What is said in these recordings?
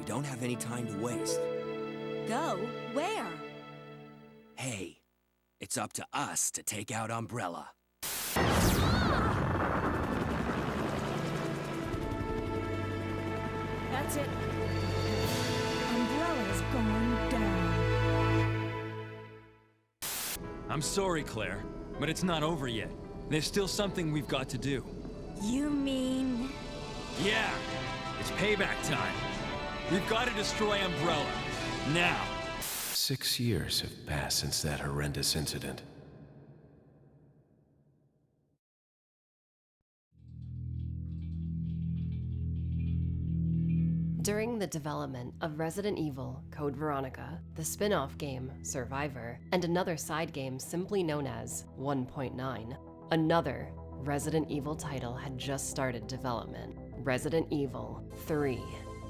We don't have any time to waste. Go? Where? Hey, it's up to us to take out Umbrella. That's it. Umbrella's going down. I'm sorry, Claire, but it's not over yet. There's still something we've got to do. You mean... Yeah, it's payback time. We've got to destroy Umbrella. Now. 6 years have passed since that horrendous incident. During the development of Resident Evil Code Veronica, the spin-off game Survivor, and another side game simply known as 1.9, another Resident Evil title had just started development, Resident Evil 3.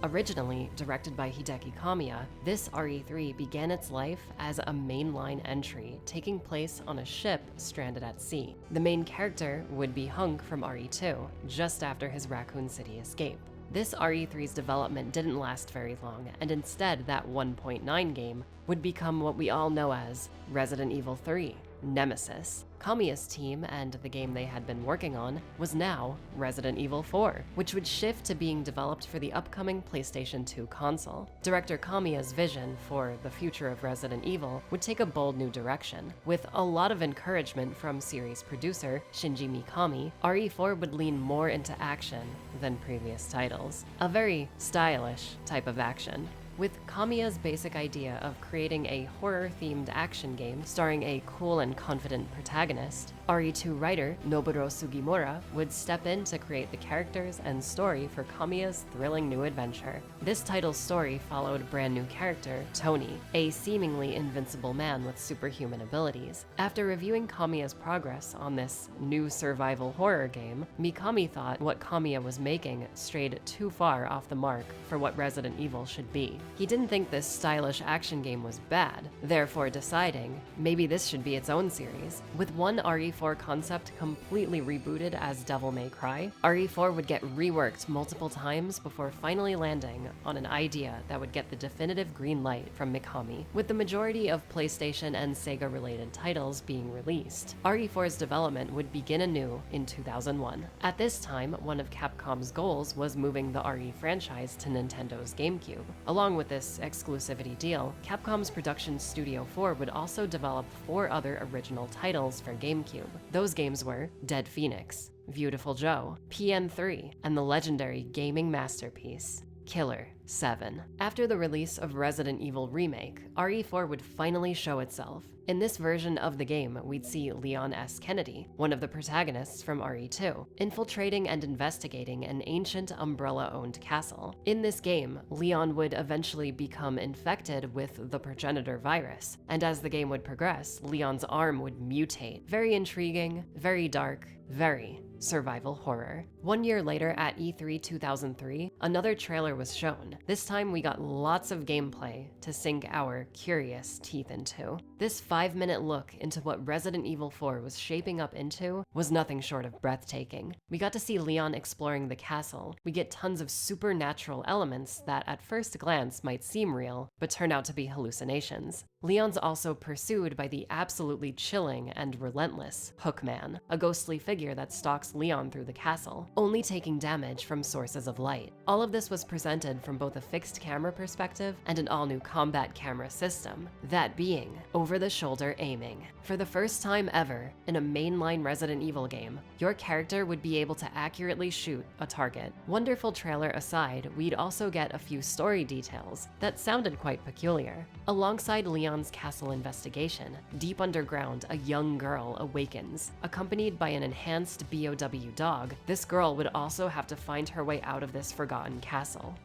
Originally directed by Hideki Kamiya, this RE3 began its life as a mainline entry taking place on a ship stranded at sea. The main character would be Hunk from RE2, just after his Raccoon City escape. This RE3's development didn't last very long, and instead that 1.9 game would become what we all know as Resident Evil 3, Nemesis. Kamiya's team and the game they had been working on was now Resident Evil 4, which would shift to being developed for the upcoming PlayStation 2 console. Director Kamiya's vision for the future of Resident Evil would take a bold new direction. With a lot of encouragement from series producer Shinji Mikami, RE4 would lean more into action than previous titles. A very stylish type of action. With Kamiya's basic idea of creating a horror-themed action game starring a cool and confident protagonist, RE2 writer Nobuo Sugimura would step in to create the characters and story for Kamiya's thrilling new adventure. This title's story followed a brand new character, Tony, a seemingly invincible man with superhuman abilities. After reviewing Kamiya's progress on this new survival horror game, Mikami thought what Kamiya was making strayed too far off the mark for what Resident Evil should be. He didn't think this stylish action game was bad, therefore deciding maybe this should be its own series. With one RE4 concept completely rebooted as Devil May Cry, RE4 would get reworked multiple times before finally landing on an idea that would get the definitive green light from Mikami. With the majority of PlayStation and Sega-related titles being released, RE4's development would begin anew in 2001. At this time, one of Capcom's goals was moving the RE franchise to Nintendo's GameCube. Along with this exclusivity deal, Capcom's Production Studio 4 would also develop 4 other original titles for GameCube. Those games were Dead Phoenix, Beautiful Joe, PN3, and the legendary gaming masterpiece, Killer 7. After the release of Resident Evil Remake, RE4 would finally show itself. In this version of the game, we'd see Leon S. Kennedy, one of the protagonists from RE2, infiltrating and investigating an ancient Umbrella-owned castle. In this game, Leon would eventually become infected with the progenitor virus, and as the game would progress, Leon's arm would mutate. Very intriguing, very dark, very survival horror. 1 year later at E3 2003, another trailer was shown. This time we got lots of gameplay to sink our curious teeth into. This 5-minute look into what Resident Evil 4 was shaping up into was nothing short of breathtaking. We got to see Leon exploring the castle. We get tons of supernatural elements that at first glance might seem real, but turn out to be hallucinations. Leon's also pursued by the absolutely chilling and relentless Hookman, a ghostly figure that stalks Leon through the castle, only taking damage from sources of light. All of this was presented from both a fixed camera perspective and an all-new combat camera system, that being over-the-shoulder aiming. For the first time ever in a mainline Resident Evil game, your character would be able to accurately shoot a target. Wonderful trailer aside, we'd also get a few story details that sounded quite peculiar. Alongside Leon's castle investigation, deep underground, a young girl awakens. Accompanied by an enhanced BOW dog, this girl would also have to find her way out of this forgotten castle.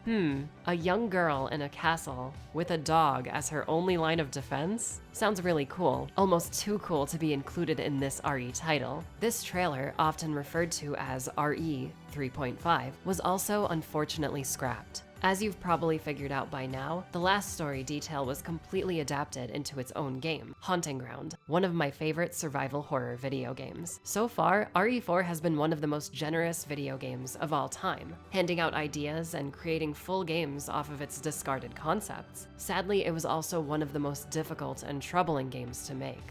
A young girl in a castle with a dog as her only line of defense? Sounds really cool, almost too cool to be included in this RE title. This trailer, often referred to as RE 3.5, was also unfortunately scrapped. As you've probably figured out by now, the last story detail was completely adapted into its own game, Haunting Ground, one of my favorite survival horror video games. So far, RE4 has been one of the most generous video games of all time, handing out ideas and creating full games off of its discarded concepts. Sadly, it was also one of the most difficult and troubling games to make.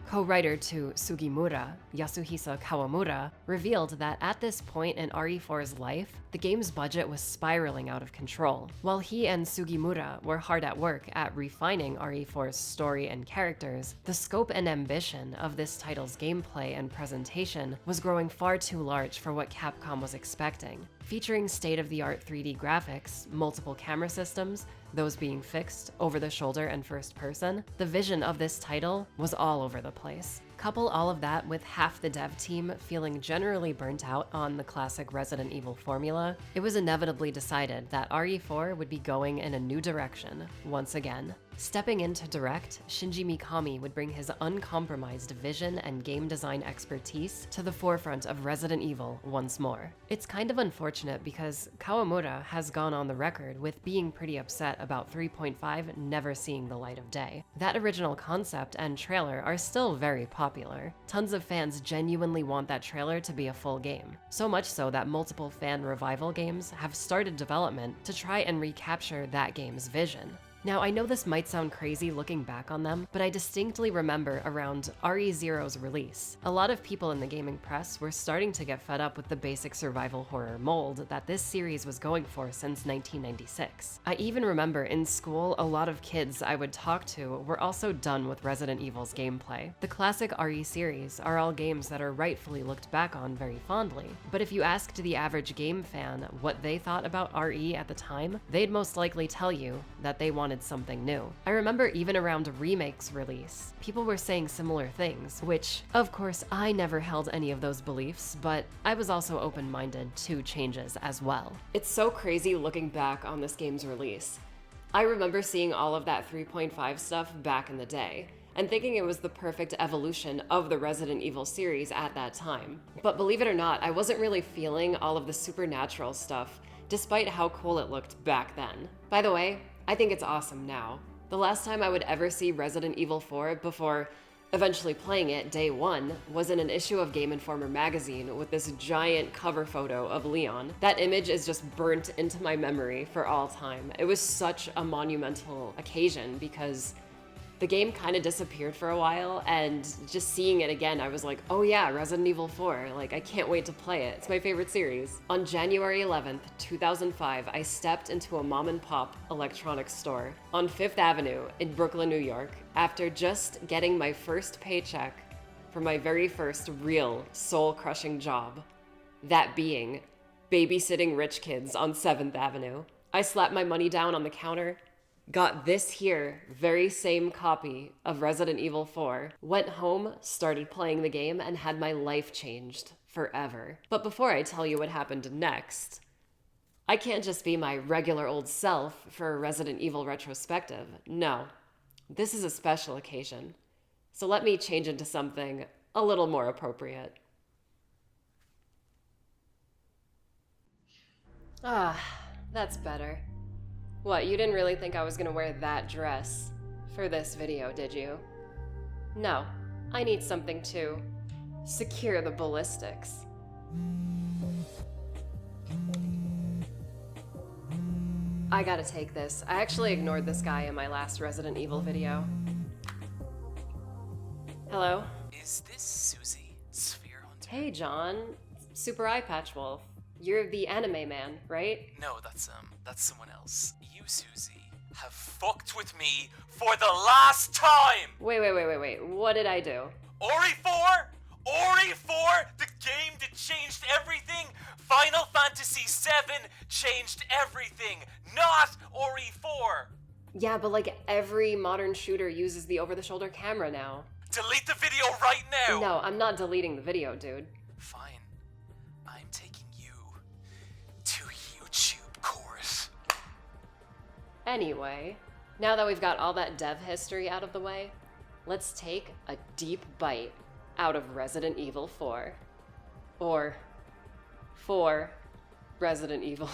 Co-writer to Sugimura, Yasuhisa Kawamura, revealed that at this point in RE4's life, the game's budget was spiraling out of control. While he and Sugimura were hard at work at refining RE4's story and characters, the scope and ambition of this title's gameplay and presentation was growing far too large for what Capcom was expecting. Featuring state-of-the-art 3D graphics, multiple camera systems, those being fixed, over the shoulder, and first person, the vision of this title was all over the place. Couple all of that with half the dev team feeling generally burnt out on the classic Resident Evil formula, it was inevitably decided that RE4 would be going in a new direction, once again. Stepping in to direct, Shinji Mikami would bring his uncompromised vision and game design expertise to the forefront of Resident Evil once more. It's kind of unfortunate because Kawamura has gone on the record with being pretty upset about 3.5 never seeing the light of day. That original concept and trailer are still very popular. Tons of fans genuinely want that trailer to be a full game. So much so that multiple fan revival games have started development to try and recapture that game's vision. Now, I know this might sound crazy looking back on them, but I distinctly remember around RE0's release, a lot of people in the gaming press were starting to get fed up with the basic survival horror mold that this series was going for since 1996. I even remember in school, a lot of kids I would talk to were also done with Resident Evil's gameplay. The classic RE series are all games that are rightfully looked back on very fondly, but if you asked the average game fan what they thought about RE at the time, they'd most likely tell you that they wanted something new. I remember even around Remake's release, people were saying similar things, which, of course, I never held any of those beliefs, but I was also open-minded to changes as well. It's so crazy looking back on this game's release. I remember seeing all of that 3.5 stuff back in the day, and thinking it was the perfect evolution of the Resident Evil series at that time. But believe it or not, I wasn't really feeling all of the supernatural stuff, despite how cool it looked back then. By the way, I think it's awesome now. The last time I would ever see Resident Evil 4 before eventually playing it day one was in an issue of Game Informer magazine with this giant cover photo of Leon. That image is just burnt into my memory for all time. It was such a monumental occasion because the game kind of disappeared for a while, and just seeing it again, I was like, oh yeah, Resident Evil 4, like I can't wait to play it. It's my favorite series. On January 11th, 2005, I stepped into a mom and pop electronics store on 5th Avenue in Brooklyn, New York, after just getting my first paycheck for my very first real soul-crushing job. That being babysitting rich kids on 7th Avenue. I slapped my money down on the counter, got this here very same copy of Resident Evil 4, went home, started playing the game, and had my life changed forever. But before I tell you what happened next, I can't just be my regular old self for a Resident Evil retrospective. No, this is a special occasion. So let me change into something a little more appropriate. Ah, that's better. What, you didn't really think I was gonna wear that dress for this video, did you? No, I need something to secure the ballistics. I gotta take this. I actually ignored this guy in my last Resident Evil video. Hello? Is this Susie, Sphere Hunter? Hey, John. Super Eye Patch Wolf. You're the anime man, right? No, that's someone else. You, Susie, have fucked with me for the last time! Wait. What did I do? RE4? RE4? The game that changed everything? Final Fantasy VII changed everything, not RE4! Yeah, but like every modern shooter uses the over-the-shoulder camera now. Delete the video right now! No, I'm not deleting the video, dude. Fine. I'm taking you to YouTube course. Anyway, now that we've got all that dev history out of the way, let's take a deep bite out of Resident Evil 4. Or 4 Resident Evil.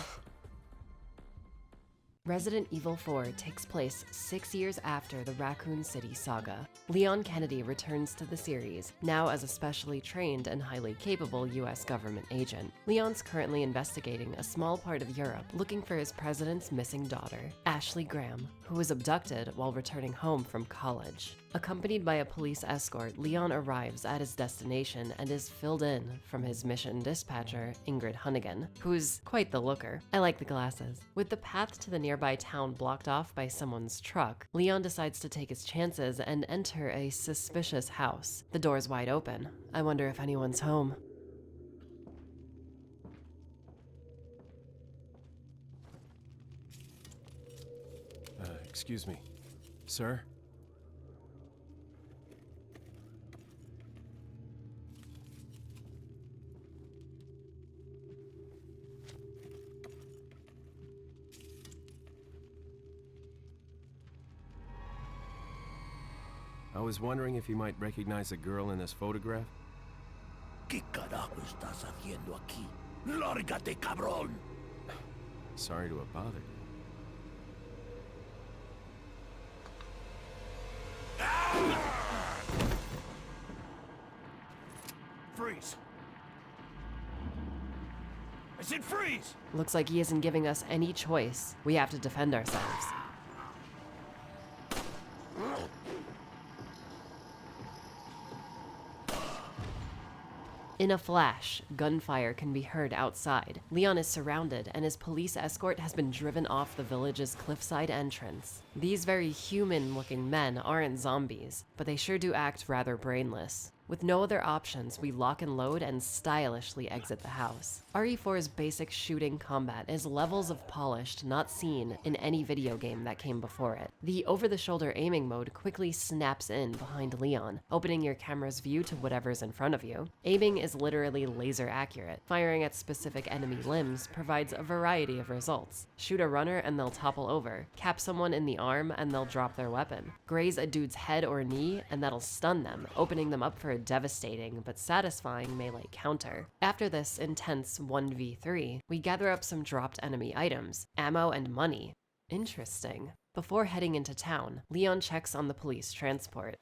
Resident Evil 4 takes place 6 years after the Raccoon City saga. Leon Kennedy returns to the series, now as a specially trained and highly capable US government agent. Leon's currently investigating a small part of Europe looking for his president's missing daughter, Ashley Graham, who was abducted while returning home from college. Accompanied by a police escort, Leon arrives at his destination and is filled in from his mission dispatcher, Ingrid Hunnigan, who's quite the looker. I like the glasses. With the path to the nearby town blocked off by someone's truck, Leon decides to take his chances and enter a suspicious house. The door's wide open. I wonder if anyone's home. Excuse me. Sir? I was wondering if you might recognize a girl in this photograph? ¿Qué carajo estás haciendo aquí? ¡Lárgate, cabrón! Sorry to have bothered you. Freeze! I said freeze! Looks like he isn't giving us any choice. We have to defend ourselves. In a flash, gunfire can be heard outside. Leon is surrounded, and his police escort has been driven off the village's cliffside entrance. These very human-looking men aren't zombies, but they sure do act rather brainless. With no other options, we lock and load and stylishly exit the house. RE4's basic shooting combat is levels of polished not seen in any video game that came before it. The over-the-shoulder aiming mode quickly snaps in behind Leon, opening your camera's view to whatever's in front of you. Aiming is literally laser accurate. Firing at specific enemy limbs provides a variety of results. Shoot a runner and they'll topple over. Cap someone in the arm and they'll drop their weapon. Graze a dude's head or knee and that'll stun them, opening them up for a devastating but satisfying melee counter. After this intense 1v3, we gather up some dropped enemy items, ammo and money. Interesting. Before heading into town, Leon checks on the police transport.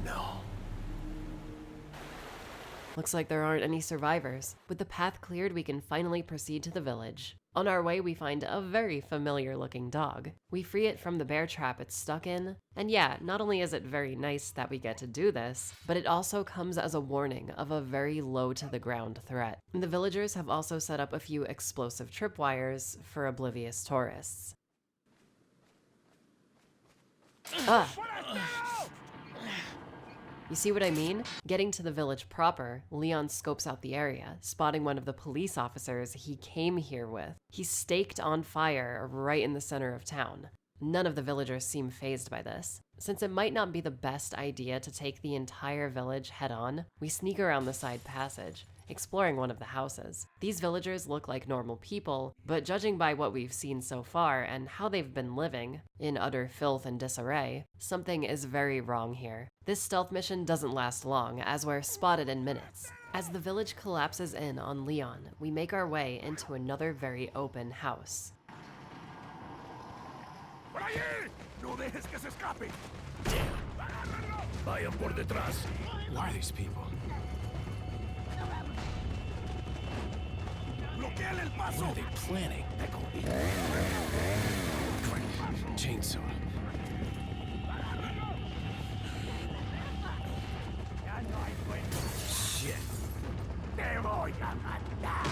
No. Looks like there aren't any survivors. With the path cleared, we can finally proceed to the village. On our way, we find a very familiar-looking dog. We free it from the bear trap it's stuck in. And yeah, not only is it very nice that we get to do this, but it also comes as a warning of a very low-to-the-ground threat. The villagers have also set up a few explosive tripwires for oblivious tourists. Ugh! You see what I mean? Getting to the village proper, Leon scopes out the area, spotting one of the police officers he came here with. He's staked on fire right in the center of town. None of the villagers seem fazed by this. Since it might not be the best idea to take the entire village head-on, we sneak around the side passage, exploring one of the houses. These villagers look like normal people, but judging by what we've seen so far and how they've been living, in utter filth and disarray, something is very wrong here. This stealth mission doesn't last long, as we're spotted in minutes. As the village collapses in on Leon, we make our way into another very open house. ¡Por allí! ¡No dejes que se escape! Vayan por detrás. Who are these people? ¡Bloqueen el paso! What are they planning? Chainsaw. Shit. ¡Te voy a matar!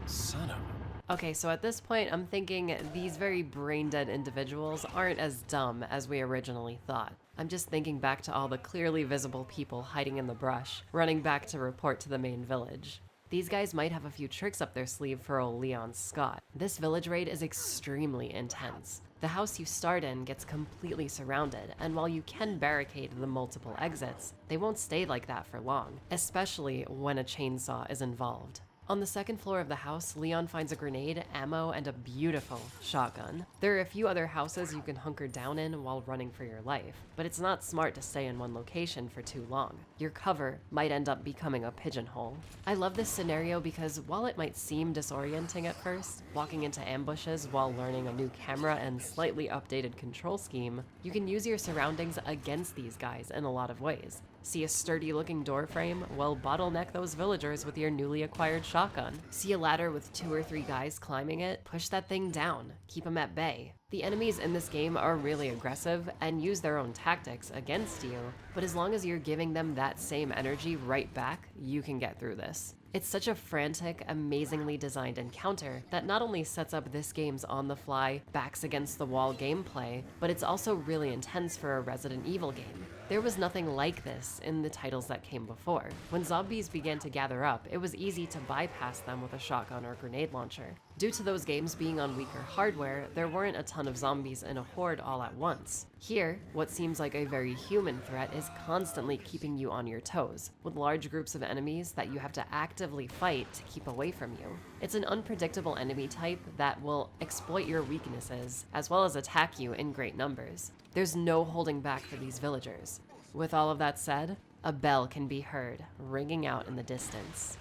Son of a... Okay, so at this point, I'm thinking these very brain-dead individuals aren't as dumb as we originally thought. I'm just thinking back to all the clearly visible people hiding in the brush, running back to report to the main village. These guys might have a few tricks up their sleeve for old Leon Scott. This village raid is extremely intense. The house you start in gets completely surrounded, and while you can barricade the multiple exits, they won't stay like that for long, especially when a chainsaw is involved. On the second floor of the house, Leon finds a grenade, ammo, and a beautiful shotgun. There are a few other houses you can hunker down in while running for your life, but it's not smart to stay in one location for too long. Your cover might end up becoming a pigeonhole. I love this scenario because while it might seem disorienting at first, walking into ambushes while learning a new camera and slightly updated control scheme, you can use your surroundings against these guys in a lot of ways. See a sturdy looking door frame? Well, bottleneck those villagers with your newly acquired shotgun. See a ladder with 2 or 3 guys climbing it? Push that thing down. Keep them at bay. The enemies in this game are really aggressive and use their own tactics against you, but as long as you're giving them that same energy right back, you can get through this. It's such a frantic, amazingly designed encounter that not only sets up this game's on-the-fly, backs-against-the-wall gameplay, but it's also really intense for a Resident Evil game. There was nothing like this in the titles that came before. When zombies began to gather up, it was easy to bypass them with a shotgun or grenade launcher. Due to those games being on weaker hardware, there weren't a ton of zombies in a horde all at once. Here, what seems like a very human threat is constantly keeping you on your toes, with large groups of enemies that you have to actively fight to keep away from you. It's an unpredictable enemy type that will exploit your weaknesses, as well as attack you in great numbers. There's no holding back for these villagers. With all of that said, a bell can be heard, ringing out in the distance.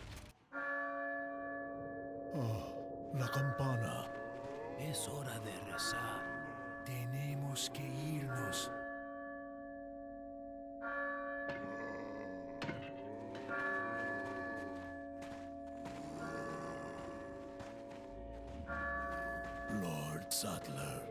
La campana. Es hora de rezar. Tenemos que irnos. Lord Sattler.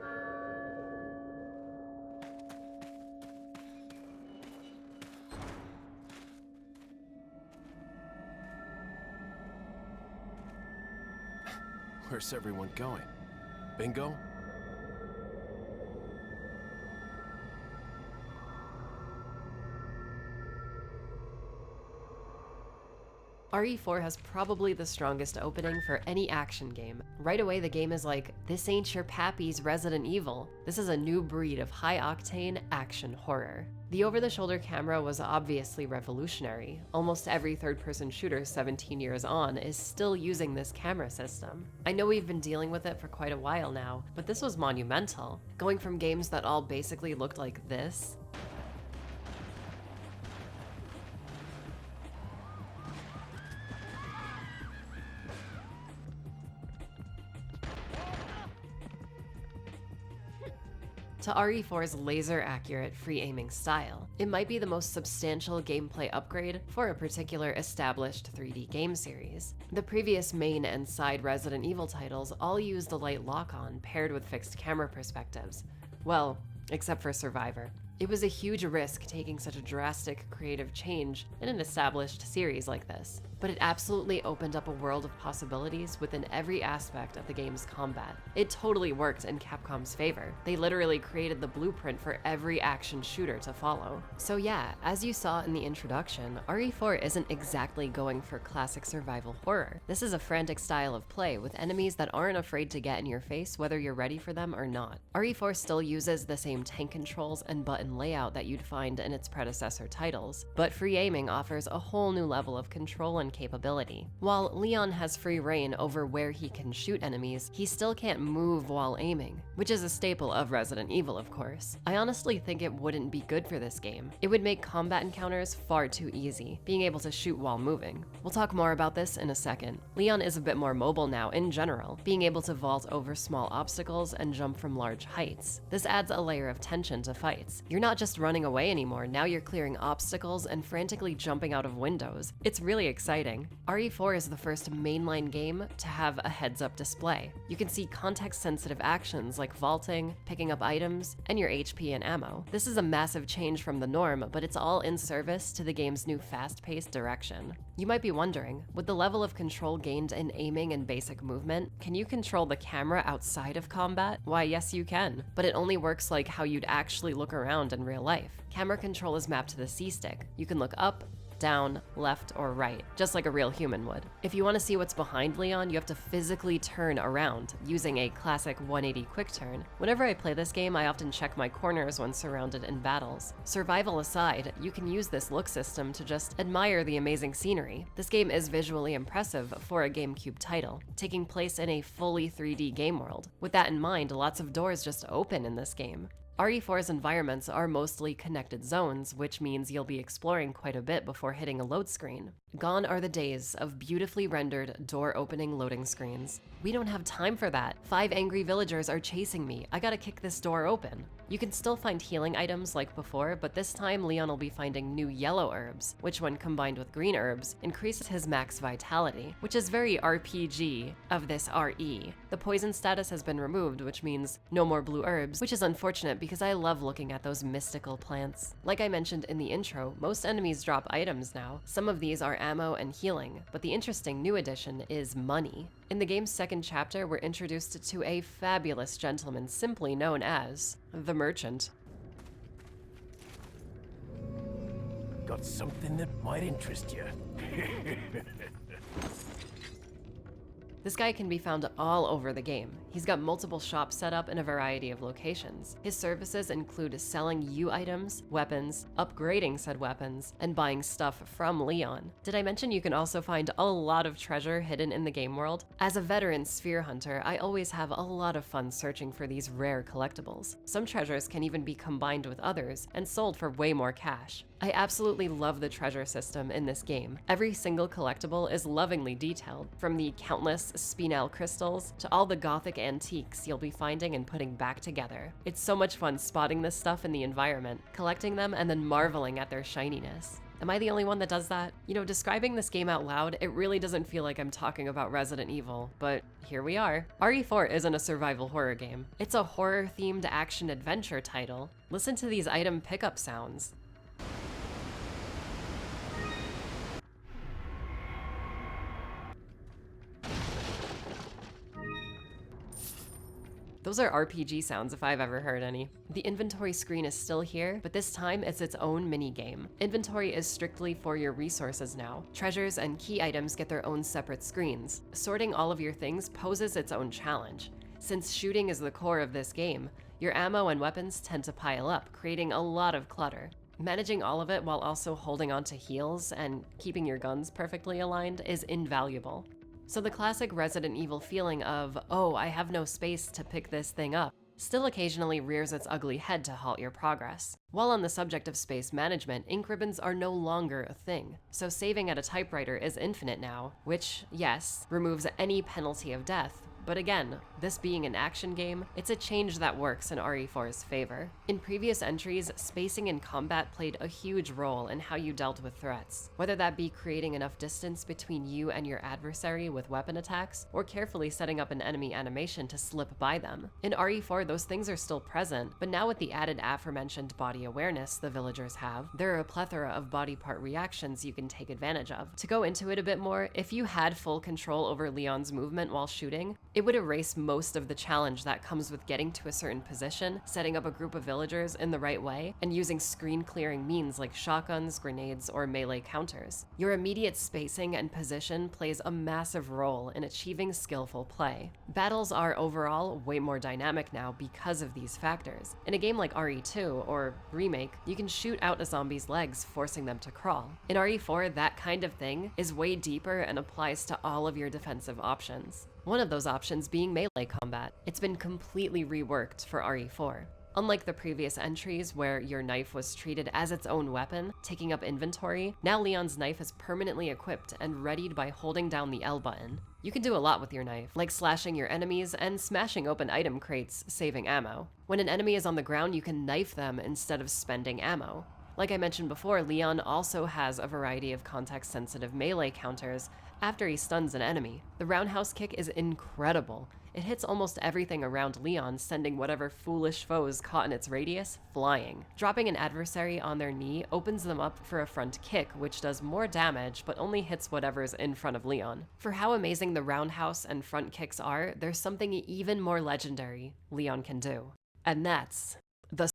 Where's everyone going? Bingo? RE4 has probably the strongest opening for any action game. Right away the game is like, this ain't your pappy's Resident Evil. This is a new breed of high-octane action horror. The over-the-shoulder camera was obviously revolutionary. Almost every third-person shooter 17 years on is still using this camera system. I know we've been dealing with it for quite a while now, but this was monumental. Going from games that all basically looked like this to RE4's laser-accurate free-aiming style. It might be the most substantial gameplay upgrade for a particular established 3D game series. The previous main and side Resident Evil titles all used the light lock-on paired with fixed camera perspectives. Well, except for Survivor. It was a huge risk taking such a drastic creative change in an established series like this, but it absolutely opened up a world of possibilities within every aspect of the game's combat. It totally worked in Capcom's favor. They literally created the blueprint for every action shooter to follow. So yeah, as you saw in the introduction, RE4 isn't exactly going for classic survival horror. This is a frantic style of play with enemies that aren't afraid to get in your face whether you're ready for them or not. RE4 still uses the same tank controls and button layout that you'd find in its predecessor titles, but free aiming offers a whole new level of control and capability. While Leon has free reign over where he can shoot enemies, he still can't move while aiming, which is a staple of Resident Evil, of course. I honestly think it wouldn't be good for this game. It would make combat encounters far too easy, being able to shoot while moving. We'll talk more about this in a second. Leon is a bit more mobile now in general, being able to vault over small obstacles and jump from large heights. This adds a layer of tension to fights. You're not just running away anymore, now you're clearing obstacles and frantically jumping out of windows. It's really exciting. RE4 is the first mainline game to have a heads-up display. You can see context-sensitive actions like vaulting, picking up items, and your HP and ammo. This is a massive change from the norm, but it's all in service to the game's new fast-paced direction. You might be wondering, with the level of control gained in aiming and basic movement, can you control the camera outside of combat? Why, yes you can, but it only works like how you'd actually look around in real life. Camera control is mapped to the C-stick. You can look up, down, left, or right, just like a real human would. If you want to see what's behind Leon, you have to physically turn around using a classic 180 quick turn. Whenever I play this game, I often check my corners when surrounded in battles. Survival aside, you can use this look system to just admire the amazing scenery. This game is visually impressive for a GameCube title, taking place in a fully 3D game world. With that in mind, lots of doors just open in this game. RE4's environments are mostly connected zones, which means you'll be exploring quite a bit before hitting a load screen. Gone are the days of beautifully rendered door-opening loading screens. We don't have time for that. 5 angry villagers are chasing me. I gotta kick this door open. You can still find healing items like before, but this time Leon will be finding new yellow herbs, which when combined with green herbs, increases his max vitality, which is very RPG of this RE. The poison status has been removed, which means no more blue herbs, which is unfortunate because I love looking at those mystical plants. Like I mentioned in the intro, most enemies drop items now. Some of these are ammo and healing, but the interesting new addition is money. In the game's second chapter, we're introduced to a fabulous gentleman simply known as the Merchant. Got something that might interest you. This guy can be found all over the game. He's got multiple shops set up in a variety of locations. His services include selling you items, weapons, upgrading said weapons, and buying stuff from Leon. Did I mention you can also find a lot of treasure hidden in the game world? As a veteran sphere hunter, I always have a lot of fun searching for these rare collectibles. Some treasures can even be combined with others and sold for way more cash. I absolutely love the treasure system in this game. Every single collectible is lovingly detailed, from the countless spinel crystals to all the gothic antiques you'll be finding and putting back together. It's so much fun spotting this stuff in the environment, collecting them, and then marveling at their shininess. Am I the only one that does that? You know, describing this game out loud, it really doesn't feel like I'm talking about Resident Evil, but here we are. RE4 isn't a survival horror game. It's a horror-themed action-adventure title. Listen to these item pickup sounds. Those are RPG sounds if I've ever heard any. The inventory screen is still here, but this time it's its own mini-game. Inventory is strictly for your resources now. Treasures and key items get their own separate screens. Sorting all of your things poses its own challenge. Since shooting is the core of this game, your ammo and weapons tend to pile up, creating a lot of clutter. Managing all of it while also holding on to heals and keeping your guns perfectly aligned is invaluable. So the classic Resident Evil feeling of, oh, I have no space to pick this thing up, still occasionally rears its ugly head to halt your progress. While on the subject of space management, ink ribbons are no longer a thing, so saving at a typewriter is infinite now, which, yes, removes any penalty of death. But again, this being an action game, it's a change that works in RE4's favor. In previous entries, spacing in combat played a huge role in how you dealt with threats, whether that be creating enough distance between you and your adversary with weapon attacks, or carefully setting up an enemy animation to slip by them. In RE4, those things are still present, but now with the added aforementioned body awareness the villagers have, there are a plethora of body part reactions you can take advantage of. To go into it a bit more, if you had full control over Leon's movement while shooting, it would erase most of the challenge that comes with getting to a certain position, setting up a group of villagers in the right way, and using screen-clearing means like shotguns, grenades, or melee counters. Your immediate spacing and position plays a massive role in achieving skillful play. Battles are overall way more dynamic now because of these factors. In a game like RE2 or Remake, you can shoot out a zombie's legs, forcing them to crawl. In RE4, that kind of thing is way deeper and applies to all of your defensive options. One of those options being melee combat. It's been completely reworked for RE4. Unlike the previous entries where your knife was treated as its own weapon, taking up inventory, now Leon's knife is permanently equipped and readied by holding down the L button. You can do a lot with your knife, like slashing your enemies and smashing open item crates, saving ammo. When an enemy is on the ground, you can knife them instead of spending ammo. Like I mentioned before, Leon also has a variety of context-sensitive melee counters after he stuns an enemy. The roundhouse kick is incredible. It hits almost everything around Leon, sending whatever foolish foes caught in its radius flying. Dropping an adversary on their knee opens them up for a front kick, which does more damage but only hits whatever's in front of Leon. For how amazing the roundhouse and front kicks are, there's something even more legendary Leon can do. And that's the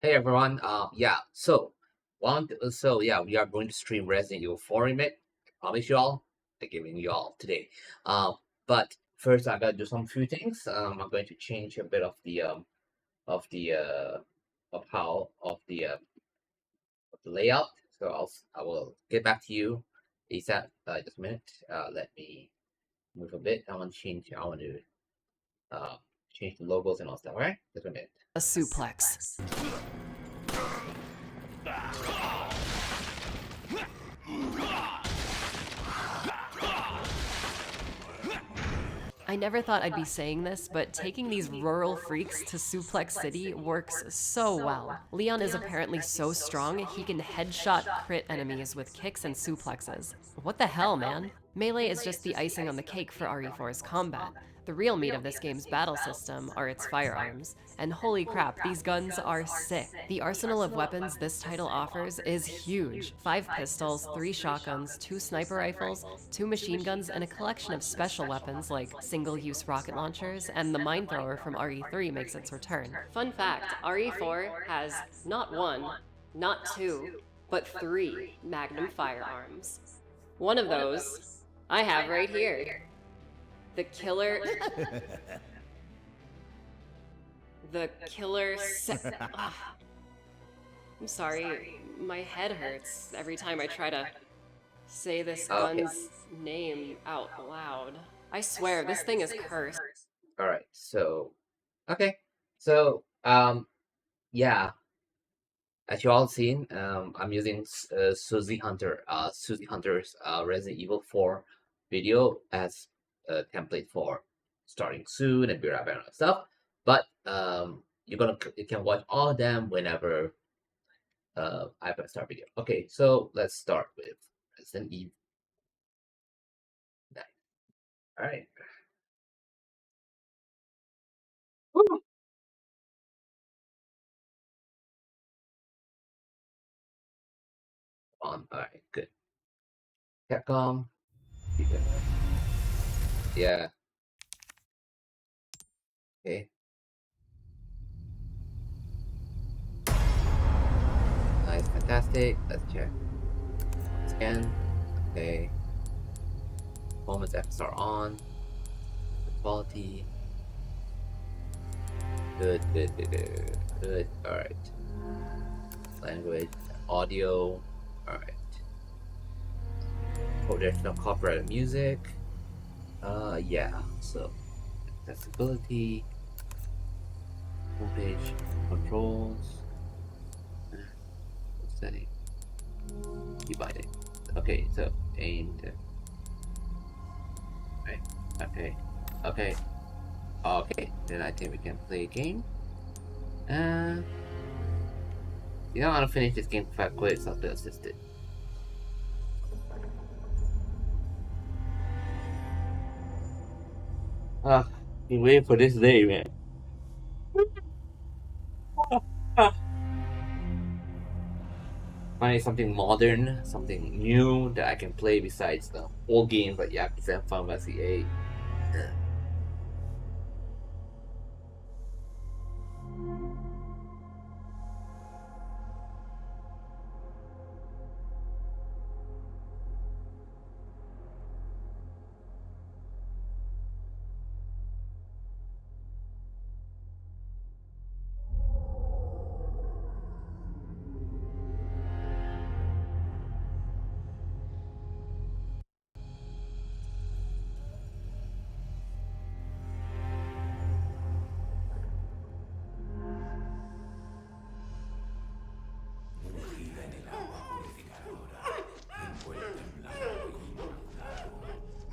Hey everyone, so So yeah, we are going to stream Resident Evil 4 Remake. Promise you all. I'm giving you all today. But first I gotta do some few things. I'm going to change a bit of the of how of the layout. So I will get back to you ASAP. Just a minute. Let me move a bit. I want to change the logos and all stuff. All right, just a minute. A suplex. I never thought I'd be saying this, but taking these rural freaks to Suplex City works so well. Leon is apparently so strong, he can headshot crit enemies with kicks and suplexes. What the hell, man? Melee is just the icing on the cake for RE4's combat. The real meat of this game's battle system are its firearms. And holy crap, these guns are sick. The arsenal of weapons this title offers is huge. 5 pistols, 3 shotguns, 2 sniper rifles, 2 machine guns, and a collection of special weapons like single-use rocket launchers, and the mine thrower from RE3 makes its return. Fun fact, RE4 has not 1, not 2, but 3 Magnum firearms. One of those I have right here. The killer... The killer I'm sorry, my head hurts every time I try to say this gun's name out loud. I swear, this thing is cursed. Alright, so okay. So yeah. As you all seen, I'm using Susie Hunter's Resident Evil 4 video as a template for starting soon and build up and all that stuff. But you can watch all of them whenever I start video. Okay, so let's start with Resident Evil 9. All right. Woo! On. All right, good. Capcom. Yeah. Okay. Nice, fantastic. Let's check. Scan. Okay. Performance Fs are on. Quality. Good. Alright. Language. Audio. Alright. There's no copyrighted music. Yeah. So, accessibility. Homepage. Controls. Setting. Key binding. Okay, so aimed. Right. Okay. Then I think we can play a game. You don't want to finish this game quite quick, so I'll be assisted. Been waiting for this day, man. Find something modern, something new that I can play besides the old games like Yakuza and Final Fantasy 8.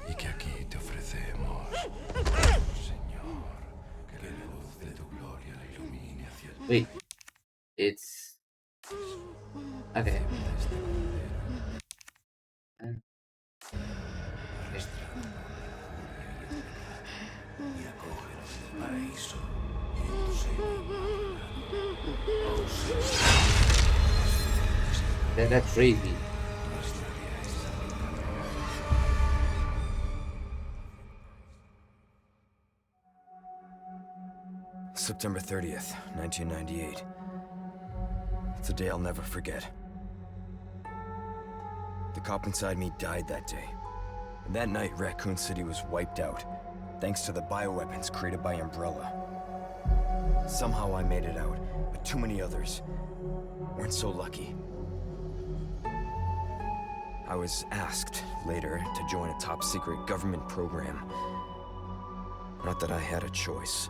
Y que aquí te ofrecemos, Señor, que la luz de tu gloria la ilumine hacia ti. Wait, it's okay. That's crazy. September 30th, 1998. It's a day I'll never forget. The cop inside me died that day. And that night, Raccoon City was wiped out, thanks to the bioweapons created by Umbrella. Somehow I made it out, but too many others weren't so lucky. I was asked later to join a top-secret government program. Not that I had a choice.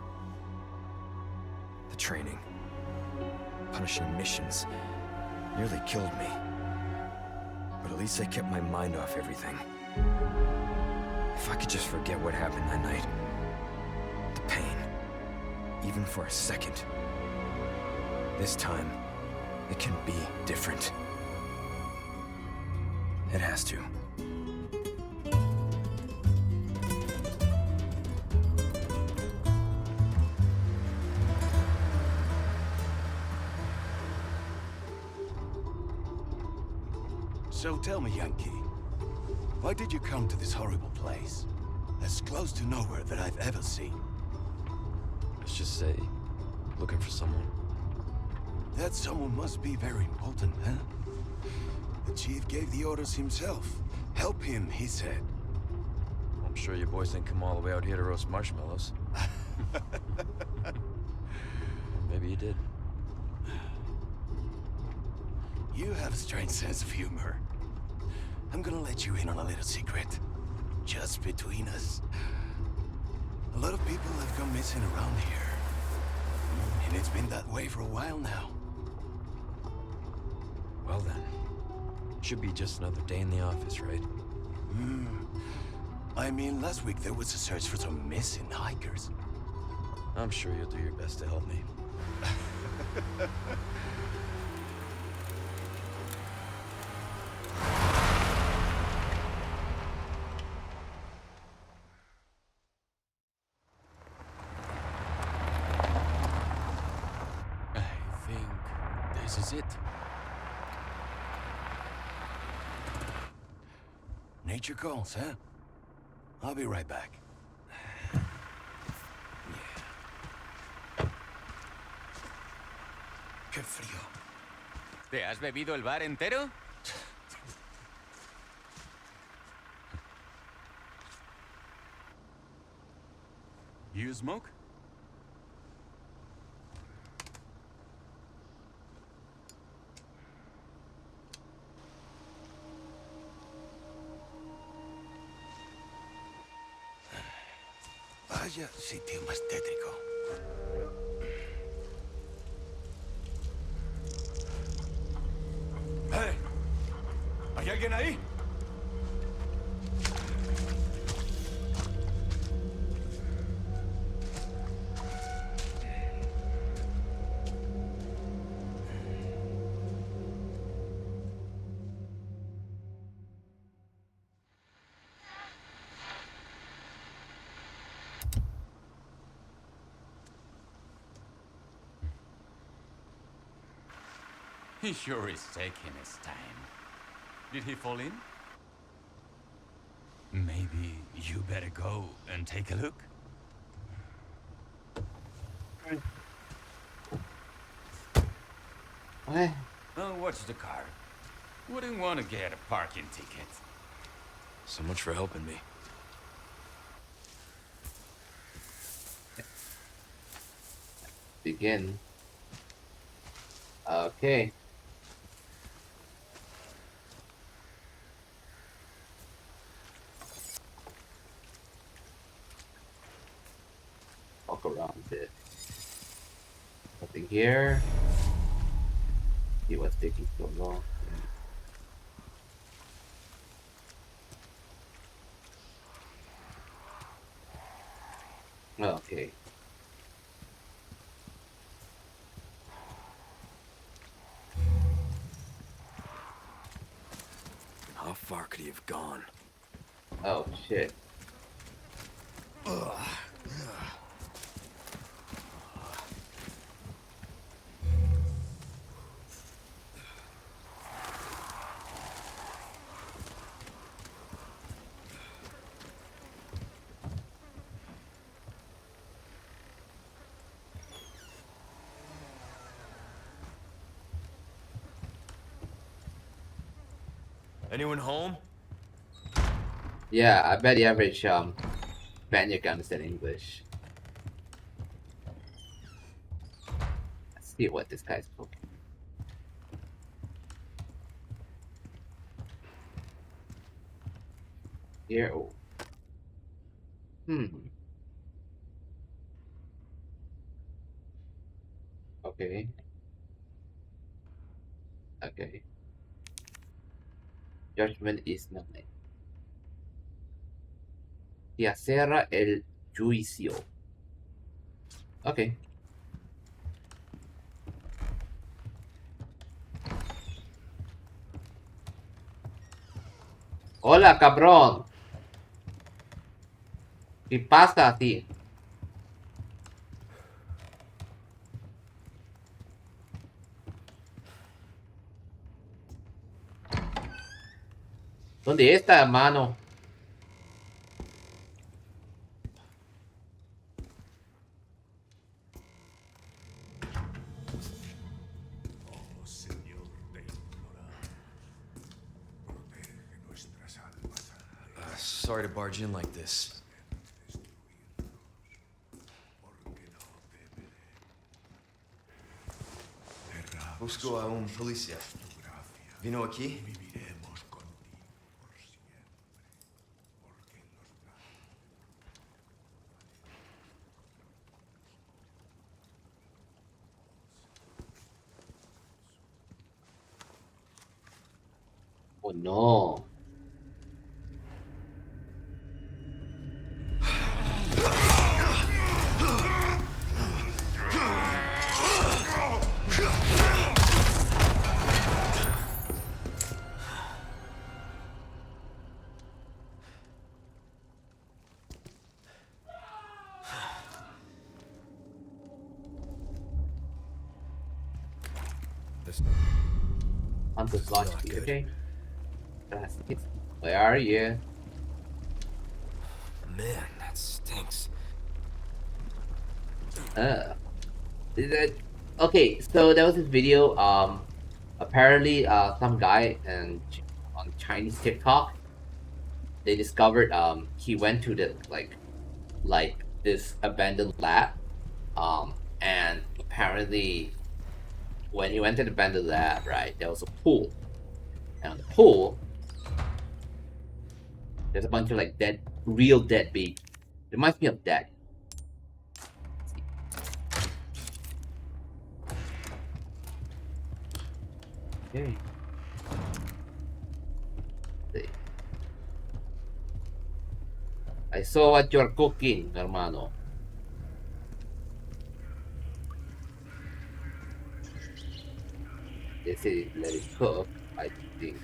The training, punishing missions, nearly killed me. But at least I kept my mind off everything. If I could just forget what happened that night, the pain, even for a second. This time, it can be different. It has to. So tell me, Yankee, why did you come to this horrible place? As close to nowhere that I've ever seen. Let's just say, looking for someone. That someone must be very important, huh? The chief gave the orders himself. Help him, he said. I'm sure your boys didn't come all the way out here to roast marshmallows. Maybe you did. You have a strange sense of humor. I'm gonna let you in on a little secret. Just between us. A lot of people have gone missing around here. And it's been that way for a while now. Well then, should be just another day in the office, right? I mean, last week there was a search for some missing hikers. I'm sure you'll do your best to help me. I think this is it. Nature calls, huh? I'll be right back. Qué frío. ¿Te has bebido el bar entero? You smoke? Vaya sitio más tétrico. ¡Hey! ¿Hay alguien ahí? He sure is taking his time. Did he fall in? Maybe you better go and take a look. Okay. Oh, watch the car. Wouldn't want to get a parking ticket. So much for helping me. Begin. Okay. Walk around a bit. Nothing here. See what's taking so long. Okay. How far could he have gone? Oh shit. Anyone home? Yeah, I bet the average Spaniard can understand English. Let's see what this guy's cooking. Here, oh. Okay. Okay. Judgment is nothing. Y acerra el juicio. Okay. Hola, cabrón. ¿Qué pasa a ti? ¿Dónde está, hermano? Sorry to barge in like this. Busco a un policía. ¿Vino aquí? Oh no. I'm just lost. Okay. Where are you? Man, that stinks. Okay, so there was this video. Apparently, some guy on Chinese TikTok, they discovered he went to the like this abandoned lab, and apparently when he went to the abandoned lab, right, there was a pool, and on the pool there's a bunch of like real dead babies. It reminds me of that. Okay. See. I saw what you're cooking, hermano. They say let it cook. I think.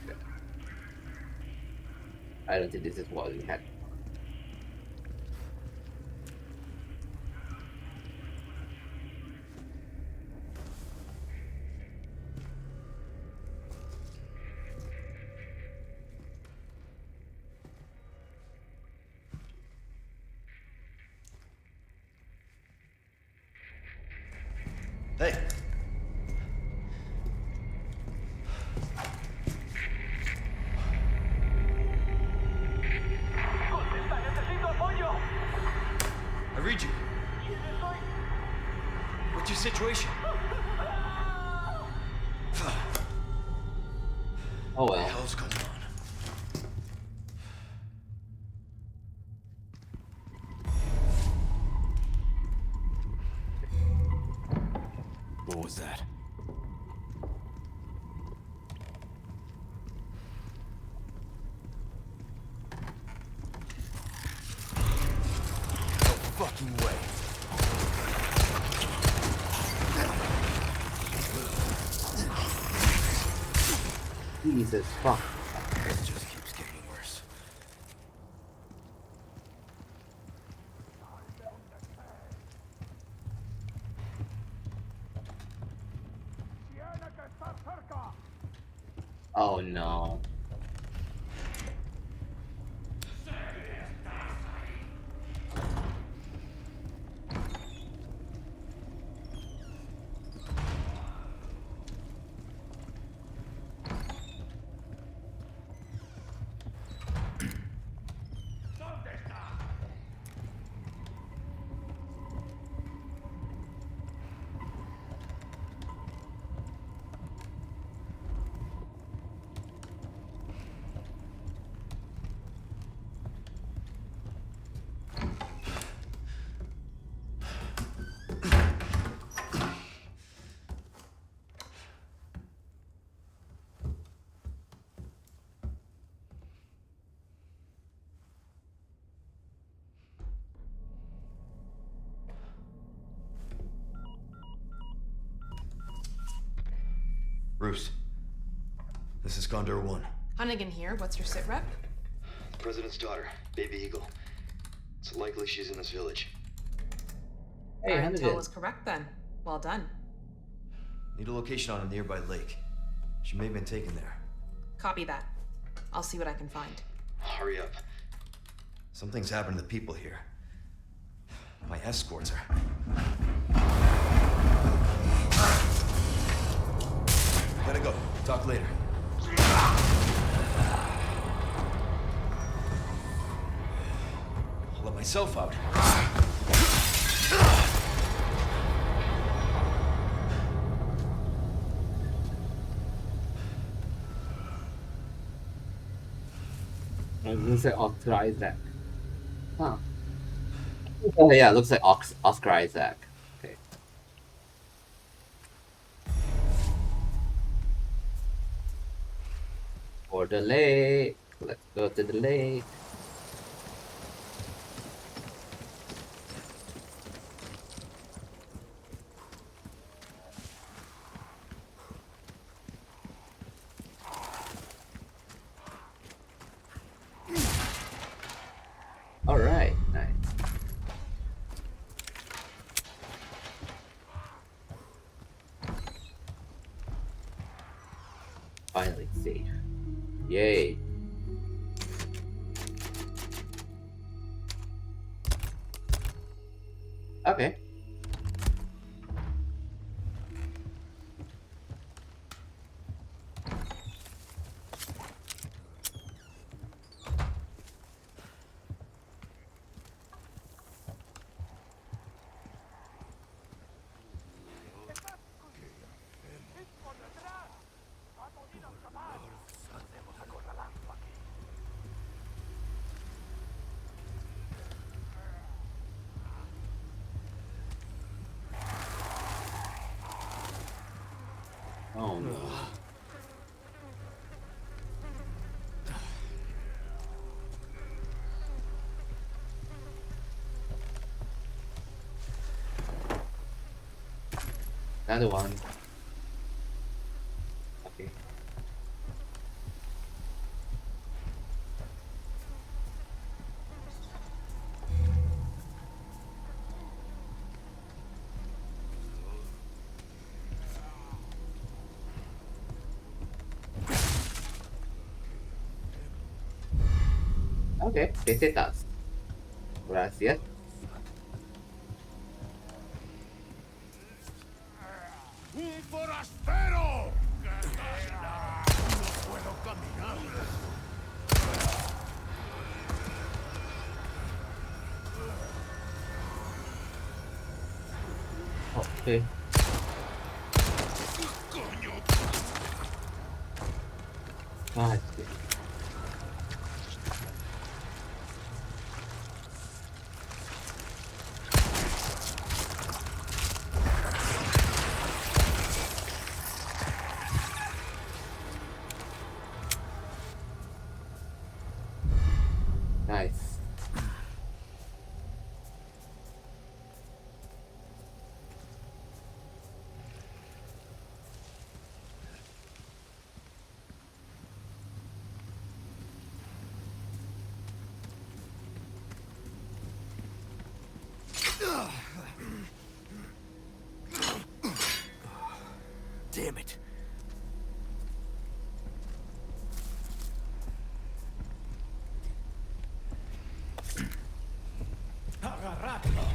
I don't think this is what we had. Hey. I read you. What's your situation? Oh What the well. hell's going on? What was that? No fucking way. Jesus fuck. It just keeps getting worse. Oh no. Bruce. This is Condor 1. Hunnigan here. What's your sit rep? The president's daughter, Baby Eagle. It's likely she's in this village. Hey, Our intel Hunnigan. was correct then. Well done. Need a location on a nearby lake. She may have been taken there. Copy that. I'll see what I can find. Hurry up. Something's happened to the people here. My escorts are... Gotta go. Talk later. I'll let myself out. I was gonna say Oscar Isaac. Huh. Oh yeah, it looks like Oscar Isaac. Okay. For the lake. Let's go to the lake. Alright, nice. Finally safe. Yay. Okay. Oh no. Another one. Okay. Okay, pesetas. Gracias. ¡Un forastero! No puedo caminar. Okay. Ah, sí. Nice. Damn it. Agarradlo.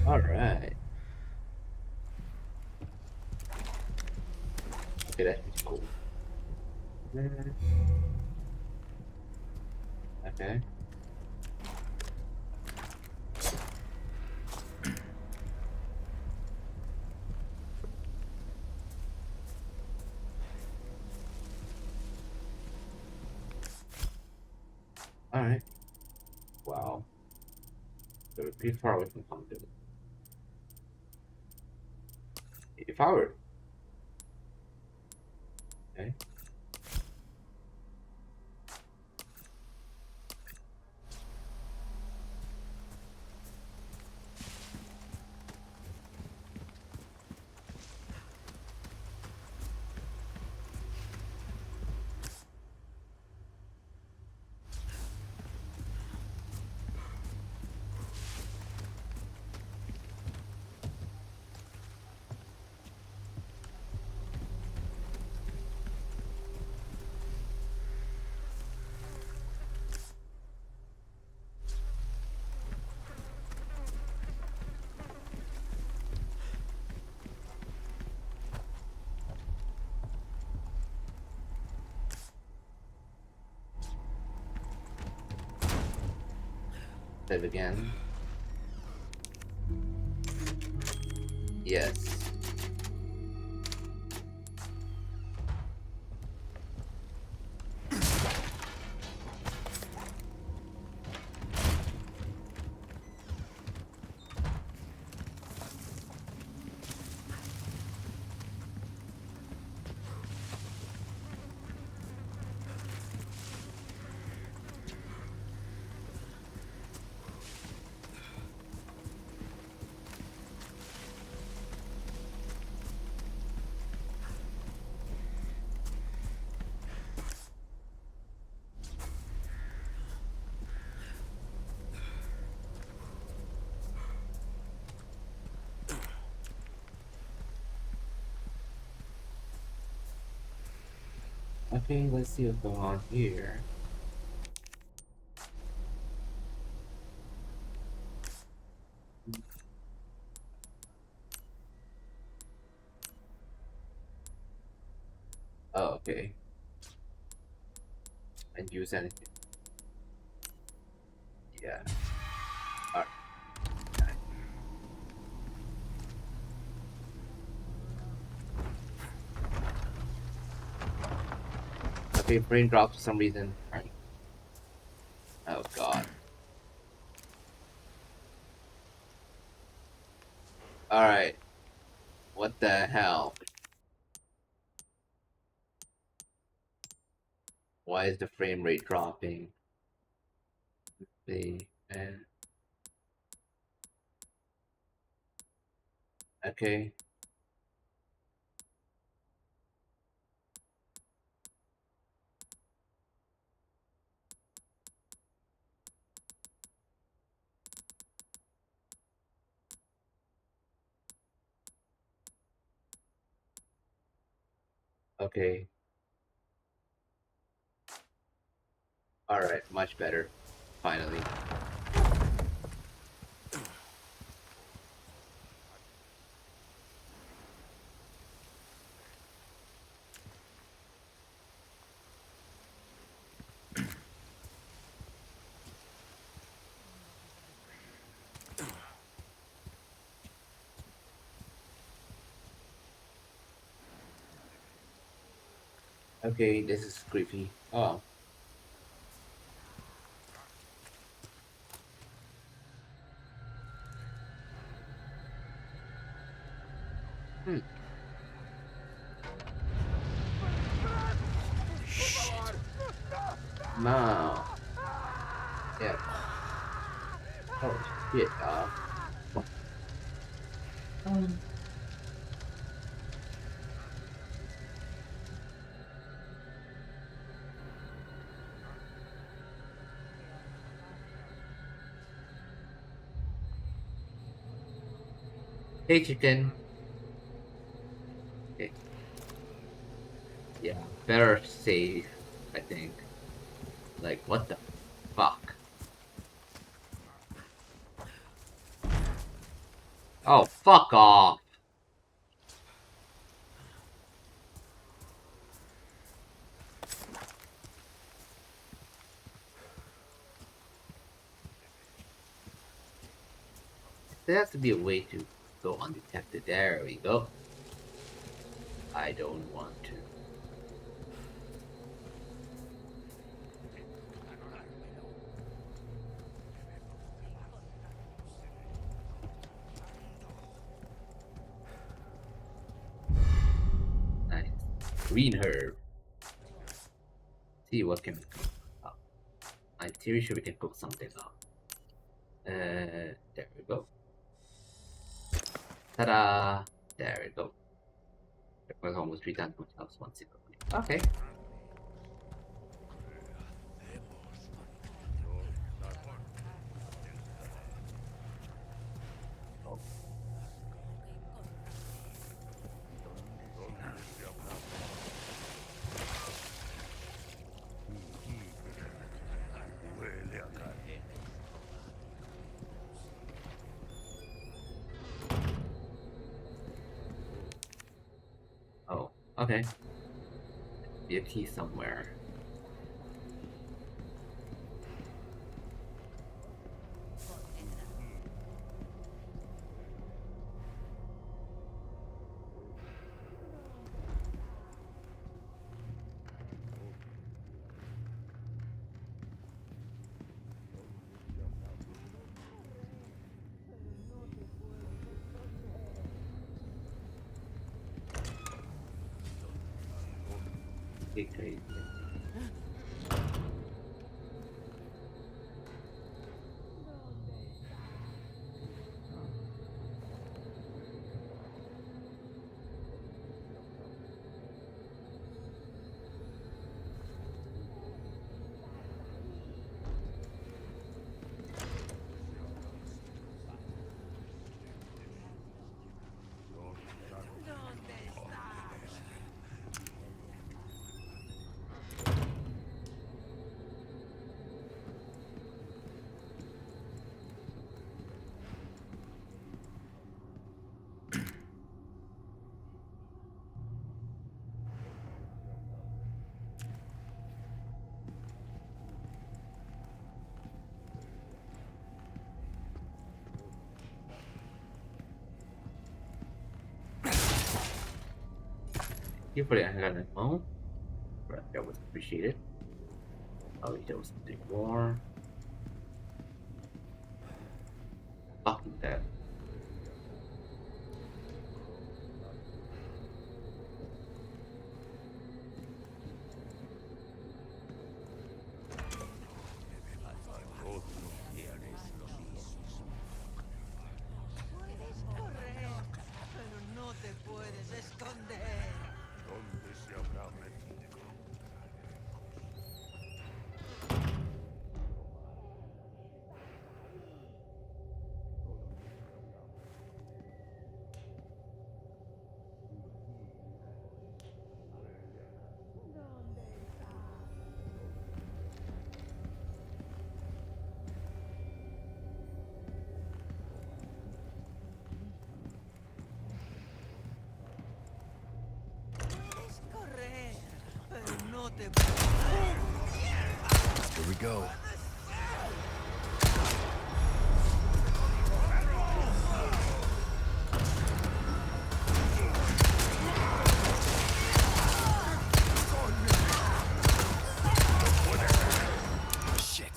All right. Okay, that's cool. Okay. All right. Wow. So we're pretty far away from Compton. If I were... Okay. Save again. Yes. Okay, let's see what's going on here. Oh, okay. And use anything. Yeah. Alright. Okay, brain dropped for some reason. Alright. Oh god. Alright. What the hell? Why is the frame rate dropping? And okay. Okay. Alright, much better. Finally. Okay, this is creepy. Oh. Hmm. No. Yeah. Oh shit, Hey chicken. Okay. Yeah. Better save, I think. Like what the fuck? Oh, fuck off. There has to be a way to go undetected. There we go. I don't want to. Green herb. See what can we cook up. I'm pretty sure we can cook something up. There we go. Ta-da! There we go. It was almost 3 times much else once it cooked. Okay. Oh, okay. Be a key somewhere. Great. You put it on the phone. Right, that was appreciated. Oh, there was something more. Fucking that. Here we go. Shit.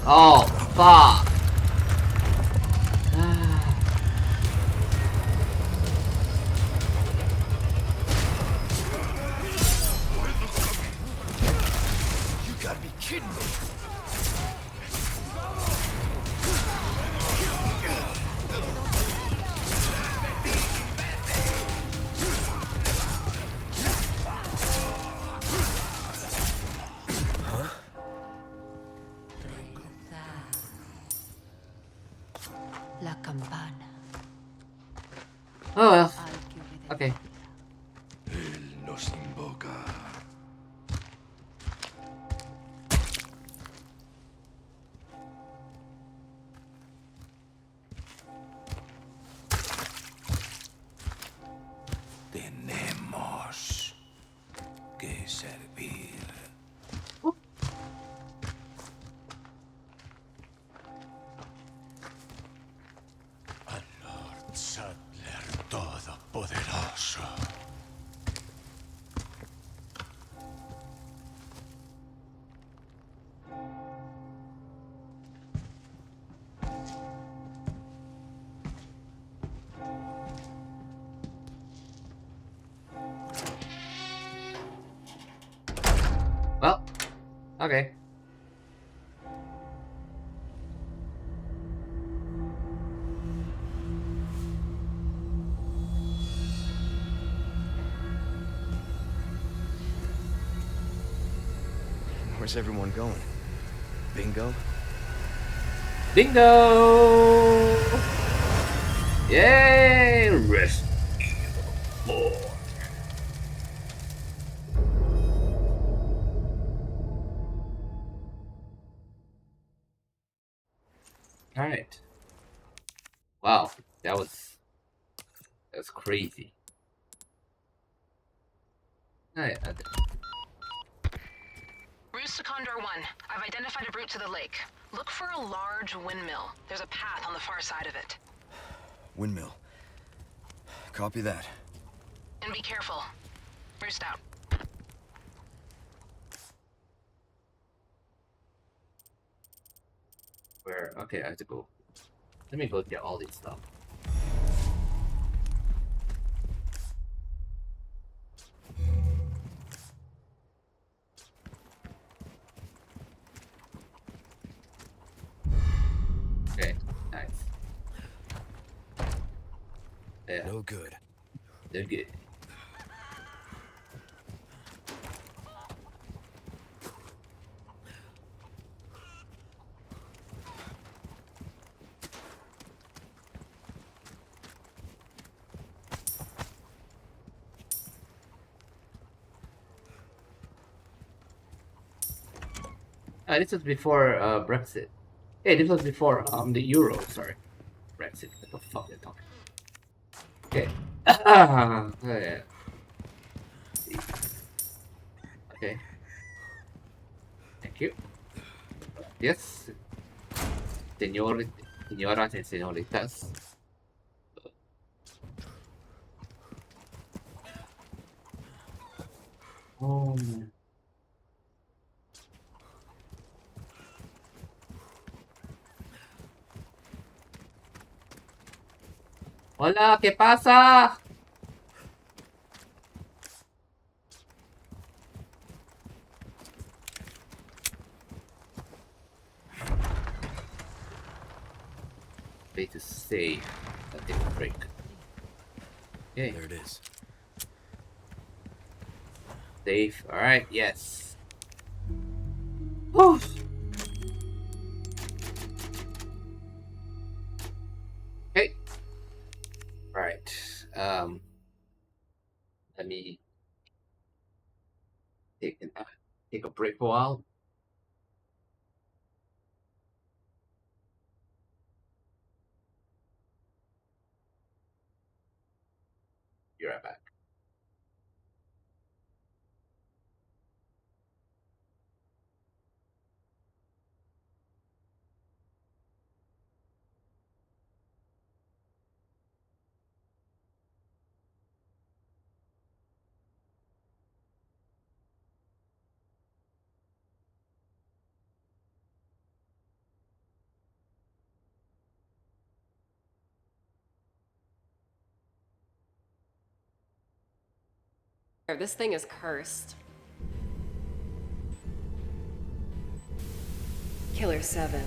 Oh, fuck! You gotta be kidding me. La campana. Oh well. Okay. Él nos invoca. Tenemos que servir. Al Lord Sattler Todopoderoso. Well, okay. Where's everyone going? Bingo? Bingo! Yay! Rest. More. Alright. Wow, that's crazy. Alright, Routes to Condor 1. I've identified a route to the lake. Look for a large windmill. There's a path on the far side of it. Windmill. Copy that. And be careful. Roost out. where, okay, I have to go. Let me go get all these stuff. Okay, nice. Yeah. No good. They're good. This was before Brexit. Hey, this was before the Euro. Sorry, Brexit. What the fuck are talking? Okay. Oh, yeah. Okay. Thank you. Yes. Señoras y señoritas. Oh. Hola, ¿qué pasa? Way to save a different break. Okay. There it is. Save. Alright, yes. Whew. Okay. Right. Let me take a break for a while. Be right back. This thing is cursed. Killer 7.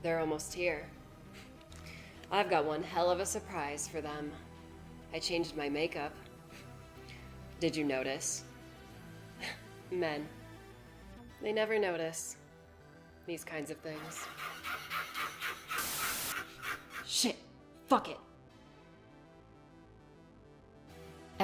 They're almost here. I've got one hell of a surprise for them. I changed my makeup. Did you notice? Men. They never notice these kinds of things. Shit. Fuck it.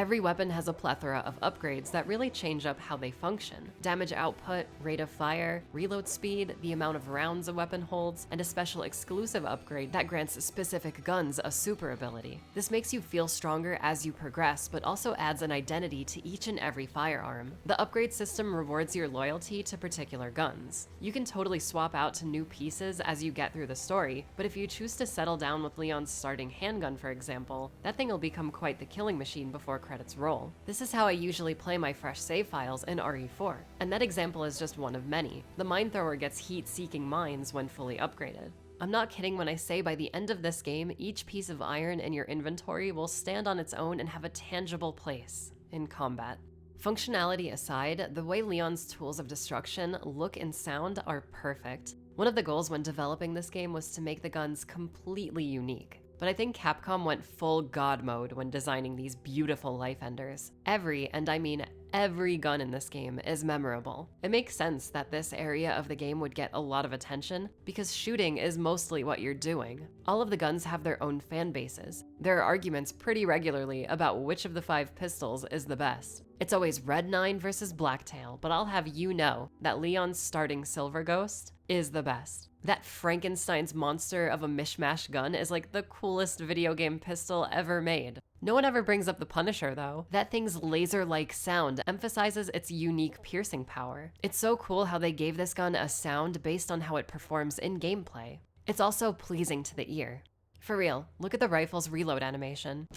Every weapon has a plethora of upgrades that really change up how they function. Damage output, rate of fire, reload speed, the amount of rounds a weapon holds, and a special exclusive upgrade that grants specific guns a super ability. This makes you feel stronger as you progress, but also adds an identity to each and every firearm. The upgrade system rewards your loyalty to particular guns. You can totally swap out to new pieces as you get through the story, but if you choose to settle down with Leon's starting handgun, for example, that thing will become quite the killing machine before credits roll. This is how I usually play my fresh save files in RE4, and that example is just one of many. The mine thrower gets heat-seeking mines when fully upgraded. I'm not kidding when I say by the end of this game, each piece of iron in your inventory will stand on its own and have a tangible place in combat. Functionality aside, the way Leon's tools of destruction look and sound are perfect. One of the goals when developing this game was to make the guns completely unique, but I think Capcom went full god mode when designing these beautiful life enders. Every, and I mean every gun in this game is memorable. It makes sense that this area of the game would get a lot of attention because shooting is mostly what you're doing. All of the guns have their own fan bases. There are arguments pretty regularly about which of the 5 pistols is the best. It's always Red 9 versus Blacktail, but I'll have you know that Leon's starting Silver Ghost is the best. That Frankenstein's monster of a mishmash gun is like the coolest video game pistol ever made. No one ever brings up the Punisher though. That thing's laser-like sound emphasizes its unique piercing power. It's so cool how they gave this gun a sound based on how it performs in gameplay. It's also pleasing to the ear. For real, look at the rifle's reload animation.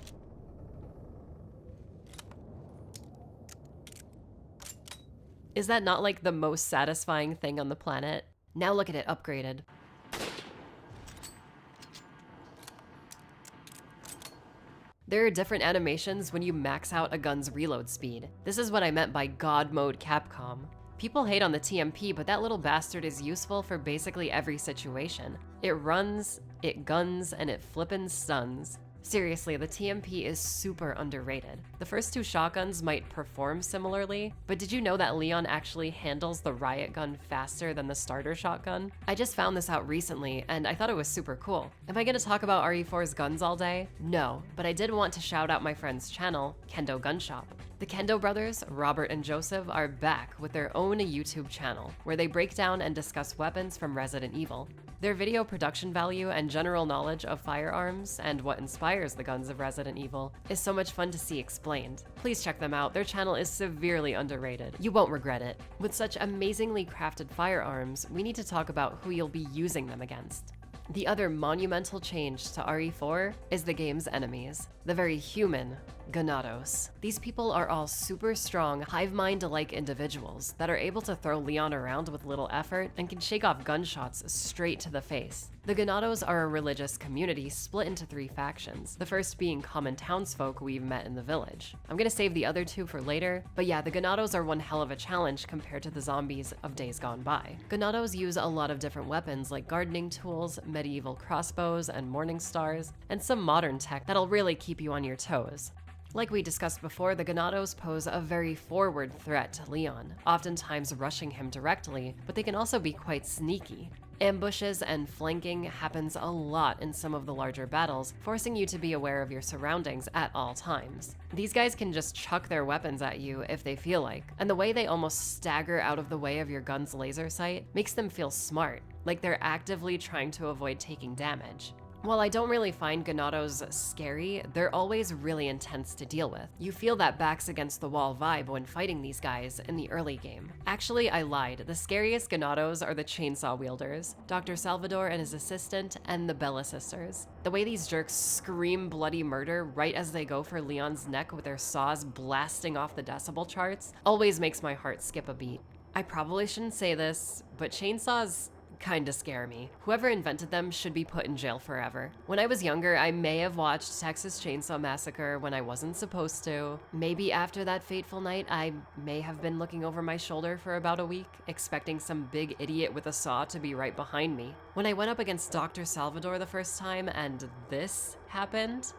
Is that not like the most satisfying thing on the planet? Now look at it upgraded. There are different animations when you max out a gun's reload speed. This is what I meant by God Mode Capcom. People hate on the TMP, but that little bastard is useful for basically every situation. It runs, it guns, and it flippin' stuns. Seriously, the TMP is super underrated. The first 2 shotguns might perform similarly, but did you know that Leon actually handles the riot gun faster than the starter shotgun? I just found this out recently, and I thought it was super cool. Am I gonna talk about RE4's guns all day? No, but I did want to shout out my friend's channel, Kendo Gun Shop. The Kendo brothers, Robert and Joseph, are back with their own YouTube channel, where they break down and discuss weapons from Resident Evil. Their video production value and general knowledge of firearms and what inspires the guns of Resident Evil is so much fun to see explained. Please check them out, their channel is severely underrated. You won't regret it. With such amazingly crafted firearms, we need to talk about who you'll be using them against. The other monumental change to RE4 is the game's enemies, the very human Ganados. These people are all super strong, hive mind-alike individuals that are able to throw Leon around with little effort and can shake off gunshots straight to the face. The Ganados are a religious community split into 3 factions, the first being common townsfolk we've met in the village. I'm gonna save the other 2 for later, but yeah, the Ganados are one hell of a challenge compared to the zombies of days gone by. Ganados use a lot of different weapons like gardening tools, medieval crossbows, and morning stars, and some modern tech that'll really keep you on your toes. Like we discussed before, the Ganados pose a very forward threat to Leon, oftentimes rushing him directly, but they can also be quite sneaky. Ambushes and flanking happens a lot in some of the larger battles, forcing you to be aware of your surroundings at all times. These guys can just chuck their weapons at you if they feel like, and the way they almost stagger out of the way of your gun's laser sight makes them feel smart, like they're actively trying to avoid taking damage. While I don't really find Ganados scary, they're always really intense to deal with. You feel that backs against the wall vibe when fighting these guys in the early game. Actually, I lied. The scariest Ganados are the chainsaw wielders, Dr. Salvador and his assistant, and the Bella sisters. The way these jerks scream bloody murder right as they go for Leon's neck with their saws blasting off the decibel charts always makes my heart skip a beat. I probably shouldn't say this, but chainsaws kinda scare me. Whoever invented them should be put in jail forever. When I was younger, I may have watched Texas Chainsaw Massacre when I wasn't supposed to. Maybe after that fateful night, I may have been looking over my shoulder for about a week, expecting some big idiot with a saw to be right behind me. When I went up against Dr. Salvador the first time and this happened,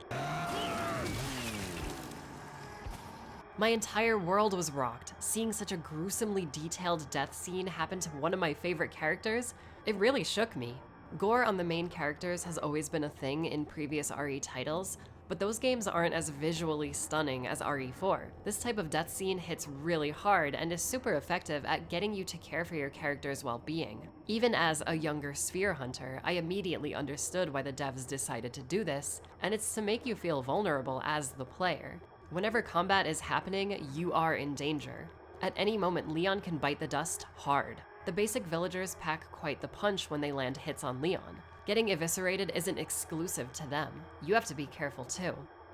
my entire world was rocked. Seeing such a gruesomely detailed death scene happen to one of my favorite characters, it really shook me. Gore on the main characters has always been a thing in previous RE titles, but those games aren't as visually stunning as RE4. This type of death scene hits really hard and is super effective at getting you to care for your character's well-being. Even as a younger Sphere hunter, I immediately understood why the devs decided to do this, and it's to make you feel vulnerable as the player. Whenever combat is happening, you are in danger. At any moment, Leon can bite the dust hard. The basic villagers pack quite the punch when they land hits on Leon. Getting eviscerated isn't exclusive to them. You have to be careful too.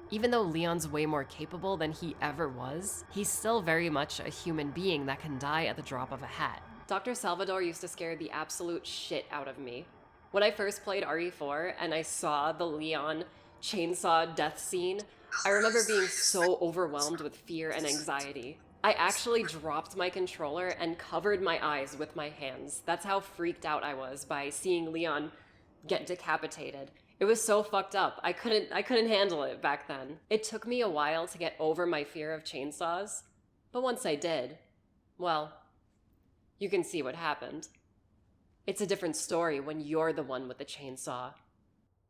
Even though Leon's way more capable than he ever was, he's still very much a human being that can die at the drop of a hat. Dr. Salvador used to scare the absolute shit out of me. When I first played RE4 and I saw the Leon chainsaw death scene, I remember being so overwhelmed with fear and anxiety. I actually dropped my controller and covered my eyes with my hands. That's how freaked out I was by seeing Leon get decapitated. It was so fucked up. I couldn't handle it back then. It took me a while to get over my fear of chainsaws, but once I did, well, you can see what happened. It's a different story when you're the one with the chainsaw.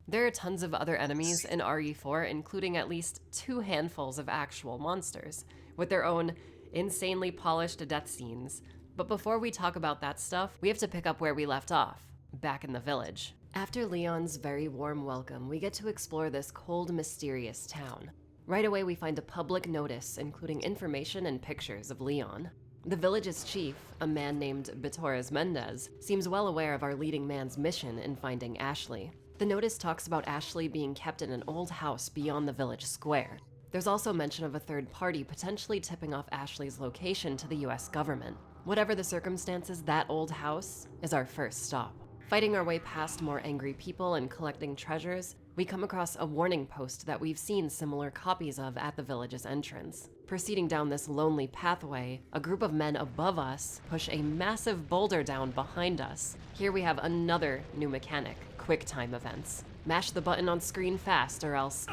There are tons of other enemies in RE4, including at least 2 handfuls of actual monsters, with their own insanely polished death scenes. But before we talk about that stuff, we have to pick up where we left off, back in the village. After Leon's very warm welcome, we get to explore this cold, mysterious town. Right away, we find a public notice, including information and pictures of Leon. The village's chief, a man named Bitores Mendez, seems well aware of our leading man's mission in finding Ashley. The notice talks about Ashley being kept in an old house beyond the village square. There's also mention of a third party potentially tipping off Ashley's location to the US government. Whatever the circumstances, that old house is our first stop. Fighting our way past more angry people and collecting treasures, we come across a warning post that we've seen similar copies of at the village's entrance. Proceeding down this lonely pathway, a group of men above us push a massive boulder down behind us. Here we have another new mechanic, quick time events. Mash the button on screen fast or else...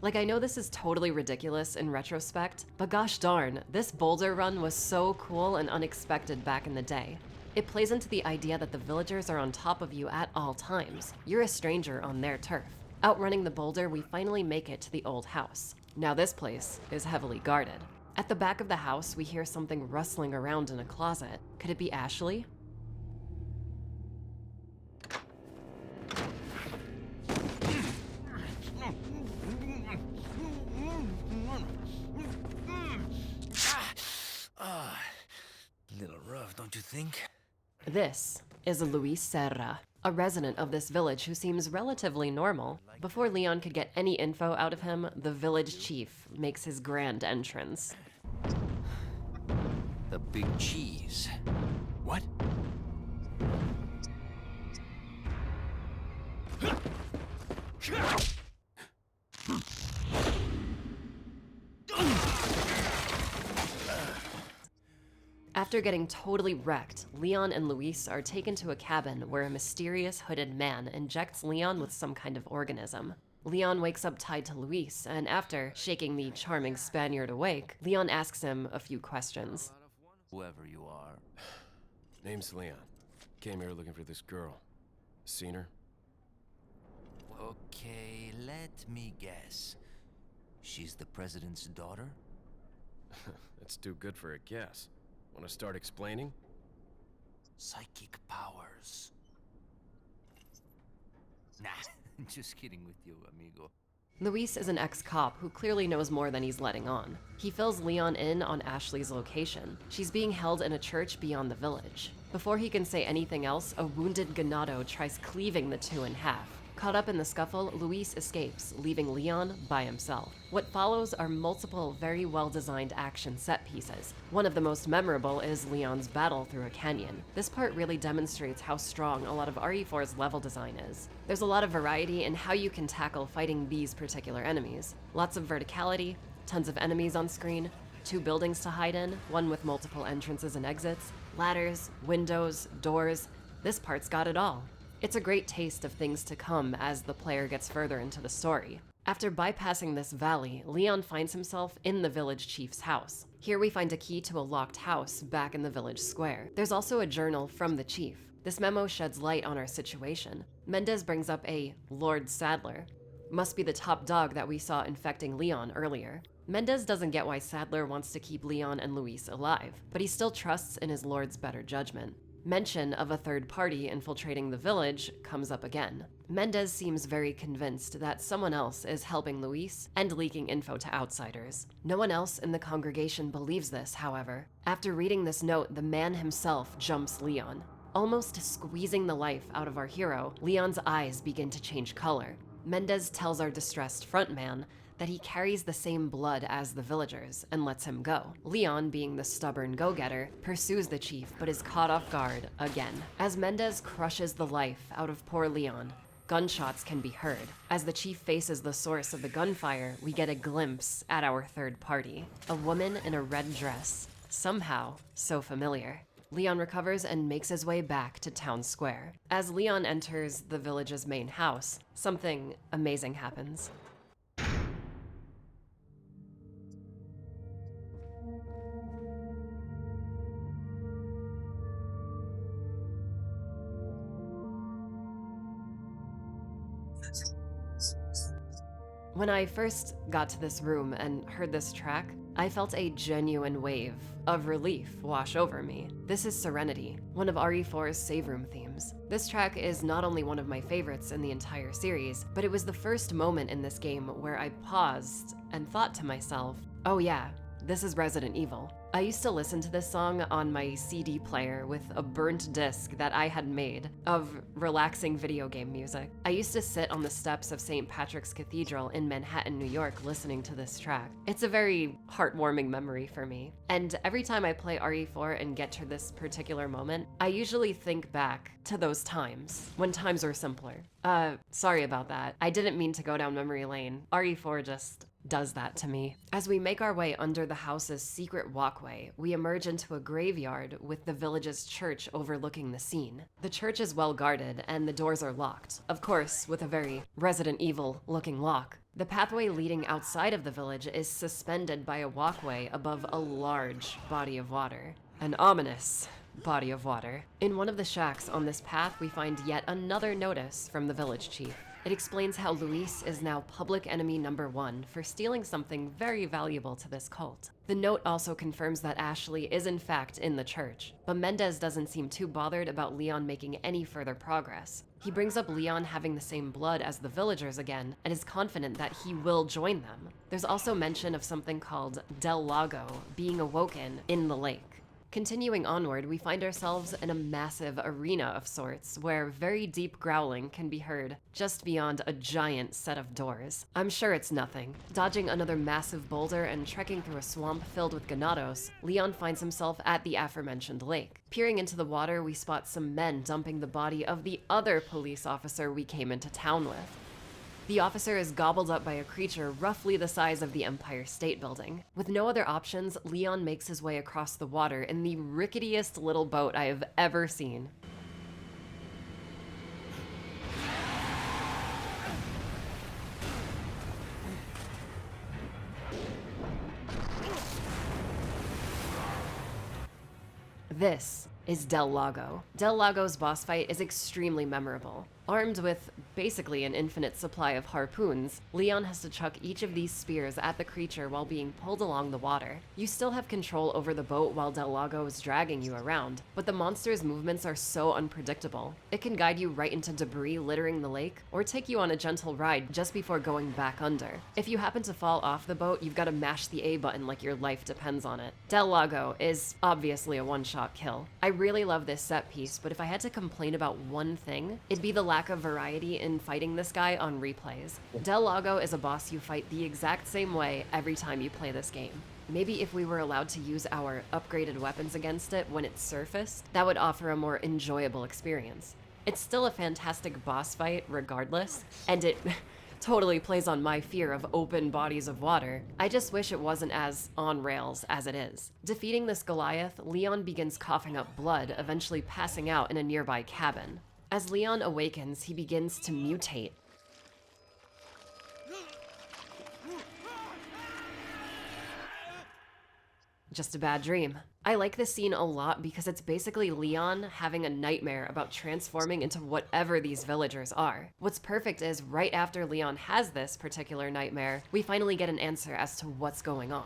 Like, I know this is totally ridiculous in retrospect, but gosh darn, this boulder run was so cool and unexpected back in the day. It plays into the idea that the villagers are on top of you at all times. You're a stranger on their turf. Outrunning the boulder, we finally make it to the old house. Now this place is heavily guarded. At the back of the house, we hear something rustling around in a closet. Could it be Ashley? Little rough, don't you think? This is Luis Serra, a resident of this village who seems relatively normal. Before Leon could get any info out of him, the village chief makes his grand entrance. The big cheese. What? After getting totally wrecked, Leon and Luis are taken to a cabin where a mysterious hooded man injects Leon with some kind of organism. Leon wakes up tied to Luis, and after shaking the charming Spaniard awake, Leon asks him a few questions. Whoever you are. Name's Leon. Came here looking for this girl. Seen her? Okay, let me guess. She's the president's daughter? That's too good for a guess. Want to start explaining? Psychic powers. Nah, just kidding with you, amigo. Luis is an ex-cop who clearly knows more than he's letting on. He fills Leon in on Ashley's location. She's being held in a church beyond the village. Before he can say anything else, a wounded Ganado tries cleaving the two in half. Caught up in the scuffle, Luis escapes, leaving Leon by himself. What follows are multiple very well-designed action set pieces. One of the most memorable is Leon's battle through a canyon. This part really demonstrates how strong a lot of RE4's level design is. There's a lot of variety in how you can tackle fighting these particular enemies. Lots of verticality, tons of enemies on screen, 2 buildings to hide in, one with multiple entrances and exits, ladders, windows, doors. This part's got it all. It's a great taste of things to come as the player gets further into the story. After bypassing this valley, Leon finds himself in the village chief's house. Here we find a key to a locked house back in the village square. There's also a journal from the chief. This memo sheds light on our situation. Mendez brings up a Lord Sadler. must be the top dog that we saw infecting Leon earlier. Mendez doesn't get why Sadler wants to keep Leon and Luis alive, but he still trusts in his lord's better judgment. Mention of a third party infiltrating the village comes up again. Mendez seems very convinced that someone else is helping Luis and leaking info to outsiders. No one else in the congregation believes this, however. After reading this note, the man himself jumps Leon. Almost squeezing the life out of our hero, Leon's eyes begin to change color. Mendez tells our distressed frontman that he carries the same blood as the villagers and lets him go. Leon, being the stubborn go-getter, pursues the chief but is caught off guard again. As Mendez crushes the life out of poor Leon, gunshots can be heard. As the chief faces the source of the gunfire, we get a glimpse at our third party, a woman in a red dress, somehow so familiar. Leon recovers and makes his way back to town square. As Leon enters the village's main house, something amazing happens. When I first got to this room and heard this track, I felt a genuine wave of relief wash over me. This is Serenity, one of RE4's save room themes. This track is not only one of my favorites in the entire series, but it was the first moment in this game where I paused and thought to myself, oh yeah, this is Resident Evil. I used to listen to this song on my CD player with a burnt disc that I had made of relaxing video game music. I used to sit on the steps of St. Patrick's Cathedral in Manhattan, New York, listening to this track. It's a very heartwarming memory for me. And every time I play RE4 and get to this particular moment, I usually think back to those times, when times were simpler. Sorry about that. I didn't mean to go down memory lane. RE4 just does that to me. As we make our way under the house's secret walkway, we emerge into a graveyard with the village's church overlooking the scene. The church is well guarded and the doors are locked, of course with a very Resident Evil looking lock. The pathway leading outside of the village is suspended by a walkway above a large body of water. An ominous body of water. In one of the shacks on this path, we find yet another notice from the village chief. It explains how Luis is now public enemy #1 for stealing something very valuable to this cult. The note also confirms that Ashley is in fact in the church, but Mendez doesn't seem too bothered about Leon making any further progress. He brings up Leon having the same blood as the villagers again, and is confident that he will join them. There's also mention of something called Del Lago being awoken in the lake. Continuing onward, we find ourselves in a massive arena of sorts, where very deep growling can be heard just beyond a giant set of doors. I'm sure it's nothing. Dodging another massive boulder and trekking through a swamp filled with ganados, Leon finds himself at the aforementioned lake. Peering into the water, we spot some men dumping the body of the other police officer we came into town with. The officer is gobbled up by a creature roughly the size of the Empire State Building. With no other options, Leon makes his way across the water in the ricketiest little boat I have ever seen. This is Del Lago. Del Lago's boss fight is extremely memorable. Armed with basically an infinite supply of harpoons, Leon has to chuck each of these spears at the creature while being pulled along the water. You still have control over the boat while Del Lago is dragging you around, but the monster's movements are so unpredictable. It can guide you right into debris littering the lake, or take you on a gentle ride just before going back under. If you happen to fall off the boat, you've got to mash the A button like your life depends on it. Del Lago is obviously a one-shot kill. I really love this set piece, but if I had to complain about one thing, it'd be the lack of variety in fighting this guy on replays. Del Lago is a boss you fight the exact same way every time you play this game. Maybe if we were allowed to use our upgraded weapons against it when it surfaced, that would offer a more enjoyable experience. It's still a fantastic boss fight regardless, and it totally plays on my fear of open bodies of water. I just wish it wasn't as on rails as it is. Defeating this Goliath, Leon begins coughing up blood, eventually passing out in a nearby cabin. As Leon awakens, he begins to mutate. just a bad dream. I like this scene a lot because it's basically Leon having a nightmare about transforming into whatever these villagers are. What's perfect is right after Leon has this particular nightmare, we finally get an answer as to what's going on.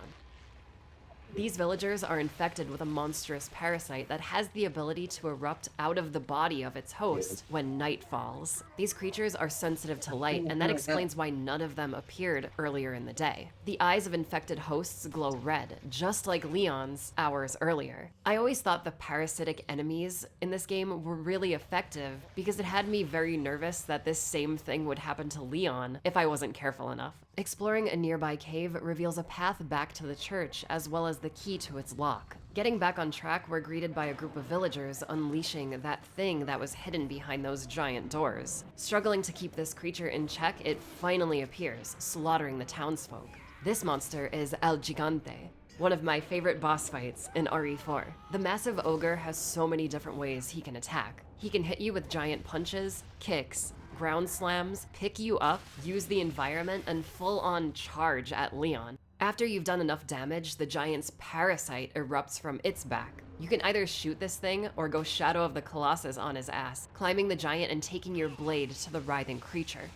These villagers are infected with a monstrous parasite that has the ability to erupt out of the body of its host when night falls. These creatures are sensitive to light, and that explains why none of them appeared earlier in the day. The eyes of infected hosts glow red, just like Leon's hours earlier. I always thought the parasitic enemies in this game were really effective because it had me very nervous that this same thing would happen to Leon if I wasn't careful enough. Exploring a nearby cave reveals a path back to the church as well as the key to its lock. Getting back on track, we're greeted by a group of villagers unleashing that thing that was hidden behind those giant doors. Struggling to keep this creature in check, it finally appears, slaughtering the townsfolk. This monster is El Gigante, one of my favorite boss fights in Re4. The massive ogre has so many different ways he can attack. He can hit you with giant punches, kicks, ground slams, pick you up, use the environment, and full-on charge at Leon. After you've done enough damage, the giant's parasite erupts from its back. You can either shoot this thing or go Shadow of the Colossus on his ass, climbing the giant and taking your blade to the writhing creature.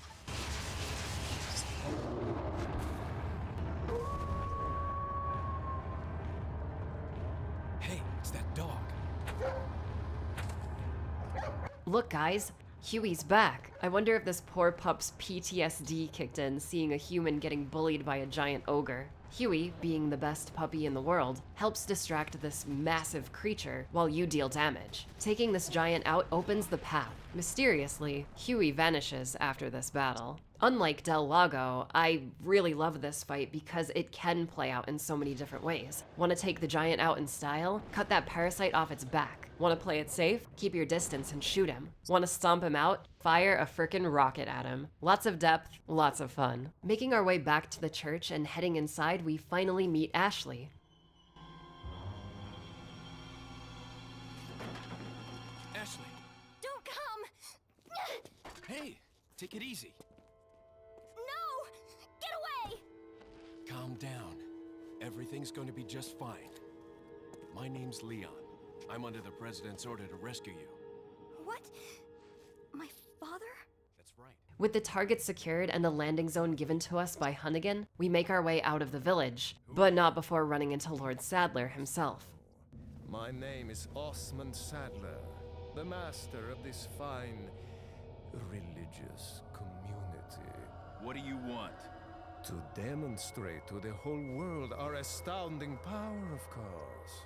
Hey, it's that dog. Look, guys, Huey's back. I wonder if this poor pup's PTSD kicked in seeing a human getting bullied by a giant ogre. Huey, being the best puppy in the world, helps distract this massive creature while you deal damage. Taking this giant out opens the path. Mysteriously, Huey vanishes after this battle. Unlike Del Lago, I really love this fight because it can play out in so many different ways. Want to take the giant out in style? Cut that parasite off its back. Want to play it safe? Keep your distance and shoot him. Want to stomp him out? Fire a frickin' rocket at him. Lots of depth, lots of fun. Making our way back to the church and heading inside, we finally meet Ashley. Ashley. Don't come! Hey, take it easy. No! Get away! Calm down. Everything's going to be just fine. My name's Leon. I'm under the President's order to rescue you. What? My father? That's right. With the target secured and the landing zone given to us by Hunnigan, we make our way out of the village, but not before running into Lord Sadler himself. My name is Osmond Sadler, the master of this fine religious community. What do you want? To demonstrate to the whole world our astounding power, of course.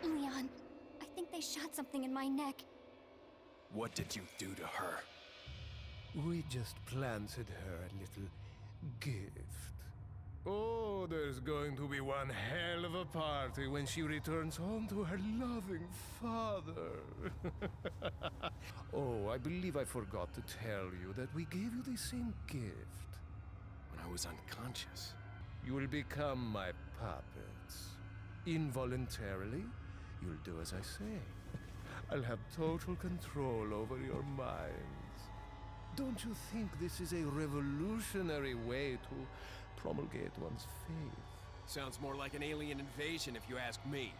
Leon, I think they shot something in my neck. What did you do to her? We just planted her a little gift. Oh, there's going to be one hell of a party when she returns home to her loving father. Oh, I believe I forgot to tell you that we gave you the same gift. When I was unconscious. You will become my puppets. Involuntarily, you'll do as I say. I'll have total control over your minds. Don't you think this is a revolutionary way to promulgate one's faith? Sounds more like an alien invasion if you ask me.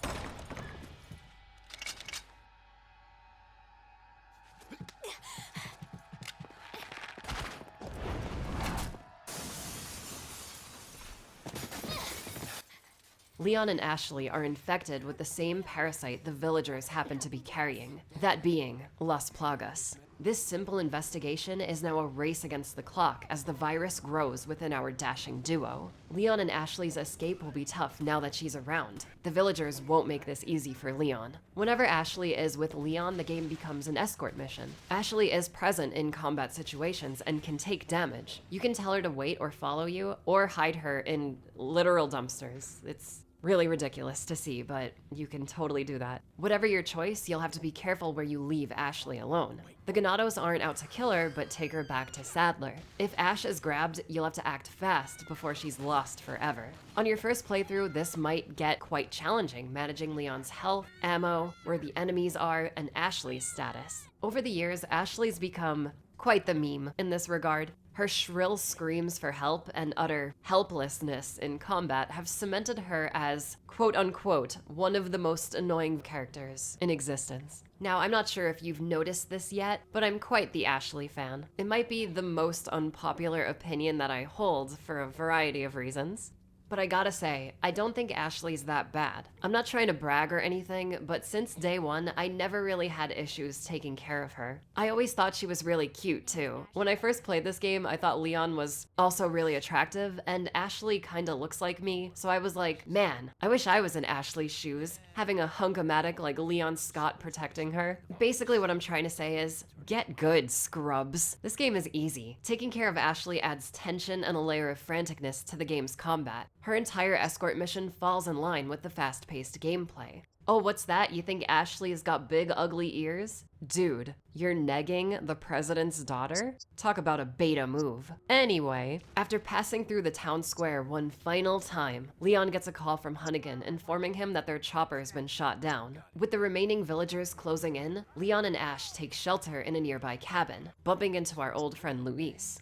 Leon and Ashley are infected with the same parasite the villagers happen to be carrying, that being Las Plagas. This simple investigation is now a race against the clock as the virus grows within our dashing duo. Leon and Ashley's escape will be tough now that she's around. The villagers won't make this easy for Leon. Whenever Ashley is with Leon, the game becomes an escort mission. Ashley is present in combat situations and can take damage. You can tell her to wait or follow you, or hide her in literal dumpsters. It's really ridiculous to see, but you can totally do that. Whatever your choice, you'll have to be careful where you leave Ashley alone. The Ganados aren't out to kill her, but take her back to Sadler. If Ash is grabbed, you'll have to act fast before she's lost forever. On your first playthrough, this might get quite challenging, managing Leon's health, ammo, where the enemies are, and Ashley's status. Over the years, Ashley's become quite the meme in this regard. Her shrill screams for help and utter helplessness in combat have cemented her as, quote-unquote, one of the most annoying characters in existence. Now, I'm not sure if you've noticed this yet, but I'm quite the Ashley fan. It might be the most unpopular opinion that I hold for a variety of reasons. But I gotta say, I don't think Ashley's that bad. I'm not trying to brag or anything, but since day one, I never really had issues taking care of her. I always thought she was really cute too. When I first played this game, I thought Leon was also really attractive, and Ashley kinda looks like me, so I was like, man, I wish I was in Ashley's shoes, having a hunk-o-matic like Leon Scott protecting her. Basically what I'm trying to say is, get good, scrubs. This game is easy. Taking care of Ashley adds tension and a layer of franticness to the game's combat. Her entire escort mission falls in line with the fast-paced gameplay. Oh, what's that? You think Ashley's got big, ugly ears? Dude, you're negging the president's daughter? Talk about a beta move. Anyway, after passing through the town square one final time, Leon gets a call from Hunnigan informing him that their chopper's been shot down. With the remaining villagers closing in, Leon and Ash take shelter in a nearby cabin, bumping into our old friend Luis.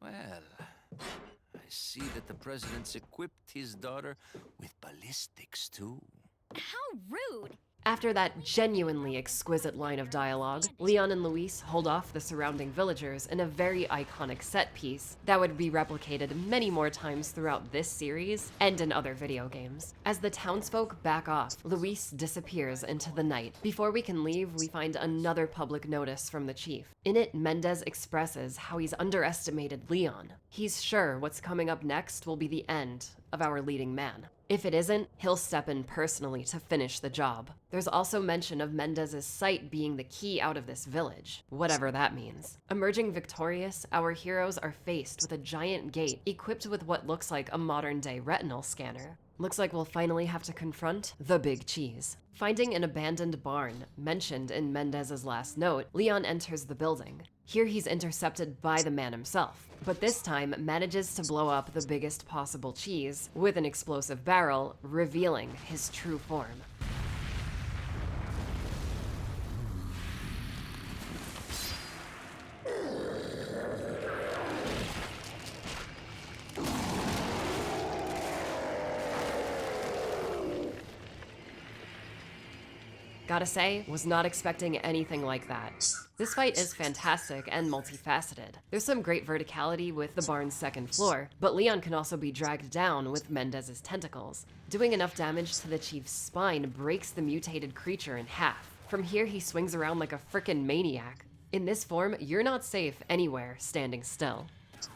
Well, I see that the president's equipped his daughter with ballistics, too. How rude! After that genuinely exquisite line of dialogue, Leon and Luis hold off the surrounding villagers in a very iconic set piece that would be replicated many more times throughout this series and in other video games. As the townsfolk back off, Luis disappears into the night. Before we can leave, we find another public notice from the chief. In it, Mendez expresses how he's underestimated Leon. He's sure what's coming up next will be the end of our leading man. If it isn't, he'll step in personally to finish the job. There's also mention of Mendez's sight being the key out of this village, whatever that means. Emerging victorious, our heroes are faced with a giant gate equipped with what looks like a modern-day retinal scanner. Looks like we'll finally have to confront the Big Cheese. Finding an abandoned barn, mentioned in Mendez's last note, Leon enters the building. Here he's intercepted by the man himself, but this time manages to blow up the biggest possible cheese with an explosive barrel, revealing his true form. Gotta say, was not expecting anything like that. This fight is fantastic and multifaceted. There's some great verticality with the barn's second floor, but Leon can also be dragged down with Mendez's tentacles. Doing enough damage to the chief's spine breaks the mutated creature in half. From here, he swings around like a frickin' maniac. In this form, you're not safe anywhere standing still.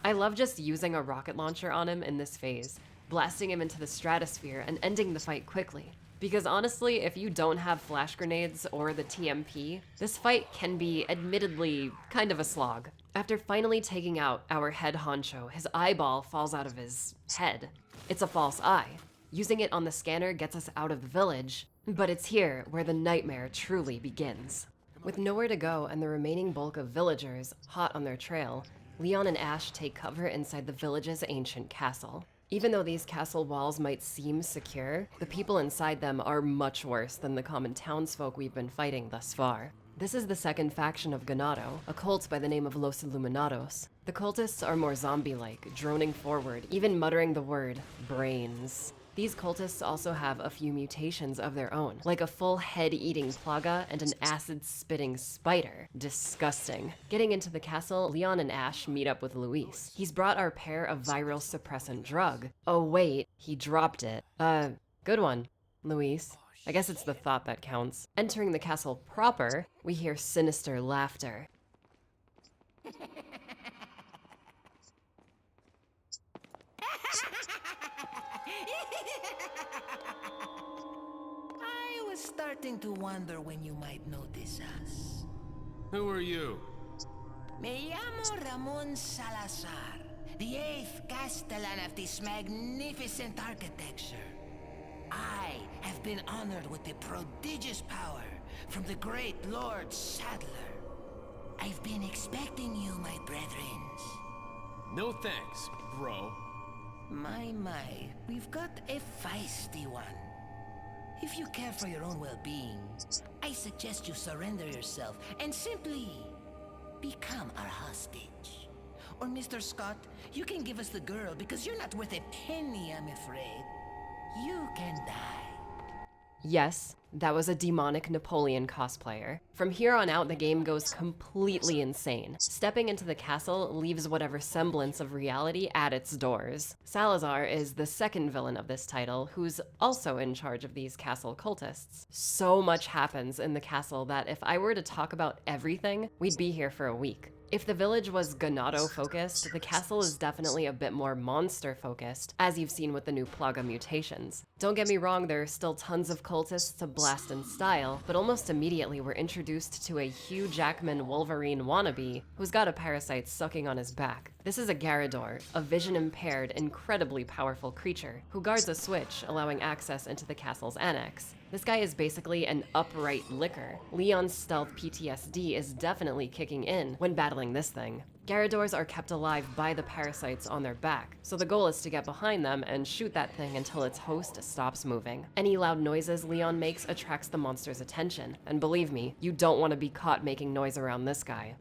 I love just using a rocket launcher on him in this phase, blasting him into the stratosphere and ending the fight quickly. Because honestly, if you don't have flash grenades or the TMP, this fight can be admittedly kind of a slog. After finally taking out our head honcho, his eyeball falls out of his head. It's a false eye. Using it on the scanner gets us out of the village, but it's here where the nightmare truly begins. With nowhere to go and the remaining bulk of villagers hot on their trail, Leon and Ash take cover inside the village's ancient castle. Even though these castle walls might seem secure, the people inside them are much worse than the common townsfolk we've been fighting thus far. This is the second faction of Ganado, a cult by the name of Los Illuminados. The cultists are more zombie-like, droning forward, even muttering the word, brains. These cultists also have a few mutations of their own, like a full head-eating plaga and an acid-spitting spider. Disgusting. Getting into the castle, Leon and Ash meet up with Luis. He's brought our pair a viral suppressant drug. Oh wait, he dropped it. Good one, Luis. I guess it's the thought that counts. Entering the castle proper, we hear sinister laughter. I was starting to wonder when you might notice us. Who are you? Me llamo Ramon Salazar, the 8th Castellan of this magnificent architecture. I have been honored with the prodigious power from the great Lord Sadler. I've been expecting you, my brethrens. No thanks, bro. My, we've got a feisty one. If you care for your own well-being, I suggest you surrender yourself and simply become our hostage. Or Mr. Scott, you can give us the girl because you're not worth a penny, I'm afraid. You can die. Yes, that was a demonic Napoleon cosplayer. From here on out, the game goes completely insane. Stepping into the castle leaves whatever semblance of reality at its doors. Salazar is the second villain of this title, who's also in charge of these castle cultists. So much happens in the castle that if I were to talk about everything, we'd be here for a week. If the village was Ganado-focused, the castle is definitely a bit more monster-focused, as you've seen with the new Plaga mutations. Don't get me wrong, there are still tons of cultists to blast in style, but almost immediately we're introduced to a Hugh Jackman Wolverine wannabe who's got a parasite sucking on his back. This is a Garrador, a vision-impaired, incredibly powerful creature, who guards a switch, allowing access into the castle's annex. This guy is basically an upright licker. Leon's stealth PTSD is definitely kicking in when battling this thing. Garradors are kept alive by the parasites on their back, so the goal is to get behind them and shoot that thing until its host stops moving. Any loud noises Leon makes attracts the monster's attention, and believe me, you don't want to be caught making noise around this guy.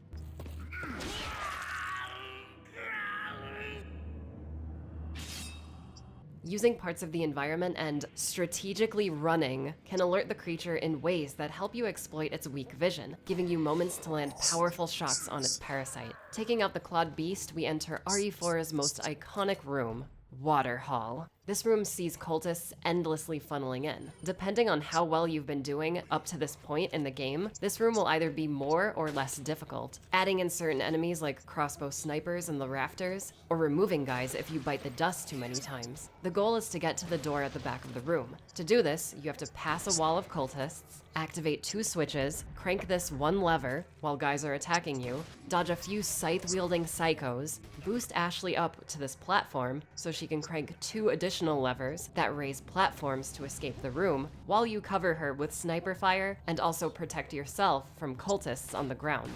Using parts of the environment and strategically running can alert the creature in ways that help you exploit its weak vision, giving you moments to land powerful shots on its parasite. Taking out the clawed beast, we enter RE4's most iconic room, Water Hall. This room sees cultists endlessly funneling in. Depending on how well you've been doing up to this point in the game, this room will either be more or less difficult, adding in certain enemies like crossbow snipers in the rafters, or removing guys if you bite the dust too many times. The goal is to get to the door at the back of the room. To do this, you have to pass a wall of cultists, activate 2 switches, crank this 1 lever while guys are attacking you, dodge a few scythe-wielding psychos, boost Ashley up to this platform so she can crank 2 additional levers that raise platforms to escape the room, while you cover her with sniper fire and also protect yourself from cultists on the ground.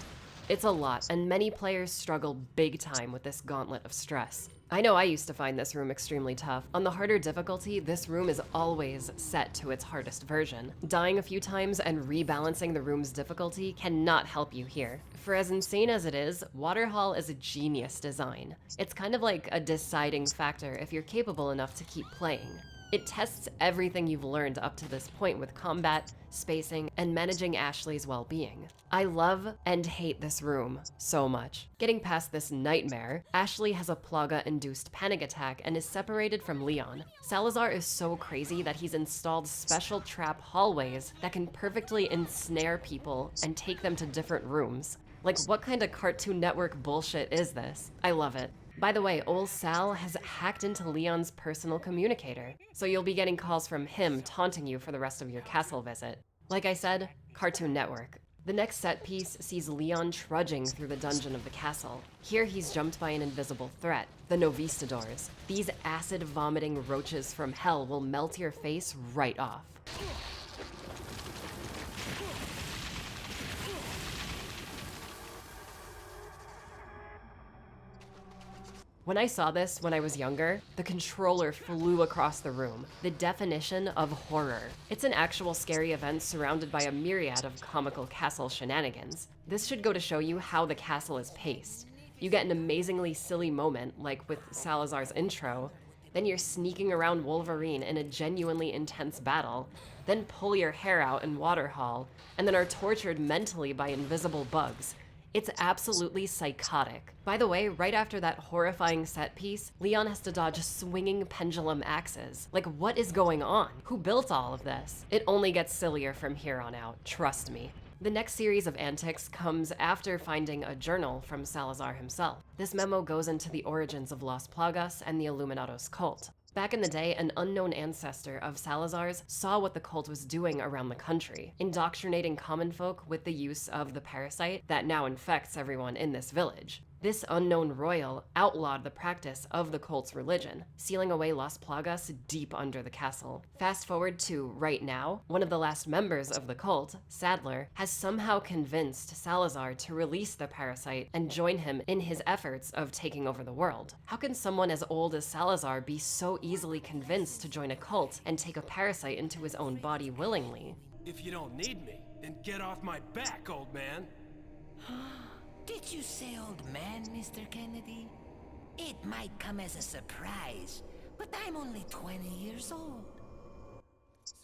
It's a lot, and many players struggle big time with this gauntlet of stress. I know I used to find this room extremely tough. On the harder difficulty, this room is always set to its hardest version. Dying a few times and rebalancing the room's difficulty cannot help you here. For as insane as it is, Water Hall is a genius design. It's kind of like a deciding factor if you're capable enough to keep playing. It tests everything you've learned up to this point with combat, spacing, and managing Ashley's well-being. I love and hate this room so much. Getting past this nightmare, Ashley has a Plaga-induced panic attack and is separated from Leon. Salazar is so crazy that he's installed special trap hallways that can perfectly ensnare people and take them to different rooms. Like, what kind of Cartoon Network bullshit is this? I love it. By the way, old Sal has hacked into Leon's personal communicator, so you'll be getting calls from him taunting you for the rest of your castle visit. Like I said, Cartoon Network. The next set piece sees Leon trudging through the dungeon of the castle. Here he's jumped by an invisible threat, the Novistadors. These acid-vomiting roaches from hell will melt your face right off. When I saw this when I was younger, the controller flew across the room, the definition of horror. It's an actual scary event surrounded by a myriad of comical castle shenanigans. This should go to show you how the castle is paced. You get an amazingly silly moment, like with Salazar's intro, then you're sneaking around Wolverine in a genuinely intense battle, then pull your hair out in Water Hall, and then are tortured mentally by invisible bugs. It's absolutely psychotic. By the way, right after that horrifying set piece, Leon has to dodge swinging pendulum axes. Like, what is going on? Who built all of this? It only gets sillier from here on out, trust me. The next series of antics comes after finding a journal from Salazar himself. This memo goes into the origins of Las Plagas and the Illuminados cult. Back in the day, an unknown ancestor of Salazar's saw what the cult was doing around the country, indoctrinating common folk with the use of the parasite that now infects everyone in this village. This unknown royal outlawed the practice of the cult's religion, sealing away Las Plagas deep under the castle. Fast forward to right now, one of the last members of the cult, Sadler, has somehow convinced Salazar to release the parasite and join him in his efforts of taking over the world. How can someone as old as Salazar be so easily convinced to join a cult and take a parasite into his own body willingly? If you don't need me, then get off my back, old man. Did you say old man, Mr. Kennedy? It might come as a surprise, but I'm only 20 years old.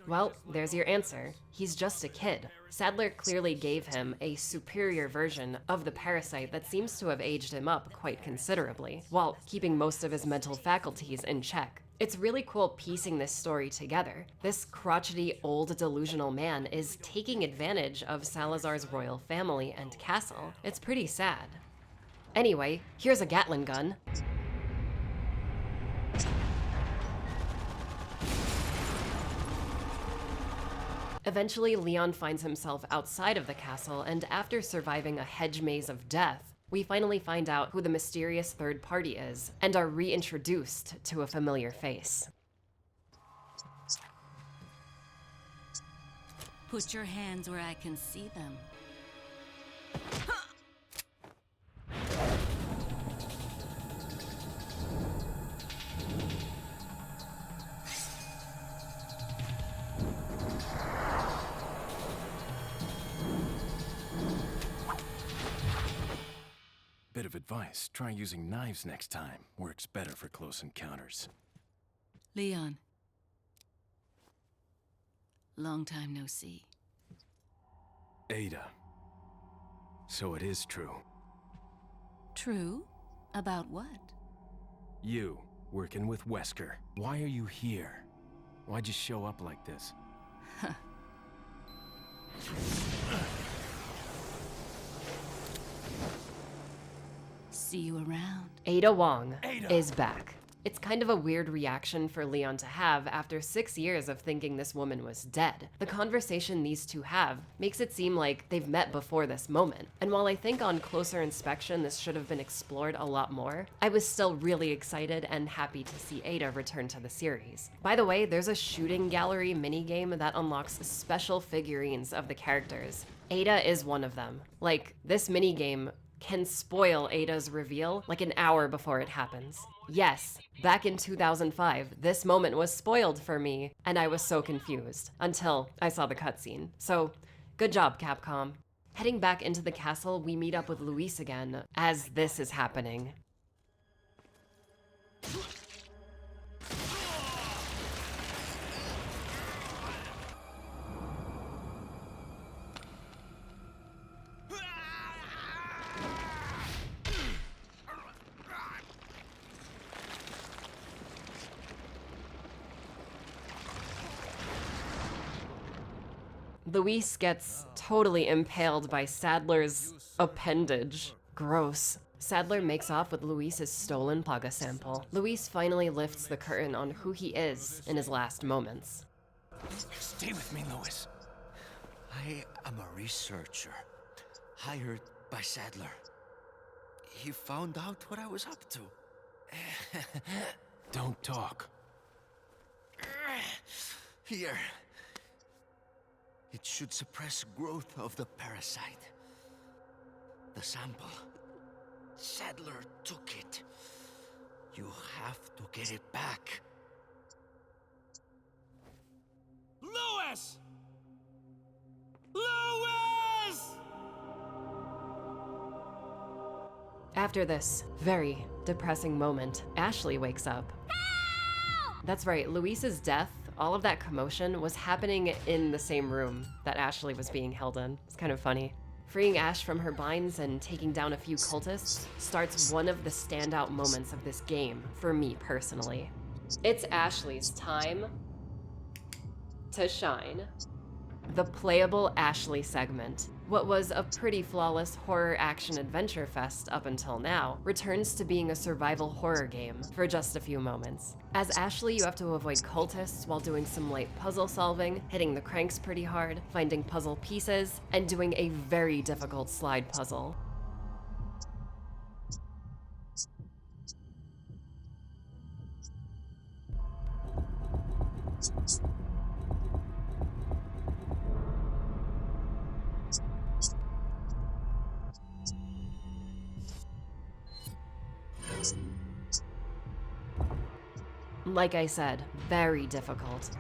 Well, there's your answer. He's just a kid. Sadler clearly gave him a superior version of the parasite that seems to have aged him up quite considerably, while keeping most of his mental faculties in check. It's really cool piecing this story together. This crotchety, old, delusional man is taking advantage of Salazar's royal family and castle. It's pretty sad. Anyway, here's a Gatling gun. Eventually, Leon finds himself outside of the castle, and after surviving a hedge maze of death, we finally find out who the mysterious third party is, and are reintroduced to a familiar face. Put your hands where I can see them. Bit of advice, try using knives next time. Works better for close encounters. Leon. Long time no see. Ada. So it is true. True? About what? You, working with Wesker. Why are you here? Why'd you show up like this? See you around. Ada Wong is back. It's kind of a weird reaction for Leon to have after 6 years of thinking this woman was dead. The conversation these two have makes it seem like they've met before this moment. And while I think on closer inspection this should have been explored a lot more, I was still really excited and happy to see Ada return to the series. By the way, there's a shooting gallery minigame that unlocks special figurines of the characters. Ada is one of them. Like, this minigame can spoil Ada's reveal like an hour before it happens. Yes, back in 2005, this moment was spoiled for me, and I was so confused until I saw the cutscene. So, good job, Capcom. Heading back into the castle, we meet up with Luis again as this is happening. Luis gets totally impaled by Sadler's appendage. Gross. Sadler makes off with Luis's stolen Plaga sample. Luis finally lifts the curtain on who he is in his last moments. Stay with me, Louis. I am a researcher, hired by Sadler. He found out what I was up to. Don't talk. Here. It should suppress growth of the parasite. The sample. Sadler took it. You have to get it back. Louis! Louis! After this very depressing moment, Ashley wakes up. That's right, Luis's death, all of that commotion was happening in the same room that Ashley was being held in. It's kind of funny. Freeing Ash from her binds and taking down a few cultists starts one of the standout moments of this game for me personally. It's Ashley's time to shine. The playable Ashley segment, what was a pretty flawless horror action adventure fest up until now, returns to being a survival horror game for just a few moments. As Ashley, you have to avoid cultists while doing some light puzzle solving, hitting the cranks pretty hard, finding puzzle pieces, and doing a very difficult slide puzzle. Like I said, very difficult.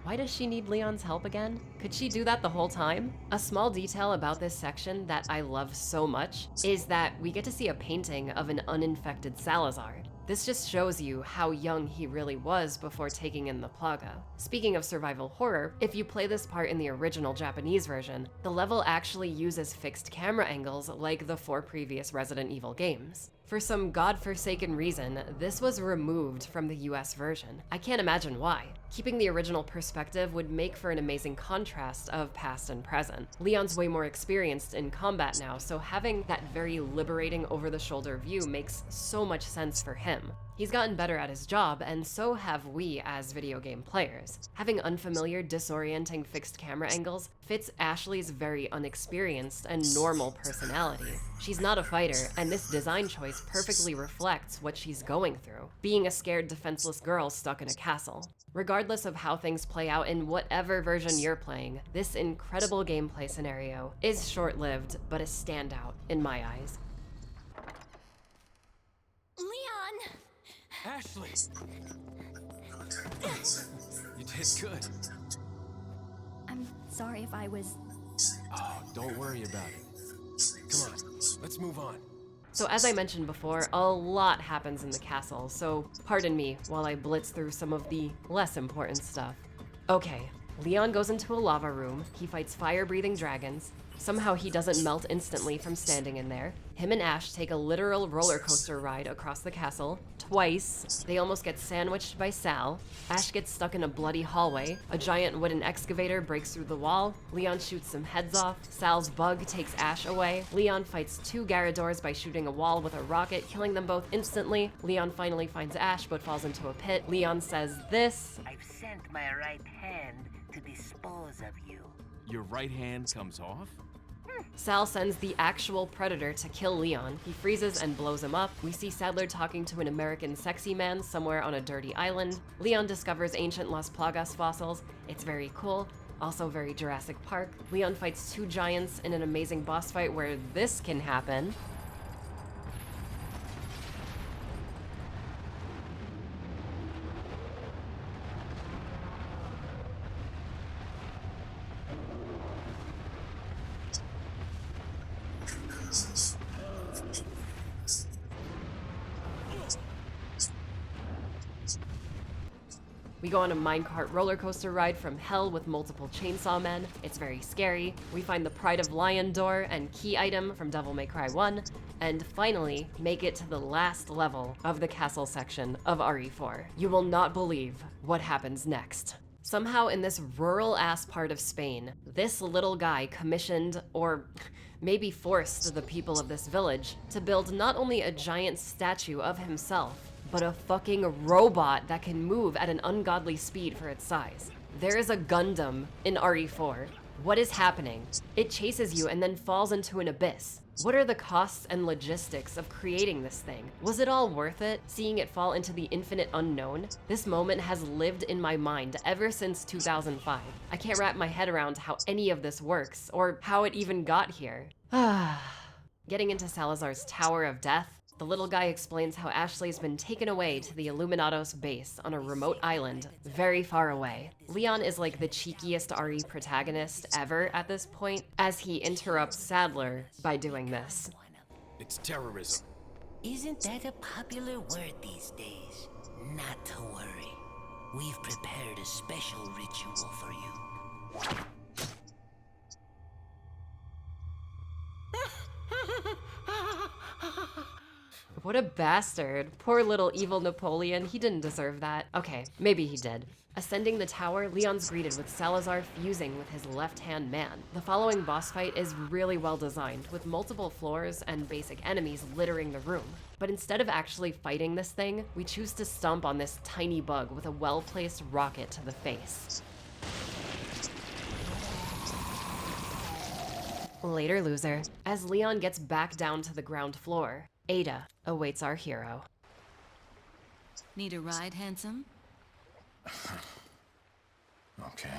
Why does she need Leon's help again? Could she do that the whole time? A small detail about this section that I love so much is that we get to see a painting of an uninfected Salazar. This just shows you how young he really was before taking in the Plaga. Speaking of survival horror, if you play this part in the original Japanese version, the level actually uses fixed camera angles like the 4 previous Resident Evil games. For some godforsaken reason, this was removed from the US version. I can't imagine why. Keeping the original perspective would make for an amazing contrast of past and present. Leon's way more experienced in combat now, so having that very liberating over-the-shoulder view makes so much sense for him. He's gotten better at his job, and so have we as video game players. Having unfamiliar, disorienting fixed camera angles fits Ashley's very unexperienced and normal personality. She's not a fighter, and this design choice perfectly reflects what she's going through, being a scared, defenseless girl stuck in a castle. Regardless of how things play out in whatever version you're playing, this incredible gameplay scenario is short-lived, but a standout in my eyes. Leon! Ashley! You did good. I'm sorry if I was... Oh, don't worry about it. Come on, let's move on. So as I mentioned before, a lot happens in the castle, so pardon me while I blitz through some of the less important stuff. Okay, Leon goes into a lava room, he fights fire-breathing dragons, somehow he doesn't melt instantly from standing in there. Him and Ash take a literal roller coaster ride across the castle, twice. They almost get sandwiched by Sal. Ash gets stuck in a bloody hallway. A giant wooden excavator breaks through the wall. Leon shoots some heads off. Sal's bug takes Ash away. Leon fights 2 Garradors by shooting a wall with a rocket, killing them both instantly. Leon finally finds Ash but falls into a pit. Leon says this: I've sent my right hand to dispose of you. Your right hand comes off? Sal sends the actual Predator to kill Leon. He freezes and blows him up. We see Sadler talking to an American sexy man somewhere on a dirty island. Leon discovers ancient Las Plagas fossils. It's very cool. Also very Jurassic Park. Leon fights 2 giants in an amazing boss fight where this can happen. We go on a minecart roller coaster ride from hell with multiple chainsaw men. It's very scary. We find the Pride of Lion door and key item from Devil May Cry 1, and finally make it to the last level of the castle section of RE4. You will not believe what happens next. Somehow in this rural-ass part of Spain, this little guy commissioned, or maybe forced the people of this village to build not only a giant statue of himself, but a fucking robot that can move at an ungodly speed for its size. There is a Gundam in RE4. What is happening? It chases you and then falls into an abyss. What are the costs and logistics of creating this thing? Was it all worth it, seeing it fall into the infinite unknown? This moment has lived in my mind ever since 2005. I can't wrap my head around how any of this works, or how it even got here. Getting into Salazar's Tower of Death, the little guy explains how Ashley's been taken away to the Illuminados base on a remote island very far away. Leon is like the cheekiest RE protagonist ever at this point, as he interrupts Sadler by doing this. It's terrorism. Isn't that a popular word these days? Not to worry. We've prepared a special ritual for you. What a bastard. Poor little evil Napoleon, he didn't deserve that. Okay, maybe he did. Ascending the tower, Leon's greeted with Salazar fusing with his left-hand man. The following boss fight is really well designed, with multiple floors and basic enemies littering the room. But instead of actually fighting this thing, we choose to stomp on this tiny bug with a well-placed rocket to the face. Later, loser. As Leon gets back down to the ground floor, Ada awaits our hero. Need a ride, handsome? Okay.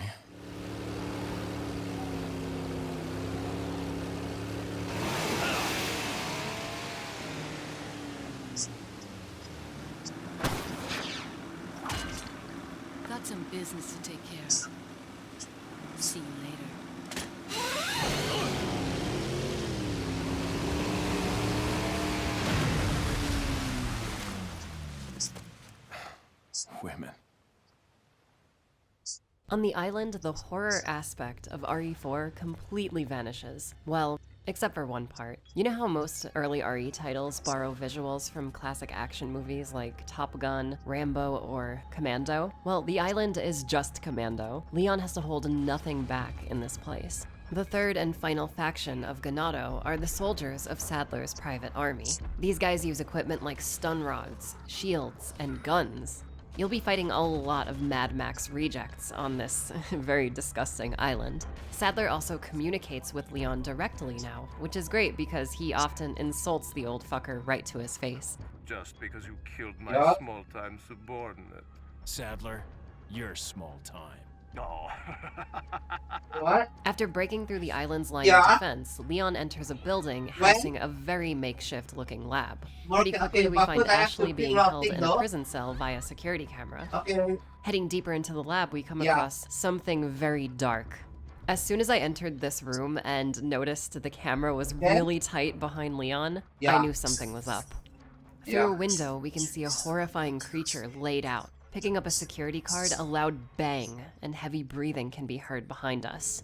Got some business to take care of. See you later. Women. On the island, the horror aspect of RE4 completely vanishes. Well, except for one part. You know how most early RE titles borrow visuals from classic action movies like Top Gun, Rambo, or Commando? Well, the island is just Commando. Leon has to hold nothing back in this place. The third and final faction of Ganado are the soldiers of Sadler's private army. These guys use equipment like stun rods, shields, and guns. You'll be fighting a lot of Mad Max rejects on this very disgusting island. Sadler also communicates with Leon directly now, which is great because he often insults the old fucker right to his face. Just because you killed my small-time subordinate. Sadler, you're small time. No. What? After breaking through the island's line of defense, Leon enters a building housing a very makeshift-looking lab. Pretty quickly, we find Ashley being held in a prison cell via security camera. Heading deeper into the lab, we come across something very dark. As soon as I entered this room and noticed the camera was really tight behind Leon, I knew something was up. Through a window, we can see a horrifying creature laid out. Picking up a security card, a loud bang and heavy breathing can be heard behind us.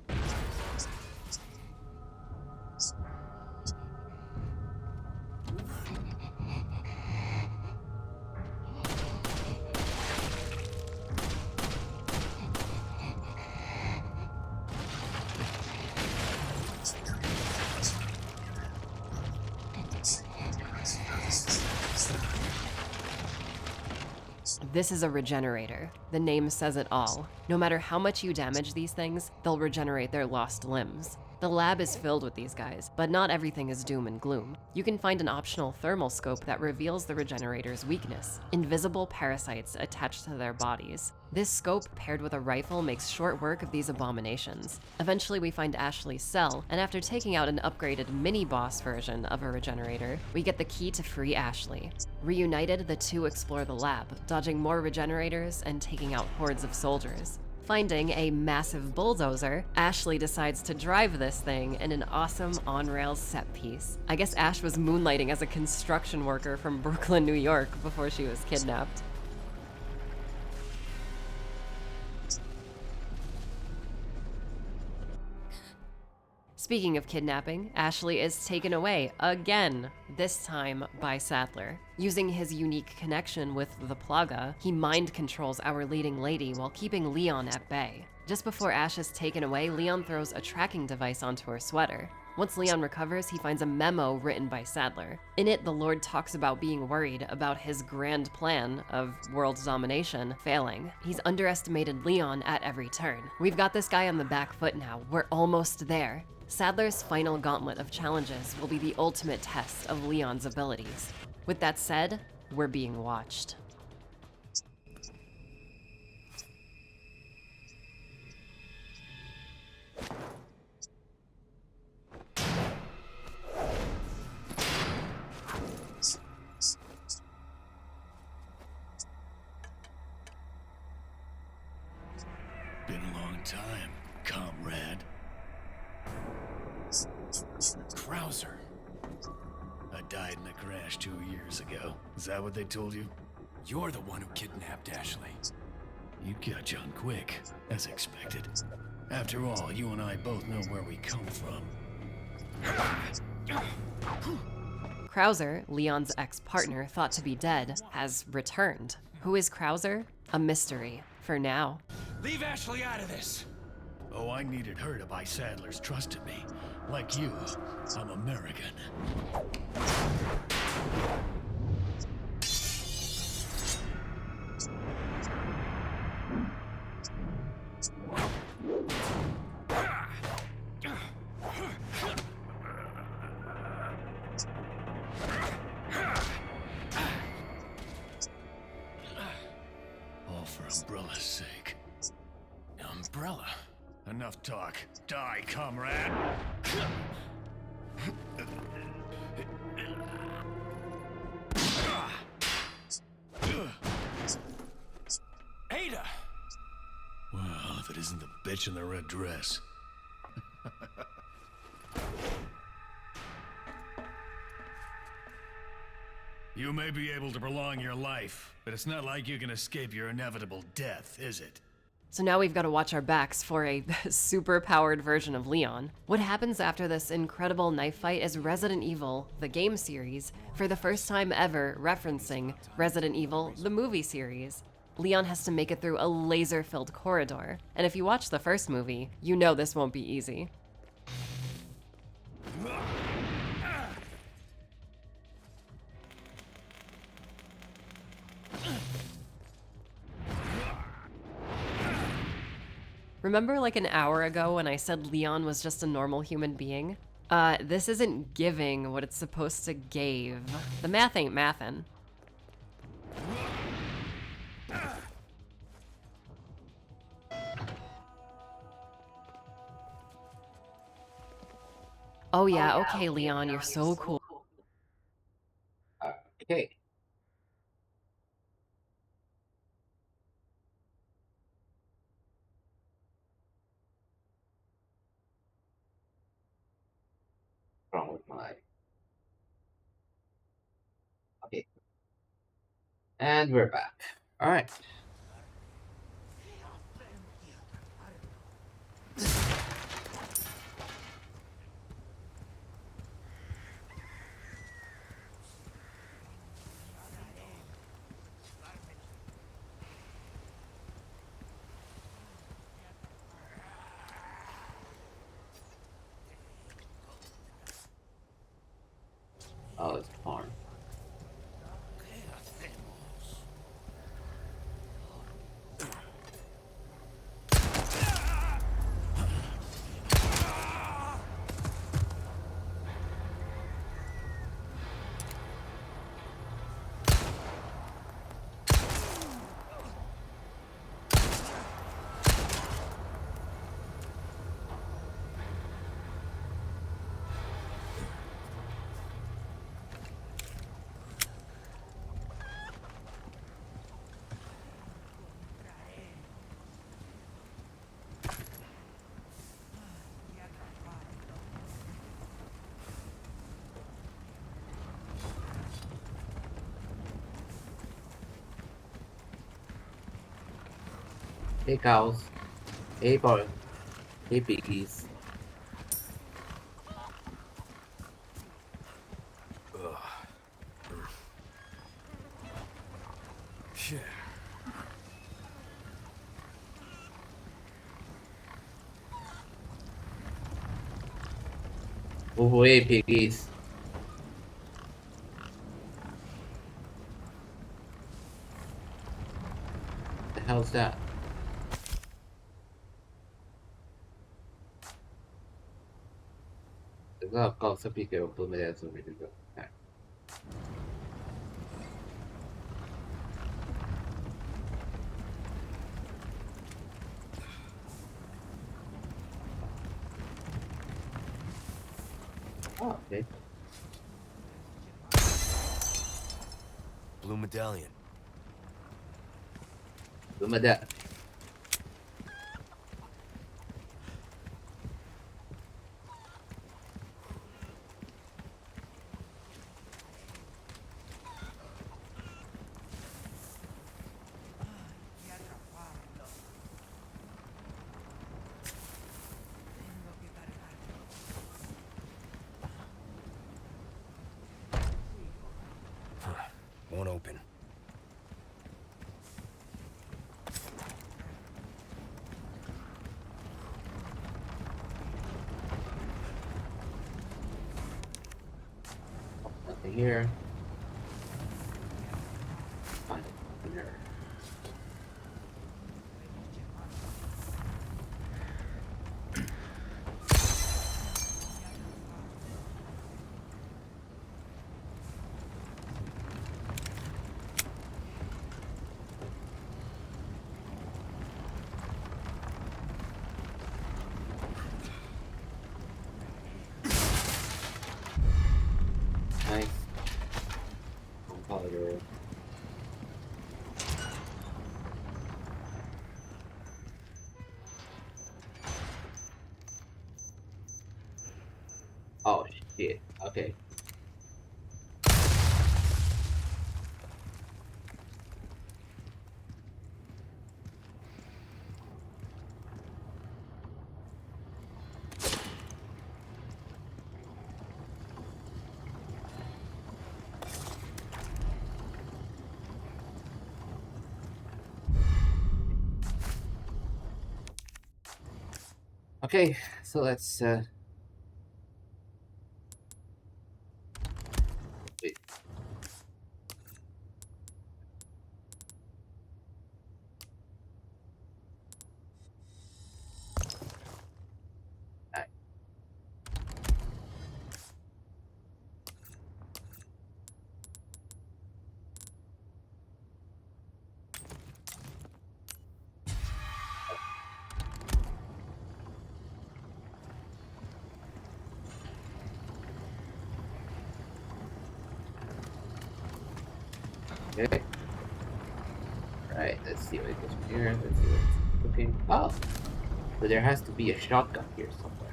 This is a regenerator. The name says it all. No matter how much you damage these things, they'll regenerate their lost limbs. The lab is filled with these guys, but not everything is doom and gloom. You can find an optional thermal scope that reveals the regenerator's weakness: invisible parasites attached to their bodies. This scope, paired with a rifle, makes short work of these abominations. Eventually, we find Ashley's cell, and after taking out an upgraded mini-boss version of a regenerator, we get the key to free Ashley. Reunited, the two explore the lab, dodging more regenerators and taking out hordes of soldiers. Finding a massive bulldozer, Ashley decides to drive this thing in an awesome on-rails set piece. I guess Ash was moonlighting as a construction worker from Brooklyn, New York before she was kidnapped. Speaking of kidnapping, Ashley is taken away again, this time by Sadler. Using his unique connection with the Plaga, he mind controls our leading lady while keeping Leon at bay. Just before Ash is taken away, Leon throws a tracking device onto her sweater. Once Leon recovers, he finds a memo written by Sadler. In it, the Lord talks about being worried about his grand plan of world domination failing. He's underestimated Leon at every turn. We've got this guy on the back foot now. We're almost there. Sadler's final gauntlet of challenges will be the ultimate test of Leon's abilities. With that said, we're being watched. Been a long time, comrade. Krauser. I died in a crash 2 years ago. Is that what they told you? You're the one who kidnapped Ashley. You catch on quick, as expected. After all, you and I both know where we come from. Krauser, Leon's ex-partner thought to be dead, has returned. Who is Krauser? A mystery, for now. Leave Ashley out of this! Oh, I needed her to buy Sadler's trust in me. Like you, I'm American. All for Umbrella's sake. Umbrella? Enough talk. Die, comrade! Ada! bitch in the red dress. You may be able to prolong your life, but it's not like you can escape your inevitable death, is it? So now we've got to watch our backs for a super powered version of Leon. What happens after this incredible knife fight is Resident Evil, the game series, for the first time ever referencing Resident Evil, the movie series. Leon has to make it through a laser-filled corridor, and if you watch the first movie, you know this won't be easy. Remember like an hour ago when I said Leon was just a normal human being? This isn't giving what it's supposed to give. The math ain't mathin'. Oh yeah, okay Leon, you're so cool. Okay. Wrong with my. Okay. And we're back. All right. Oh, it's porn. Hey cows. Hey boy. Hey piggies. Yeah. Oh, hey piggies. The hell's that? I've got some people put me there so we can go. Okay. Oh, okay. Blue medallion. Blue medallion. Won't open. Nothing here. Find it in there. Nice. Powder. Yeah. Okay. Okay, so let's wait. Alright. Okay. Alright, let's see what it goes from here. Let's see what's cooking. Oh! So there has to be a shotgun here somewhere.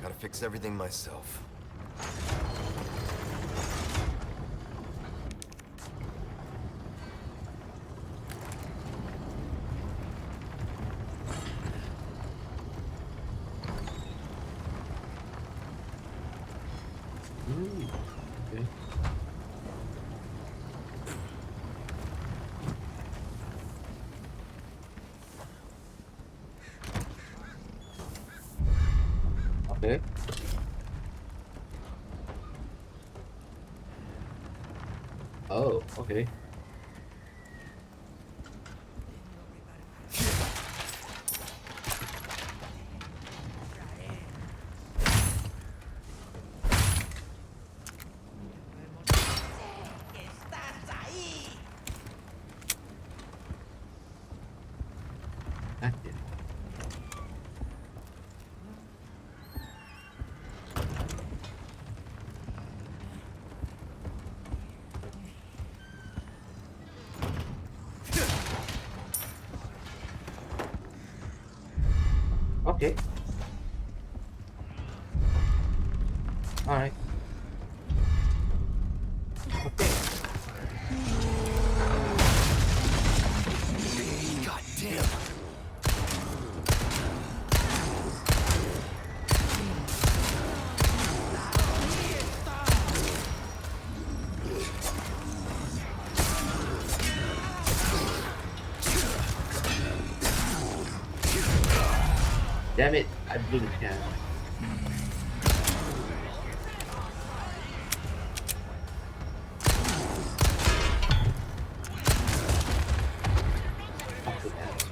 Gotta fix everything myself. Okay. Okay. Oh, okay. Active. Okay. Alright. Okay. God damn. Damn it, I blew the can. Fuck with that.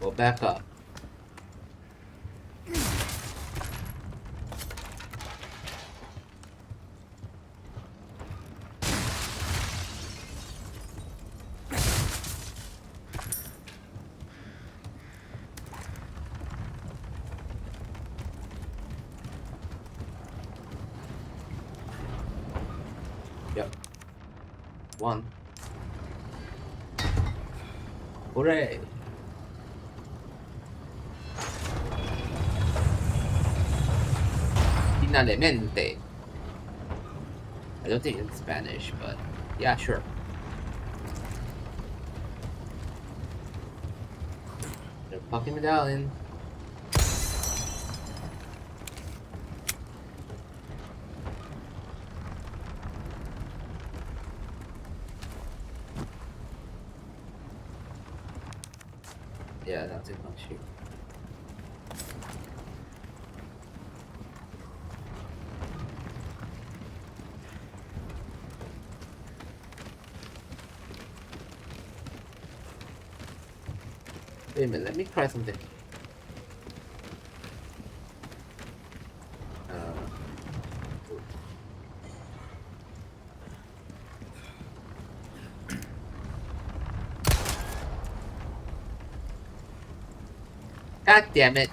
Go back up. Yep. One. Hooray! Finalmente. I don't think it's Spanish, but yeah, sure. The fucking medallion. Yeah, that's it, much here. Wait a minute, let me try something. God damn it.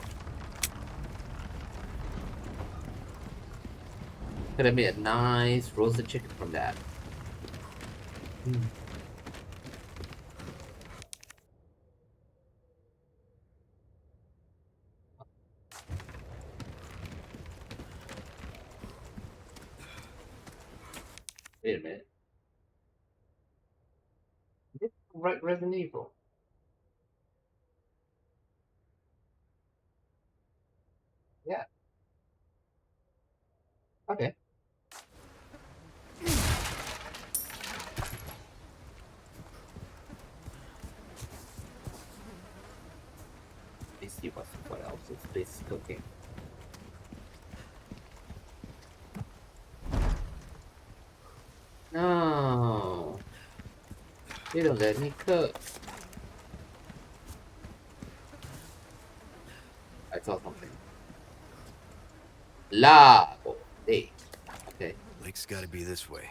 Could have made a nice roasted chicken from that. Wait a minute. This is Resident Evil. Yeah. Okay. Let's see what else is this cooking. No. You don't let me cook. I saw something. Lago. Hey. Okay. Lake's gotta be this way.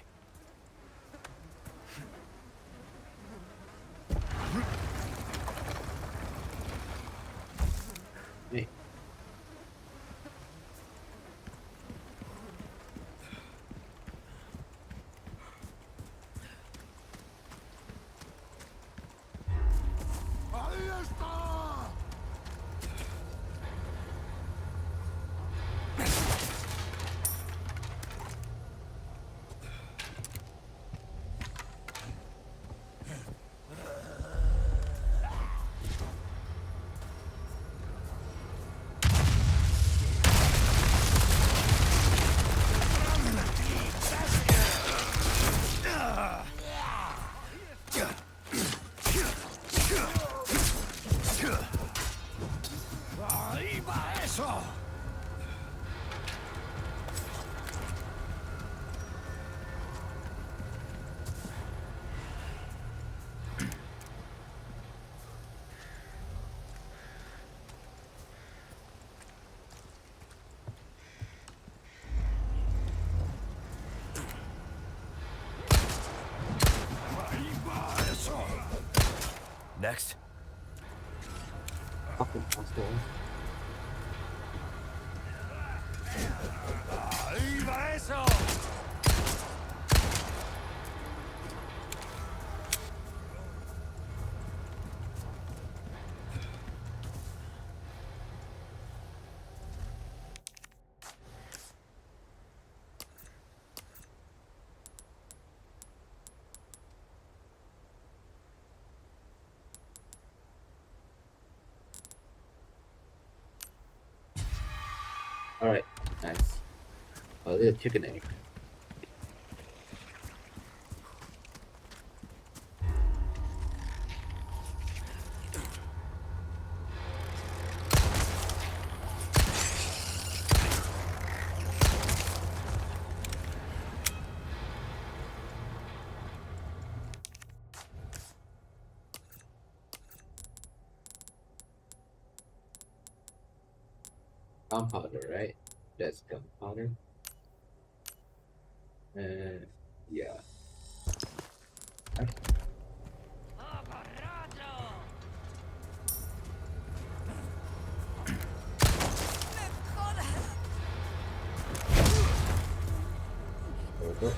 Hey. Next. Fucking hostile. Alright, nice. A little chicken egg. Gunpowder, right? That's gunpowder. Yeah. There we go.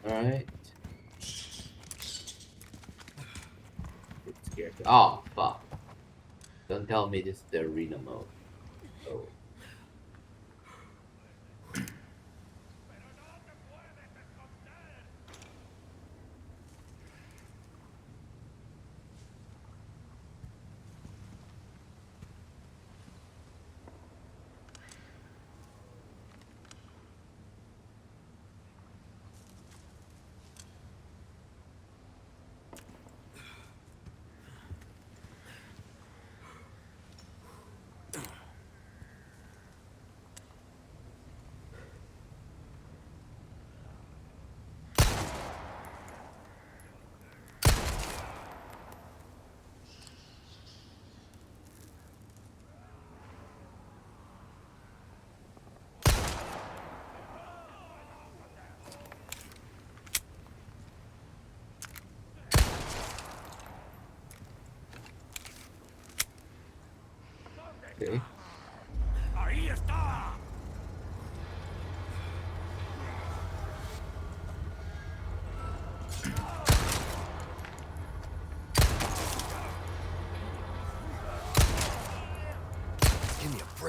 Alright. It's scared. Oh, fuck. Don't tell me this is the arena mode. Oh.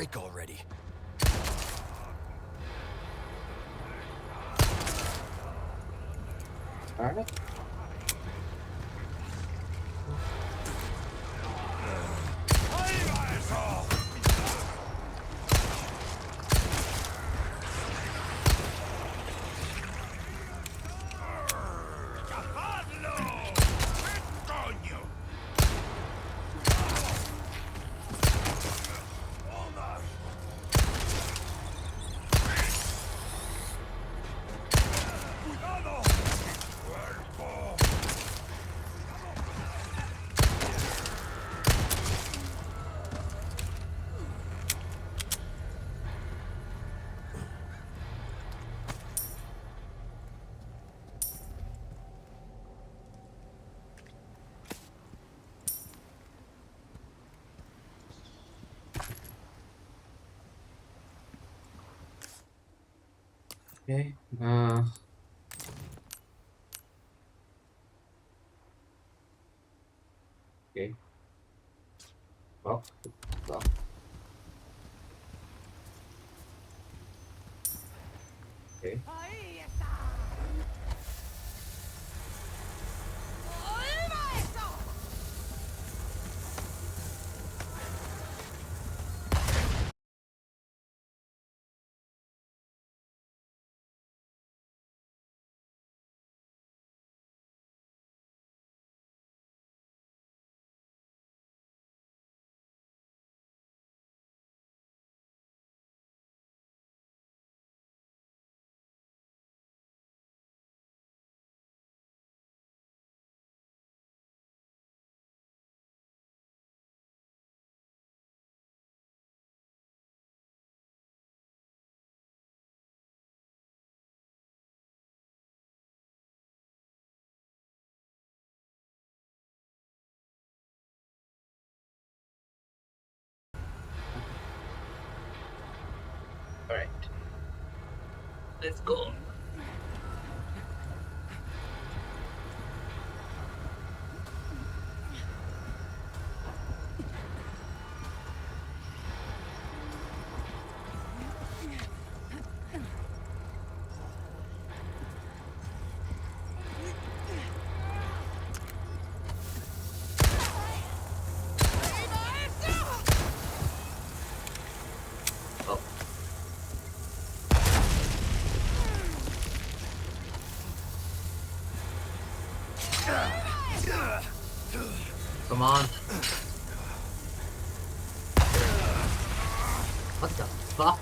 break already. Alright. Okay. Okay. Well. Well. Okay. Alright. Let's go. Oh. Come on. What the fuck?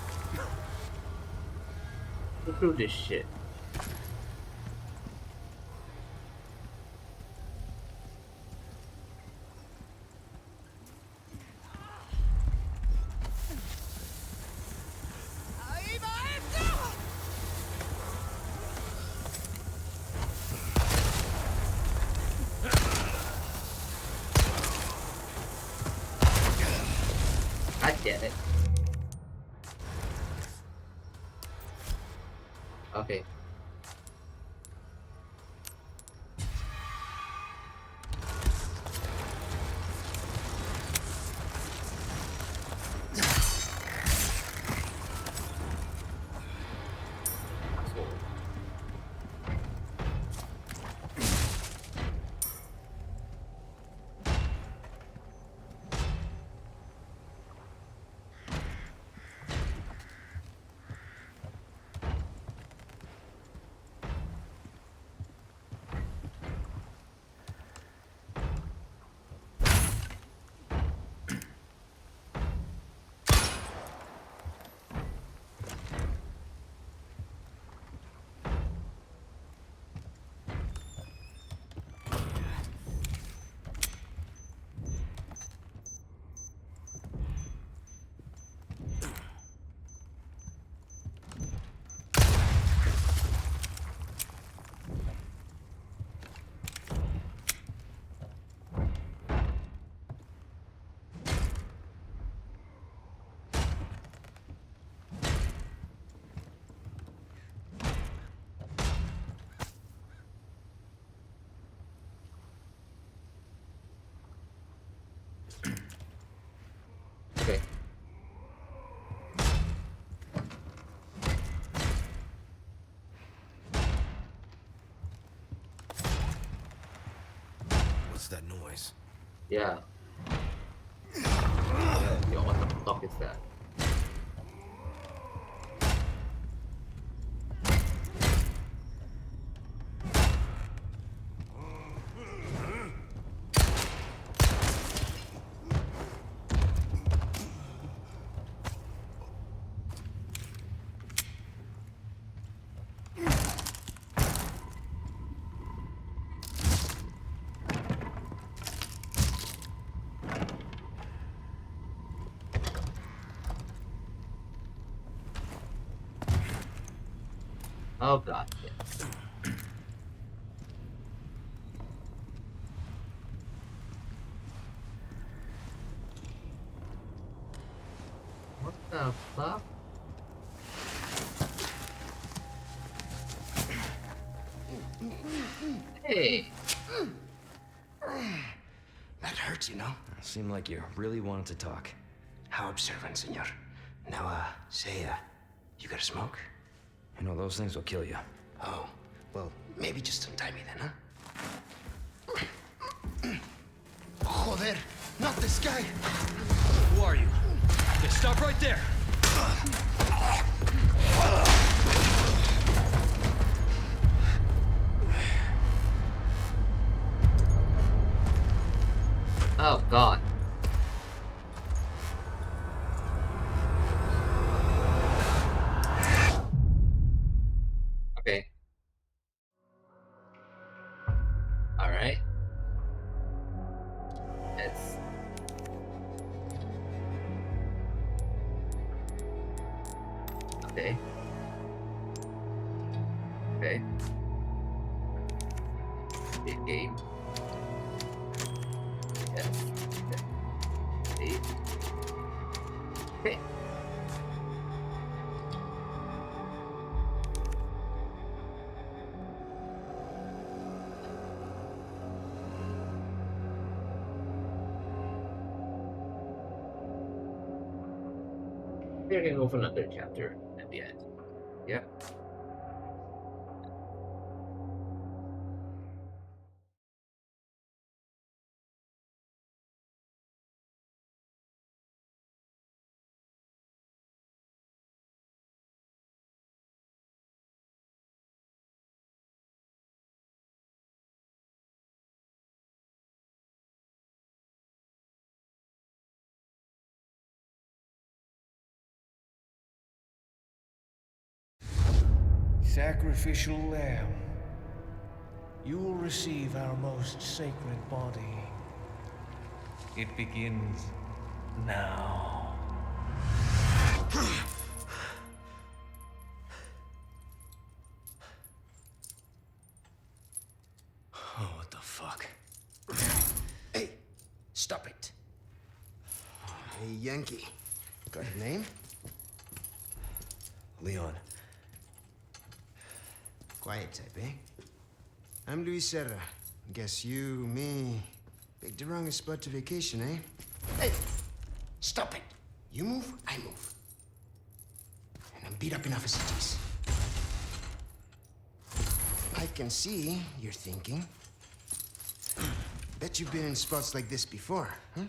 Go through this shit. God damn it. Okay. What's that noise? Yeah. Yo, what the fuck is that? Oh god. Yeah. What the fuck? Hey. That hurts, you know? Seemed like you really wanted to talk. How observant, senor. Now, say, you got a smoke? You know, those things will kill you. Oh, well, maybe just untie me then, huh? Joder, not this guy! Who are you? Okay, stop right there! Oh god. Okay. Alright. It's... Okay. Okay. Big game. Yes. Okay. Okay. We're gonna go for another chapter at the end. Yep. Sacrificial lamb, you will receive our most sacred body. It begins now. Oh, what the fuck? Hey, stop it. Hey, Yankee. Got your name? Leon. Quiet type, eh? I'm Luis Serra. Guess you, me, picked the wrongest spot to vacation, eh? Hey! Stop it! You move, I move. And I'm beat up enough as it is. I can see you're thinking. Bet you've been in spots like this before, huh?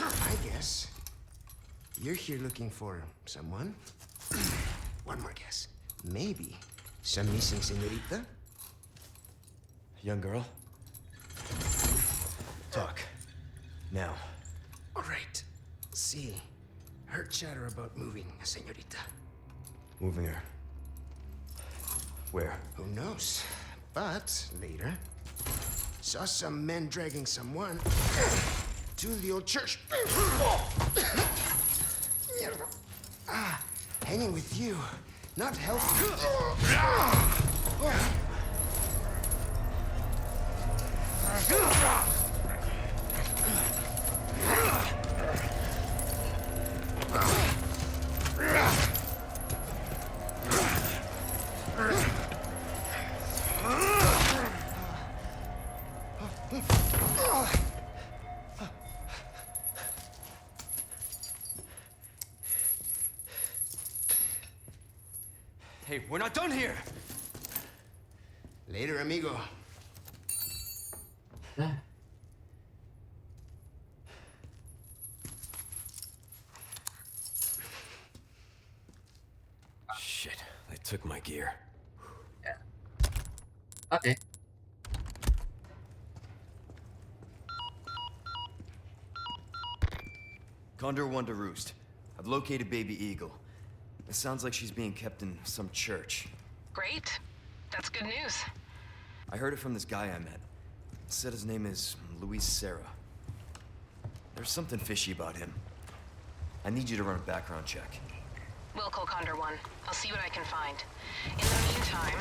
I guess you're here looking for someone. One more guess. Maybe some missing señorita? Young girl? Talk. Now. All right. See, heard chatter about moving a señorita. Moving her. Where? Who knows? But later, saw some men dragging someone to the old church. Hanging with you, not healthy. Hey, we're not done here! Later, amigo. They took my gear. Yeah. Okay. Condor 1 to Roost. I've located Baby Eagle. It sounds like she's being kept in some church. Great. That's good news. I heard it from this guy I met. Said his name is Luis Serra. There's something fishy about him. I need you to run a background check. Will call Condor 1. I'll see what I can find. In the meantime,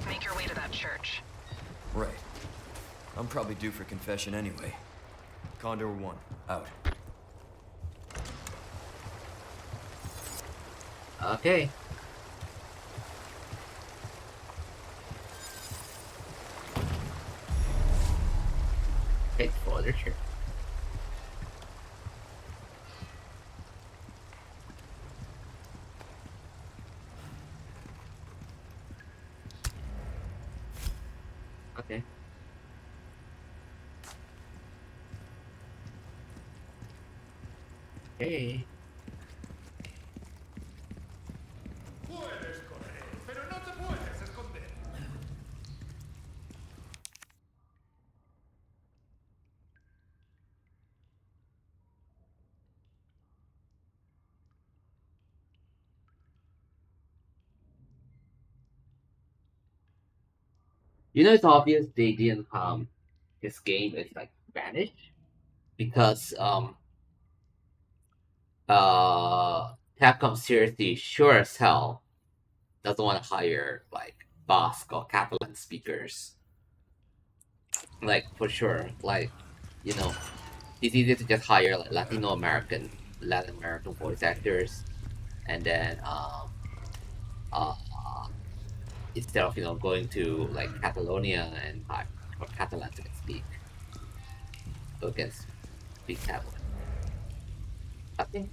make your way to that church. Right. I'm probably due for confession anyway. Condor 1, out. Okay. Head for the church. Okay. Hey. Puedes correr, pero no te puedes esconder. You know, it's obvious they didn't his game is like vanished because Capcom seriously sure as hell doesn't want to hire like Basque or Catalan speakers. Like for sure, like you know, it's easier to just hire like Latin American voice actors, and then uh instead of going to like Catalonia and or Catalans who can speak Catalan. Okay.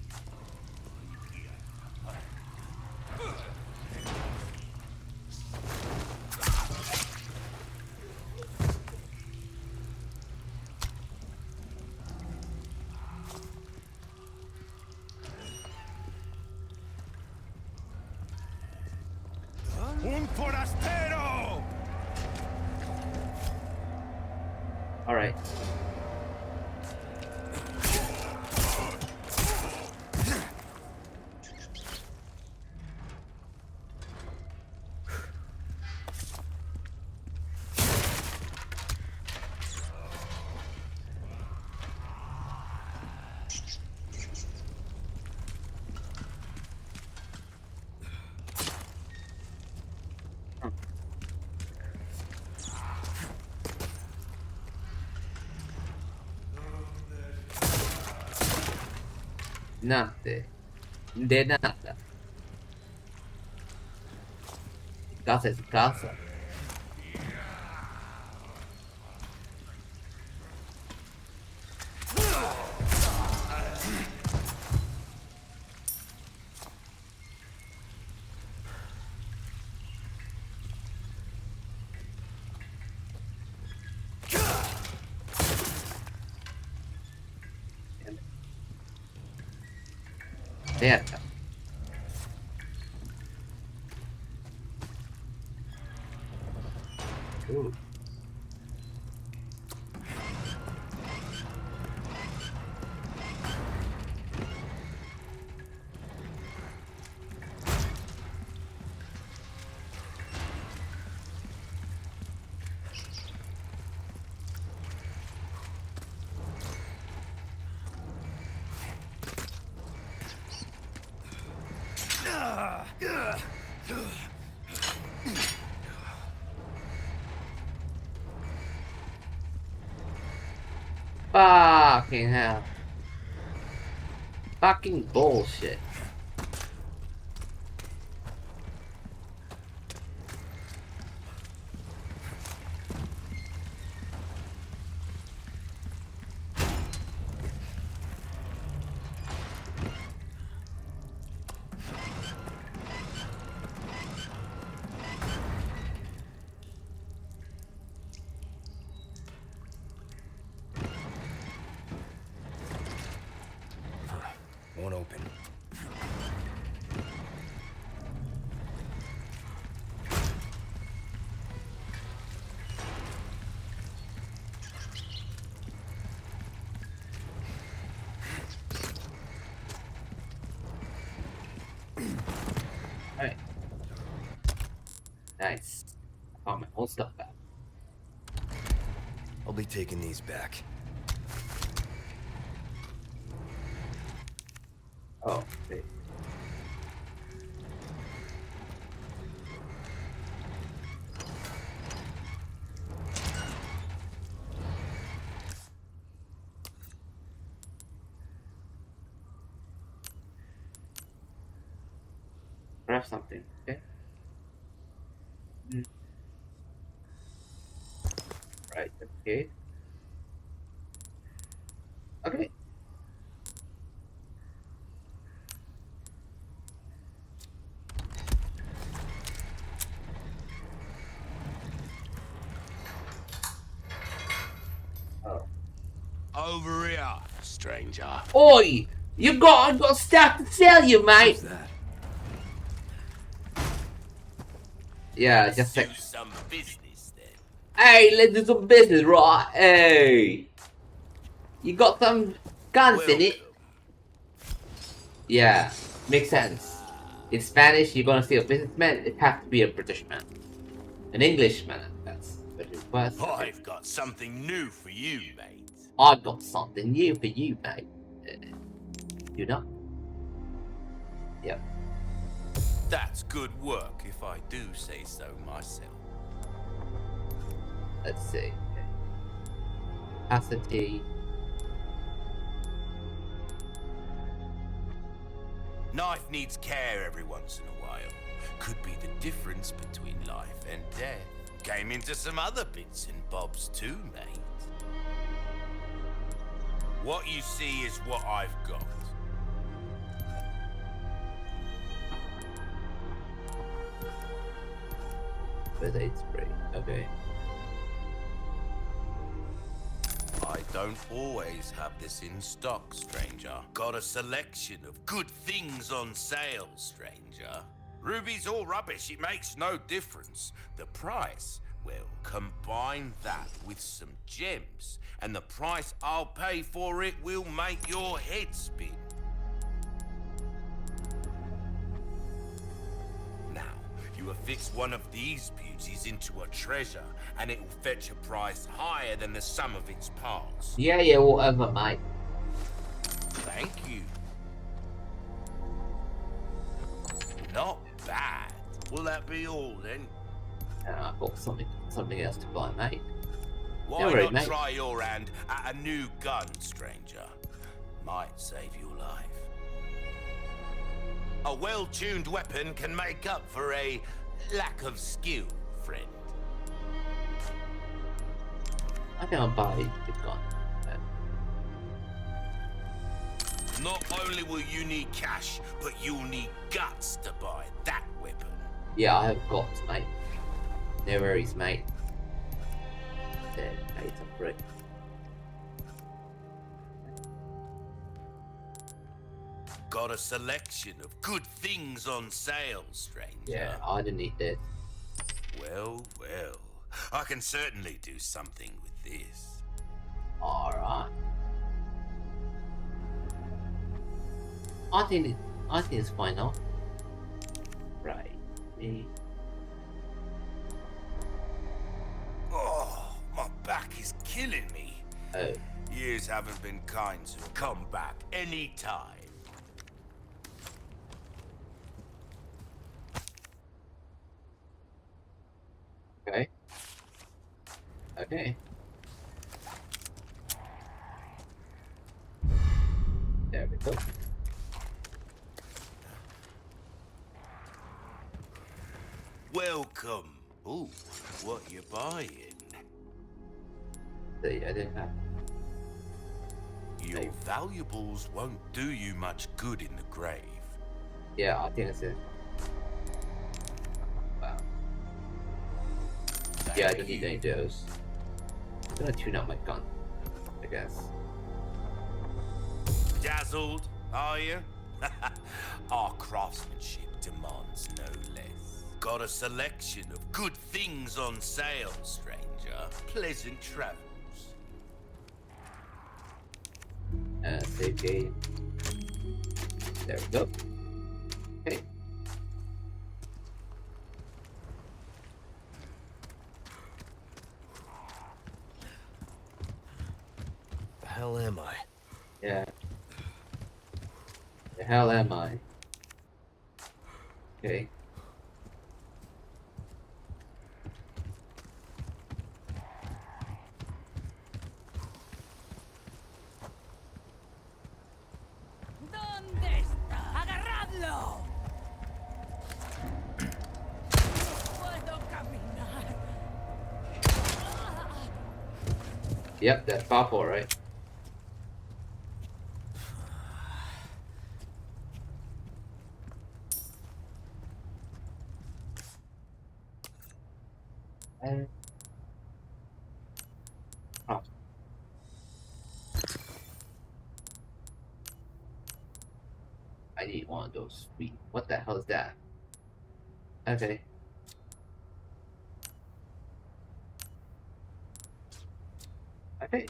¡Un forastero! All right. Nothing. De nada. Casa es casa. There. Ooh. Fucking hell. Fucking bullshit. Won't open. Alright. Nice. I found my whole stuff back. I'll be taking these back. Oh, wait. Grab something, okay? Right, okay. Okay. Oh. Over here, stranger. Oi! I've got stuff to sell you, mate! Yeah, just like... Some business then. Hey, let's do some business, right? Hey! You got some guns in it? Yeah, makes sense. In Spanish, you're gonna see a businessman, it has to be a British man. An Englishman, that's what it was. I've got something new for you, mate. I've got something new for you, mate. You know? Yep. That's good work, if I do say so myself. Let's see. Capacity. Knife needs care every once in a while. Could be the difference between life and death. Came into some other bits and bobs too, mate. What you see is what I've got. With aid spray. Okay. I don't always have this in stock, stranger. Got a selection of good things on sale, stranger. Ruby's all rubbish, it makes no difference. The price, well, combine that with some gems, and the price I'll pay for it will make your head spin. Now, you affix one of these beauties into a treasure, and it will fetch a price higher than the sum of its parts. Yeah, whatever, mate. Thank you. Not bad. Will that be all then? I've got something else to buy, mate. Why Don't worry, not mate. try your hand at a new gun, stranger? Might save your life. A well-tuned weapon can make up for a lack of skill, friend. I think I'll buy the gun. Not only will you need cash, but you'll need guts to buy that weapon. Yeah, I have got, mate. No worries, mate. There, mate, I'm brick. Got a selection of good things on sale, stranger. Yeah, I don't need that. Well, well. I can certainly do something with this. Alright. I think it's fine now. Right. Me. Oh, my back is killing me. Oh. Years haven't been kind, so come back anytime. Okay. Okay. There we go. Welcome. Ooh, what you buying? See, I didn't have. Your valuables won't do you much good in the grave. Yeah, I think that's it. Wow. Yeah, I don't need any of those. I'm gonna tune up my gun, I guess. Dazzled, are you? Our craftsmanship demands no less. Got a selection of good things on sale, stranger. Pleasant travels. Save game. There we go. Okay. am I? Yeah. The hell am I? Okay. ¿Dónde está? ¡Agarradlo! Puedo caminar. Yep, that's powerful, right? And oh. I need one of those. Sweet. What the hell is that? Okay. Okay.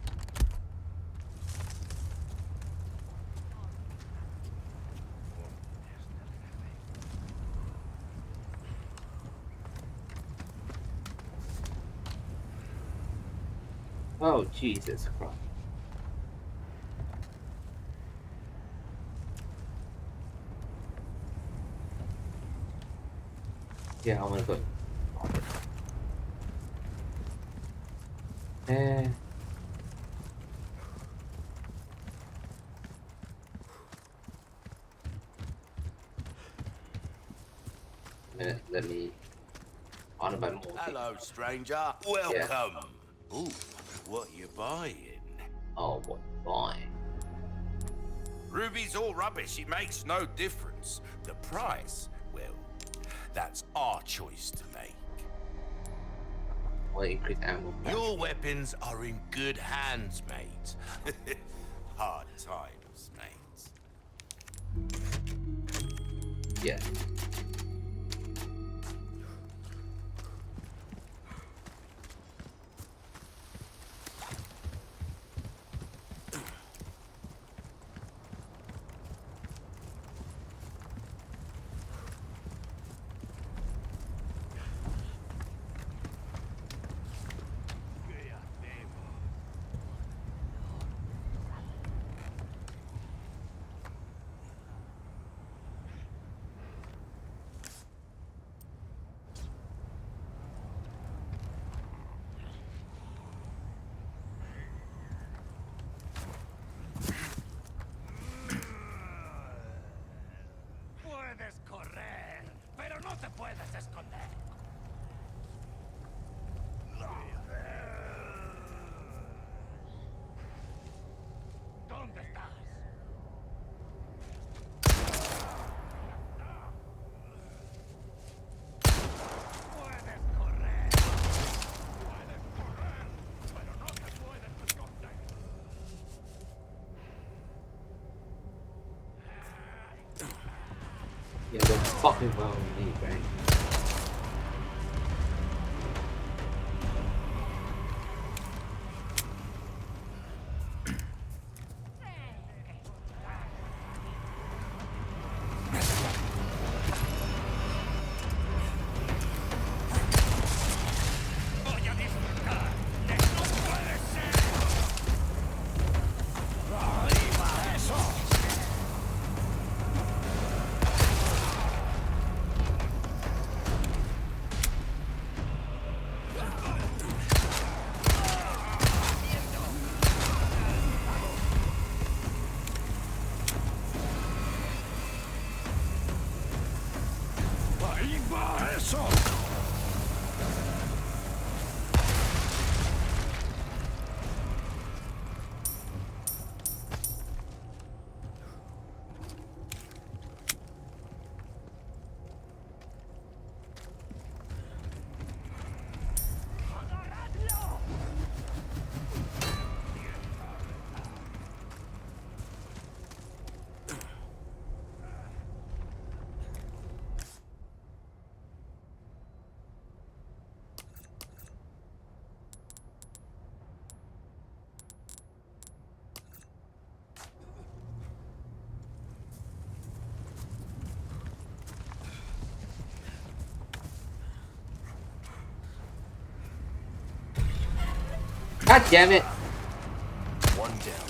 Oh, Jesus Christ. Yeah, I wanna go. Let me on about more. Hello, stranger. Welcome. Ooh, what you buying? Oh, what buying? Ruby's all rubbish. It makes no difference. The price, well, that's our choice to make. Well, increase ammo. Your weapons are in good hands, mate. Hard times, mate. Yeah. Puedes correr, pero no te puedes esconder. ¿Dónde estás? Puedes correr. Puedes correr, pero no te puedes esconder. Yeah, the fucking well we need, right? Voy a disfrutar de no puede ser. ¡Arriba eso! ¡Ahí va eso! God damn it! One down.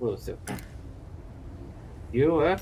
Exclusive. You,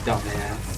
dumbass.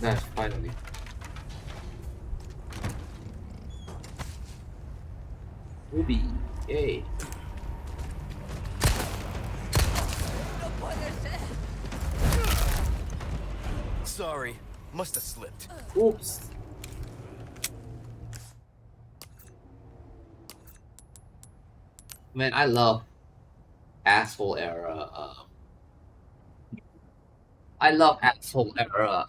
Nice, finally. Ruby, yay. Sorry, must have slipped. Oops. Man, I love asshole era. I love asshole era.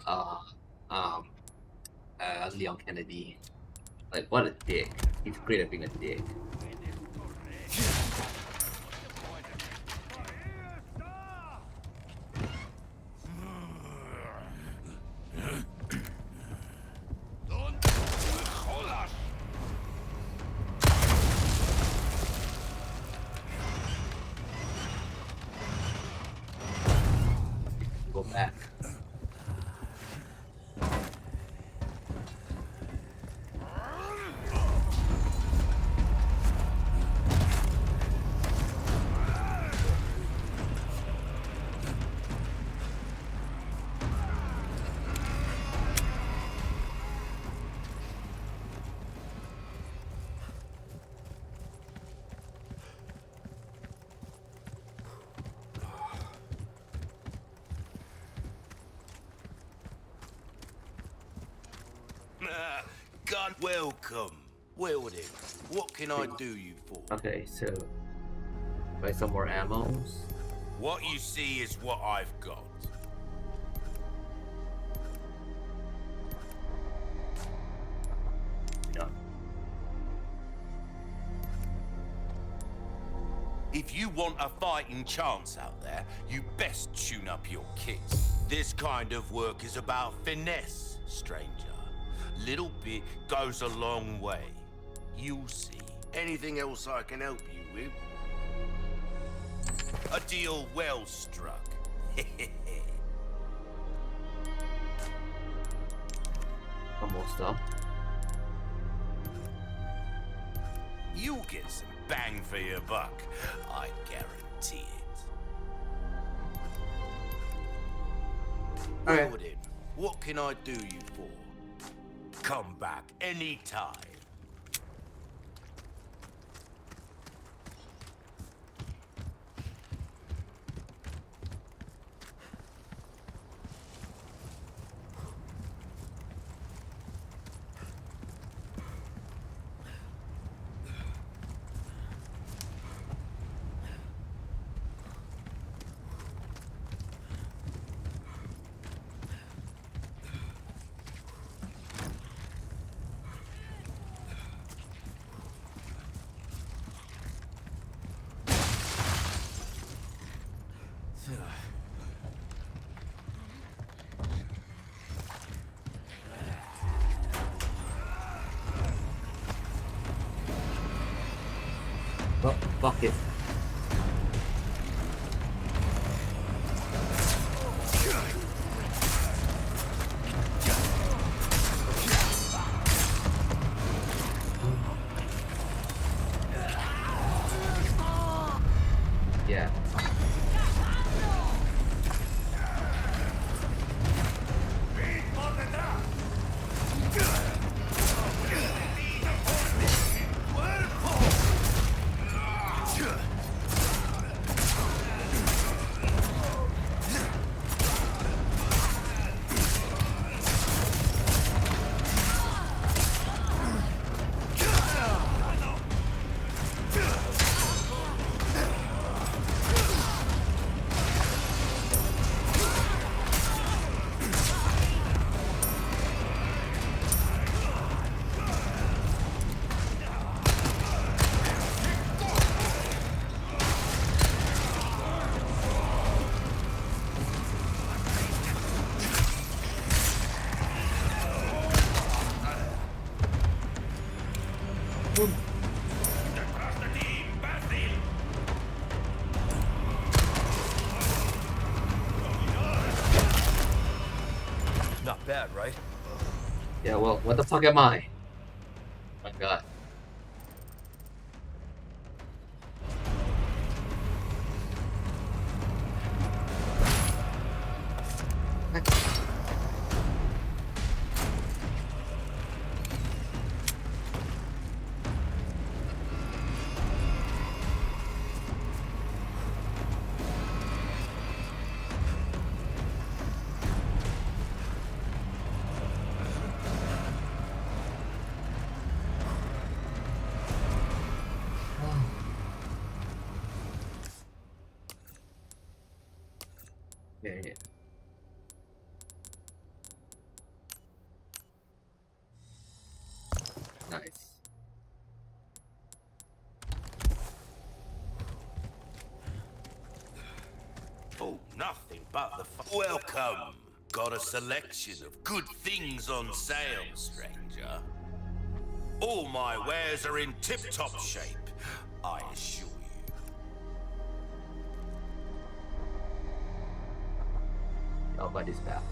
Leon Kennedy. Like, what a dick. He's great at being a dick. Go back. God, welcome. Well then, what can I do you for? Okay, so buy some more ammos. What you see is what I've got. Yeah. If you want a fighting chance out there, you best tune up your kit. This kind of work is about finesse, stranger. Little bit goes a long way. You'll see. Anything else I can help you with? A deal well struck. Almost up. You'll get some bang for your buck. I guarantee it. Okay. Well then, what can I do you for? Come back anytime. Well, fuck it. Yeah. Not bad, right? Yeah, well, what the fuck am I? My god. Yeah. Nice. Oh, nothing but the Welcome. Got a selection of good things on sale, stranger. All my wares are in tip-top shape, I assure you. Nobody's back.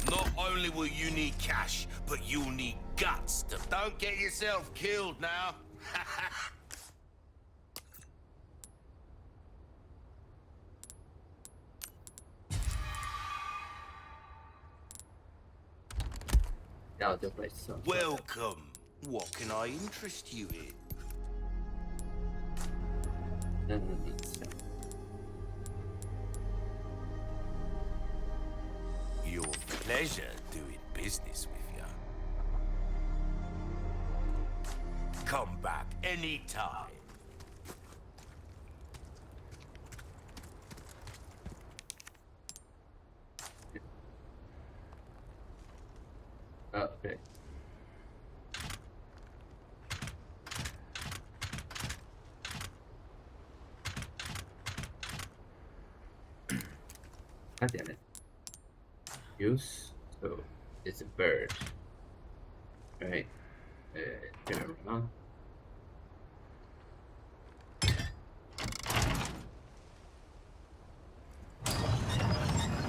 Not only will you need cash, but you'll need guts to... Don't get yourself killed now. Now the place is on. Welcome. What can I interest you in? Your pleasure doing business with you. Come back anytime. Okay. God damn it. Use. So it's a bird. Right. Turn around.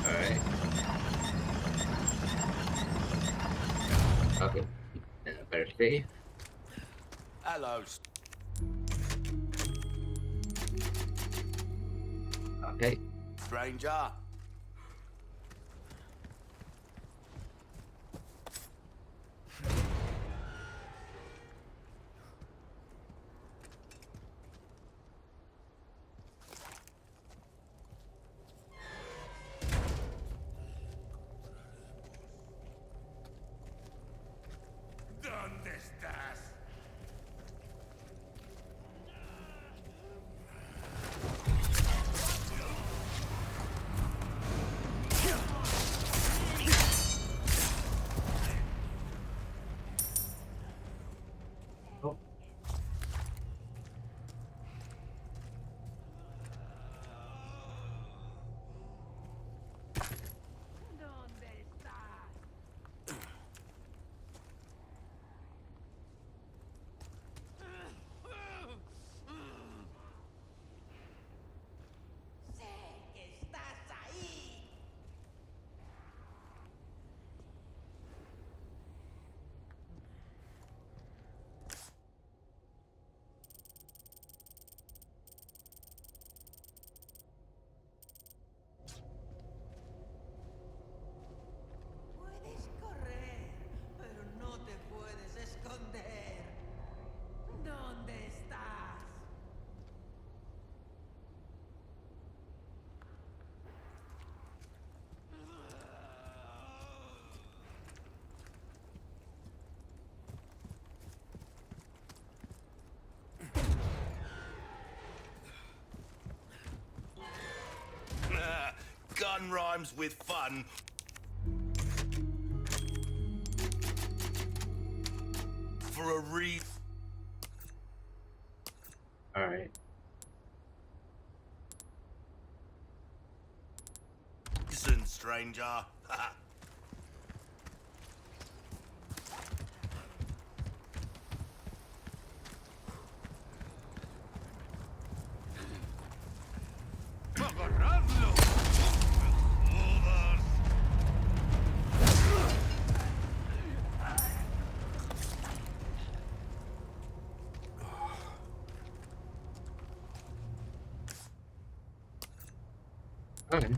Alright. Okay. Better stay. Hello. Okay. Stranger. ¿Dónde estás? rhymes with fun. For a reason. Alright. Listen, stranger. Okay.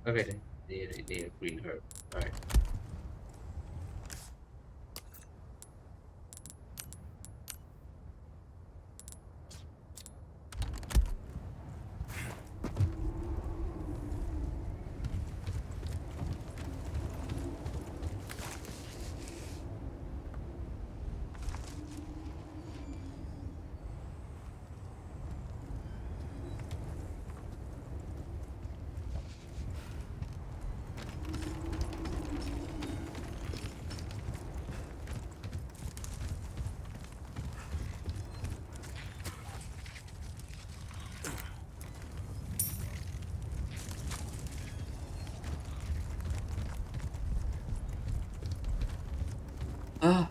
Okay, then. Need a green herb. Alright. Ah.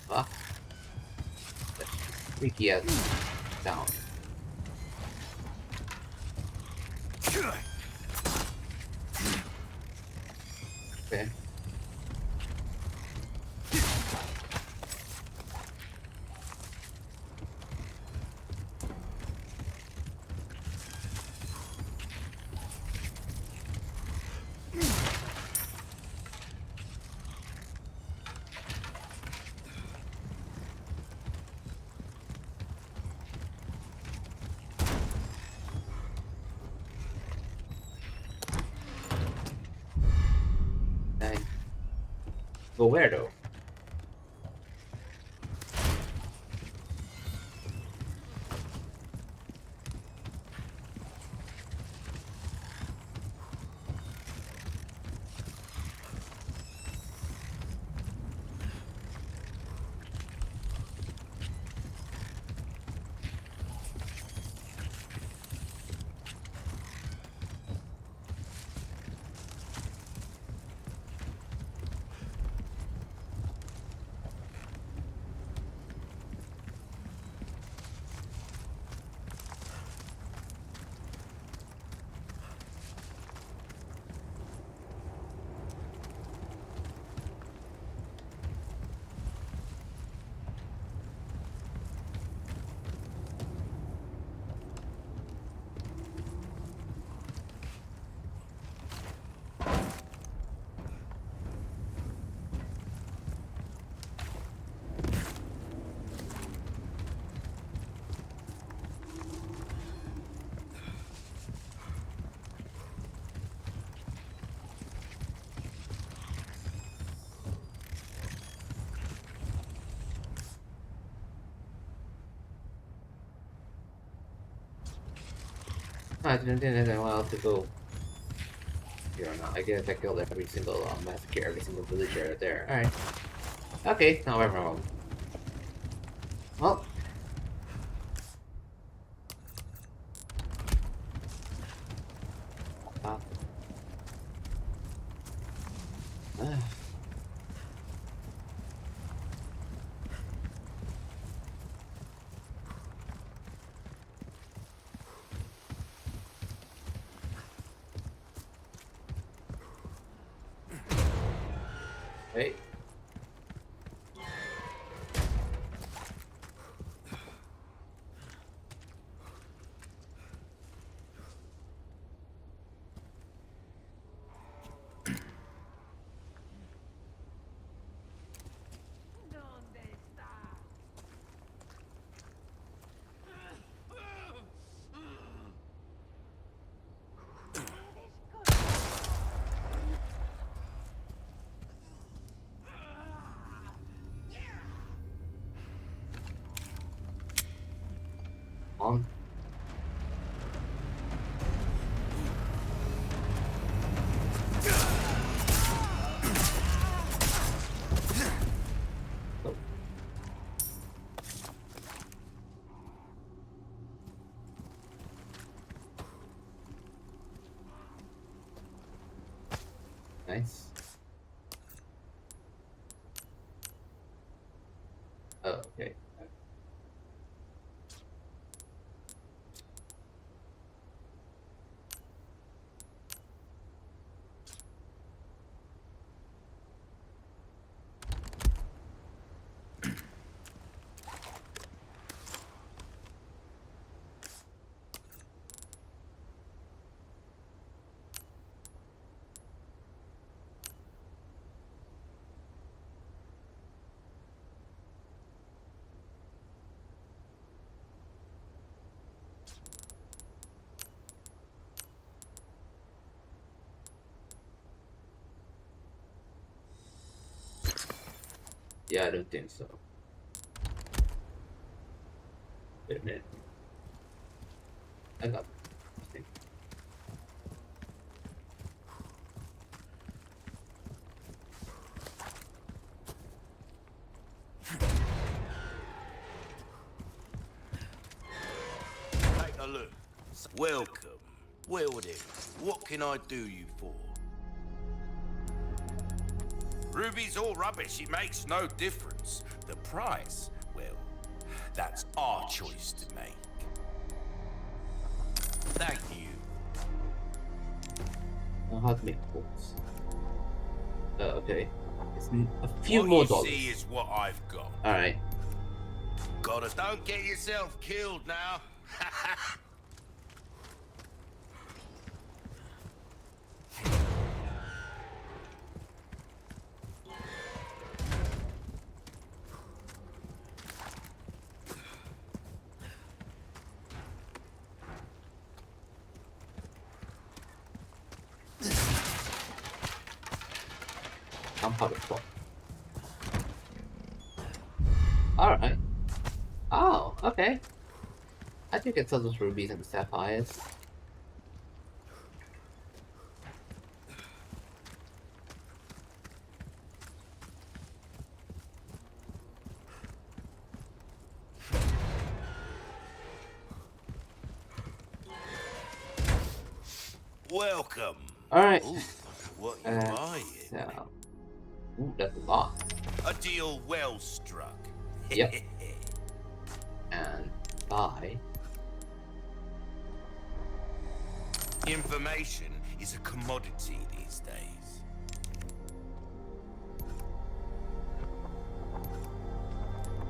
Fuck. Freaky ass sound. Okay. Nice. Go where though? I didn't think anyone else to go here or not. I guess I killed every single massacre, every single villager there. Alright. Okay, now I'm wrong. Well. On. Oh. Nice. Oh, okay. Yeah, I don't think so. Wait a minute. I got this thing. Take a look. Welcome. Well then, what can I do you for? Ruby's all rubbish, it makes no difference. The price, well, that's our choice to make. Thank you. Know how to make quotes. Okay. It's a few what more you dollars. see is what I've got. Alright. Gotta don't get yourself killed now. I'm part of top. Alright. Oh, okay. I think it's those rubies and sapphires. Welcome. Alright. What you buying? So. Ooh, that's a lot. A deal well struck. Yep. And buy. Information is a commodity these days.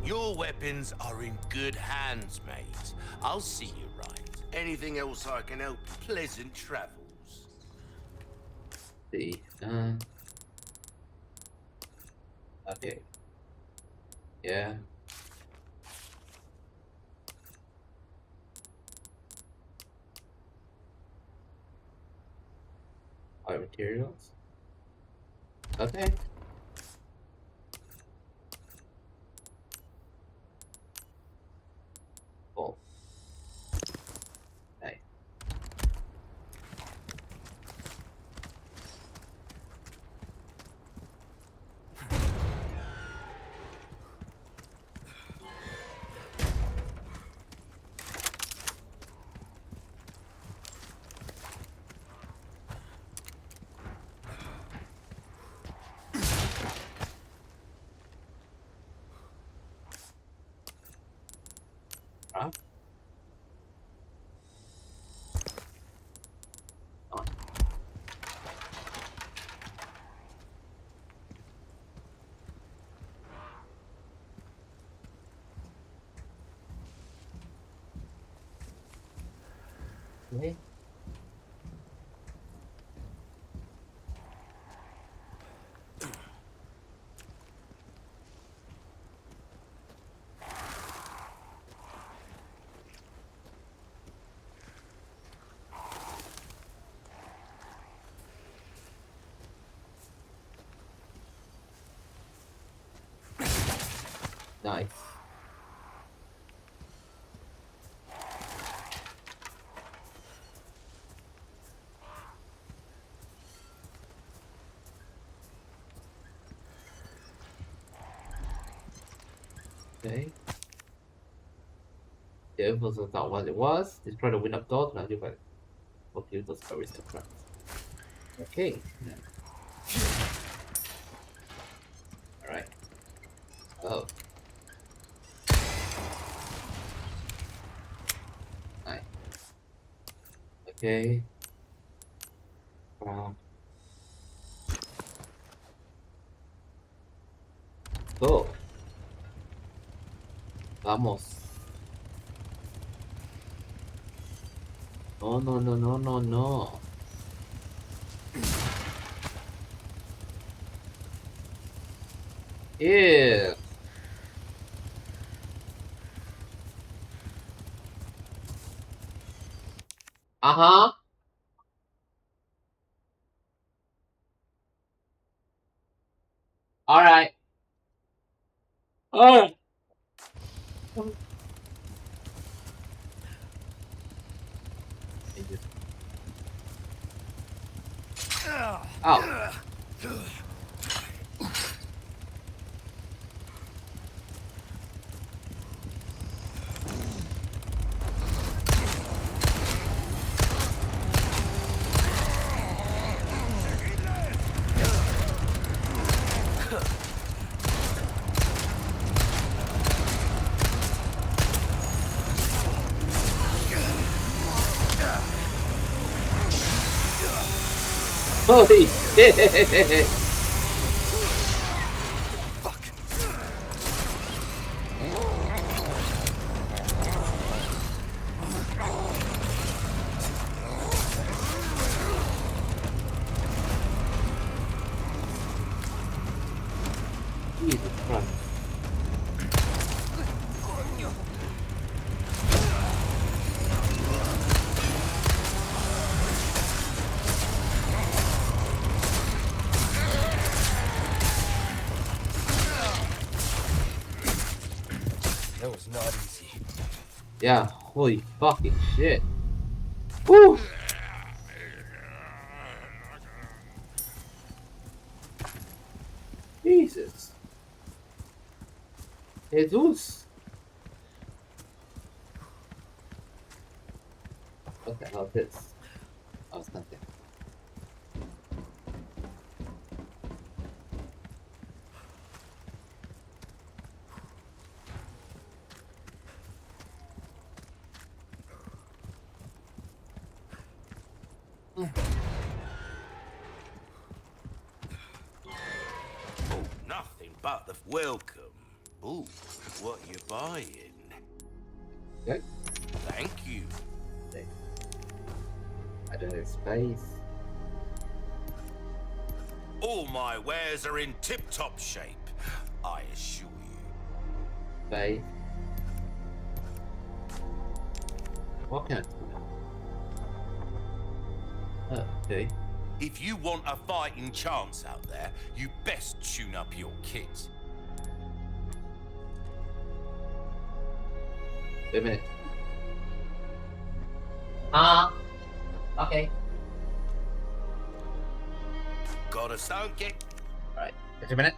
Your weapons are in good hands, mate. I'll see you right. Anything else I can help? Pleasant travels. See. Okay. Yeah. Art materials. Okay. Cool. Hey. Huh? On. Okay. Nice. Okay. The influence was not what it was. Destroy the wind up door to not do but fulfill those stories and crimes. Okay. Alright. Oh. Nice. Okay. Wow. Go. Vamos. No, no, no, no, no, no. Ew. Uh-huh. Alright. Oh. Oh. Holy shit! Jesus Christ. That was not easy. Yeah, holy fucking shit. Woo! Jesus. Jesus. What the hell is this? Oh, it's nothing. Oh, nothing but the welcome. Ooh, what you buying? Okay. Thank you. I don't have space. All my wares are in tip-top shape, I assure you. Space. What can I do? Okay. If you want a fighting chance out there, you best tune up your kit. Wait a minute. Okay. Got a soak it? Alright, just a minute.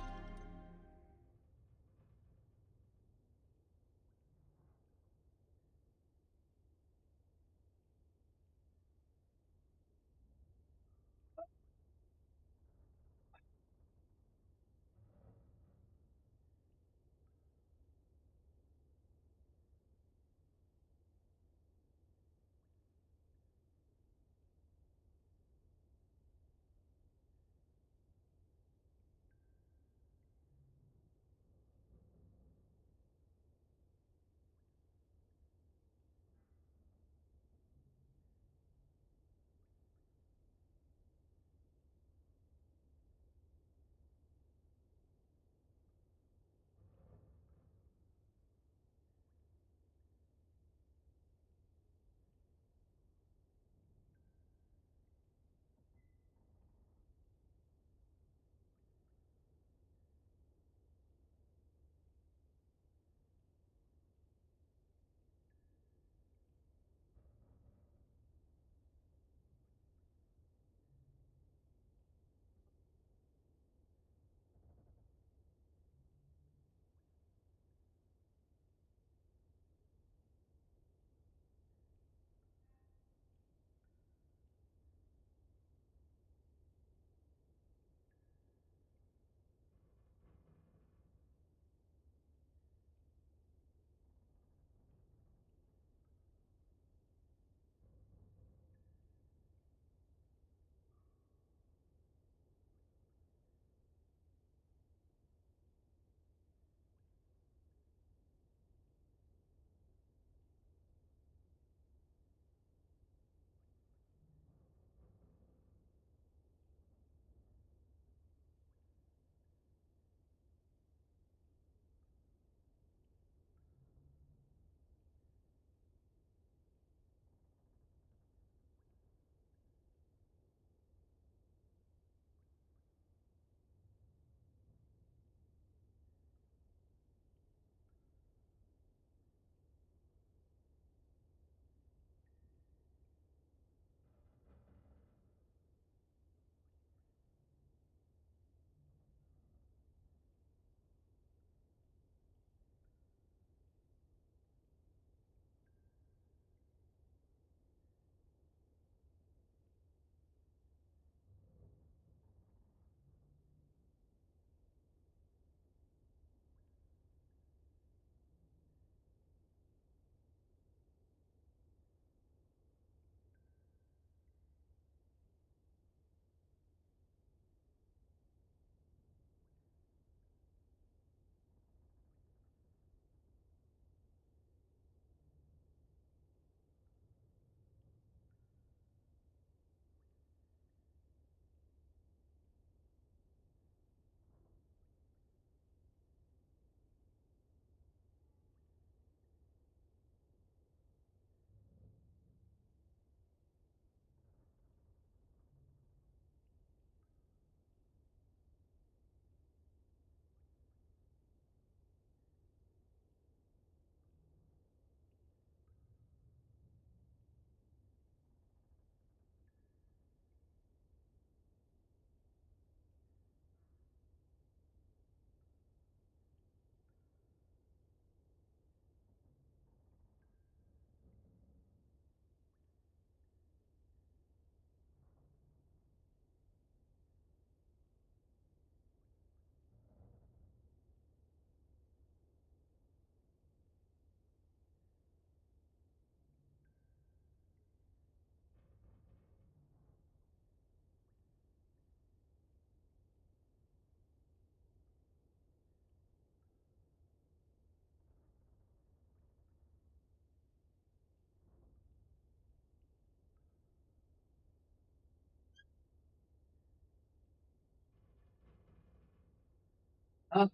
Oh,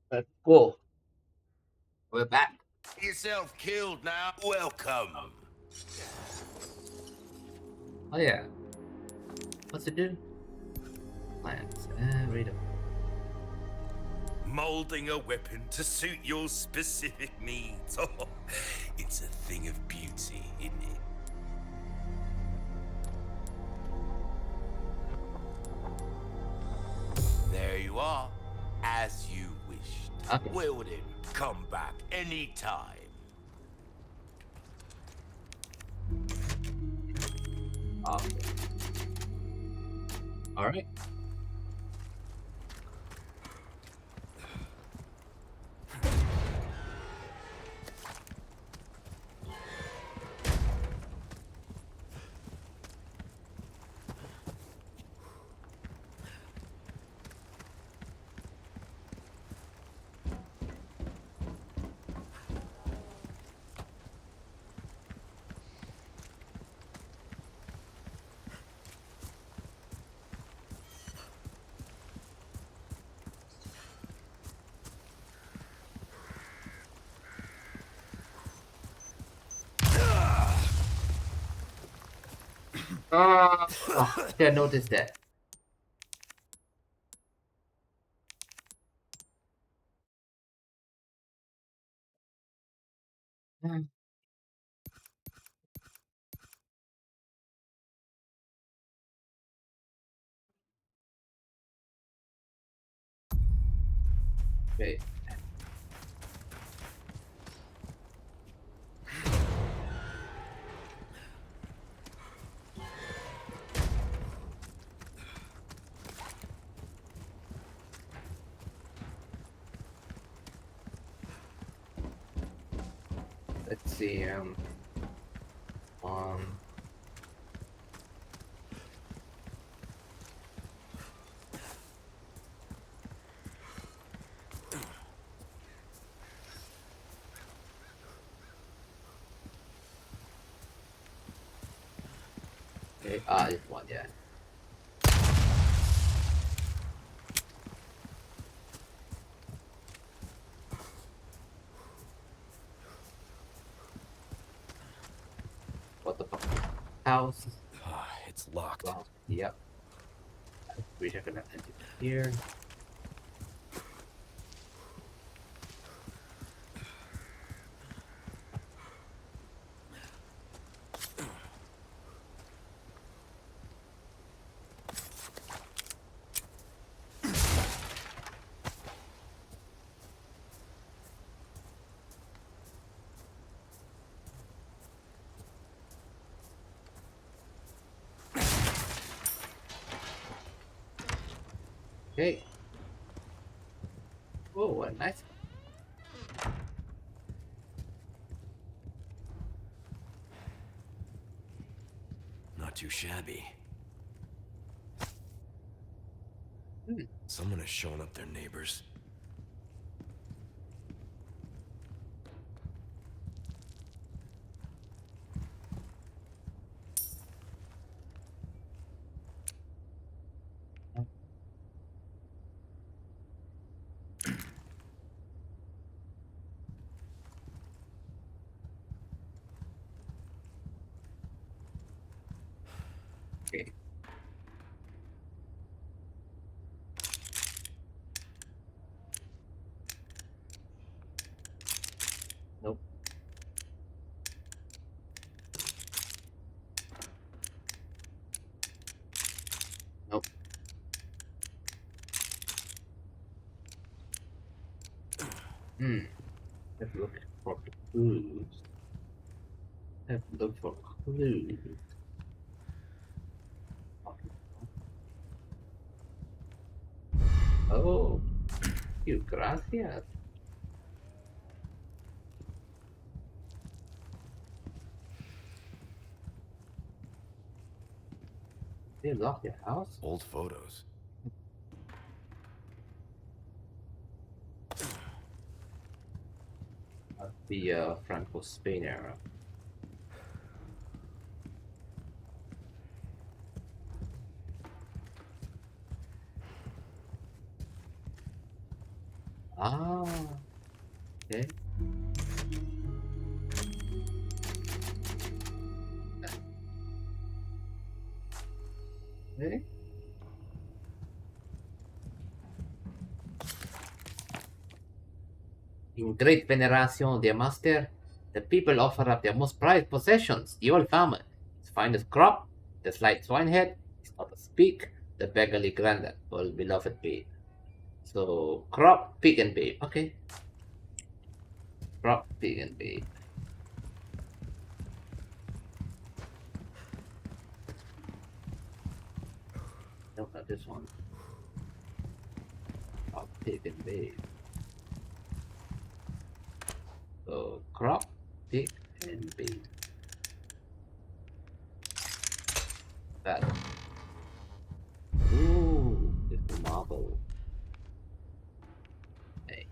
that's cool. We're back. Yourself killed now. Welcome. Oh yeah. What's it do? Plans. Read it. Molding a weapon to suit your specific needs. Oh, it's a thing of beauty, isn't it? There you are, as you wished. Okay. Well then, come back anytime. Awesome. All right. Oh, didn't notice that. Wait. Let's see. Um. Okay. This one. Yeah. What the fuck? House. It's locked. Well, yep. We are gonna enter here. Okay. Oh, what a nice. Not too shabby. Hmm. Someone has shown up their neighbors. Okay. Nope. Nope. Hmm. Let's look for clues. Let's look for clues. Oh, you gracias. They locked your house? Old photos. Of the Franco-Spain era. Okay. Okay. In great veneration of their master, the people offer up their most prized possessions, the old farmer, his finest crop, the slight swinehead, his other speak, the beggarly granddad, well beloved babe. So, crop, pig, and babe. Okay. Crop, pig, and babe. No, not this one. Crop, pig, and babe. So, crop, pig, and babe. That. Ooh, it's a marble. Hey.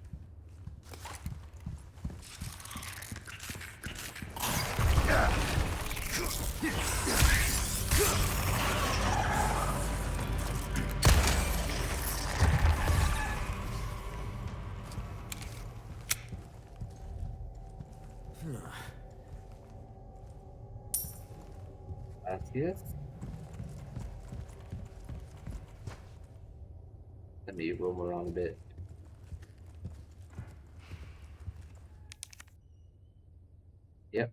Gracias. Let me roam around a bit. Yep.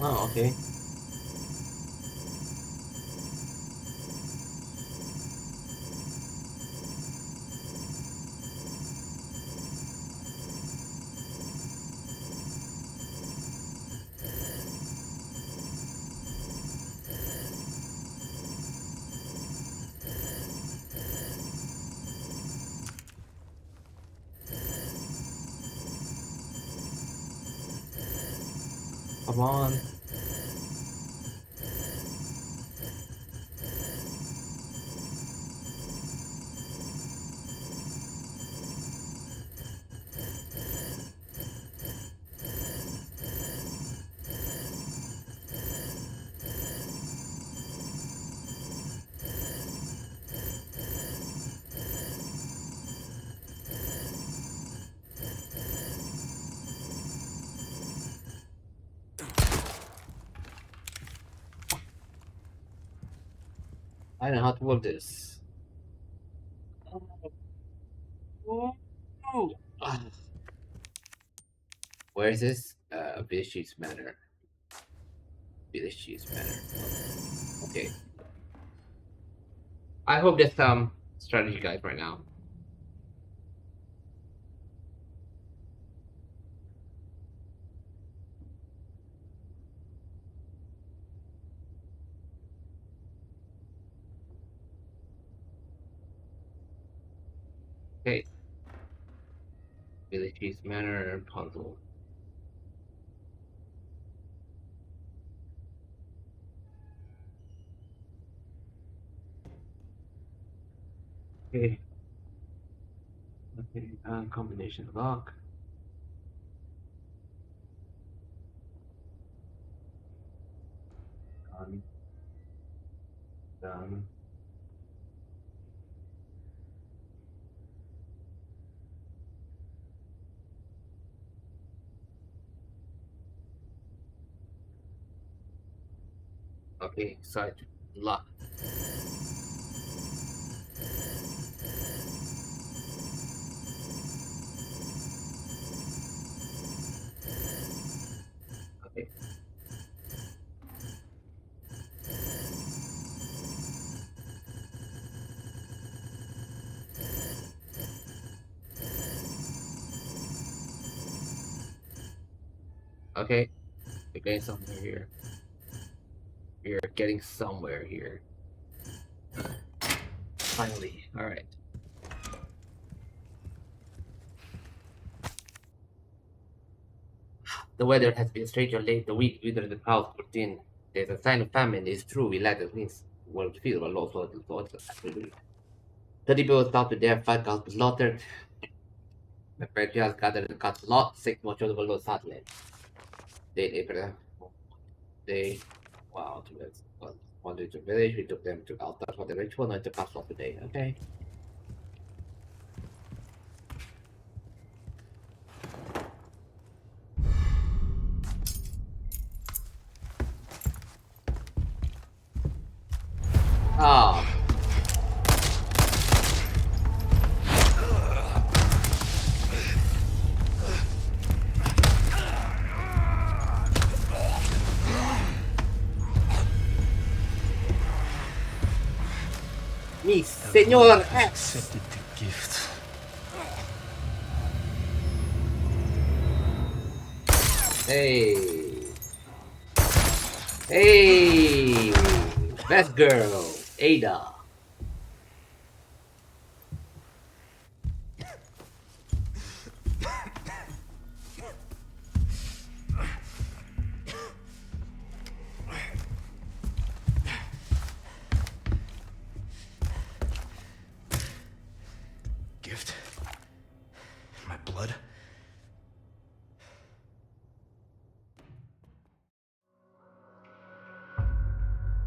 Oh, okay. Come on. I don't know how to work this. Ah. Where is this? Village Chiefs Manor. Village Chiefs Manor. Okay. I hope there's some strategy guide right now. Okay. Village Chiefs Manor puzzle. Okay. Okay. Combination lock. Done. Done. Okay, side lock. Okay. Okay. We're getting somewhere here. We're getting somewhere here. Finally. Alright. The weather has been strange late the week, whether the clouds put in. There's a sign of famine. It's true, we lack the things world feel a lot of thoughts. 30 people stopped to death, 5 cows were slaughtered. The patriarchs gathered and cut lot, 6 more children were sadly. They wow, to this wanted to village, we took them to altars for the ritual, not to castle today, okay? Ah. Mi señor accepted the gift. Hey. Hey. Best girl, Ada. Gift? My blood?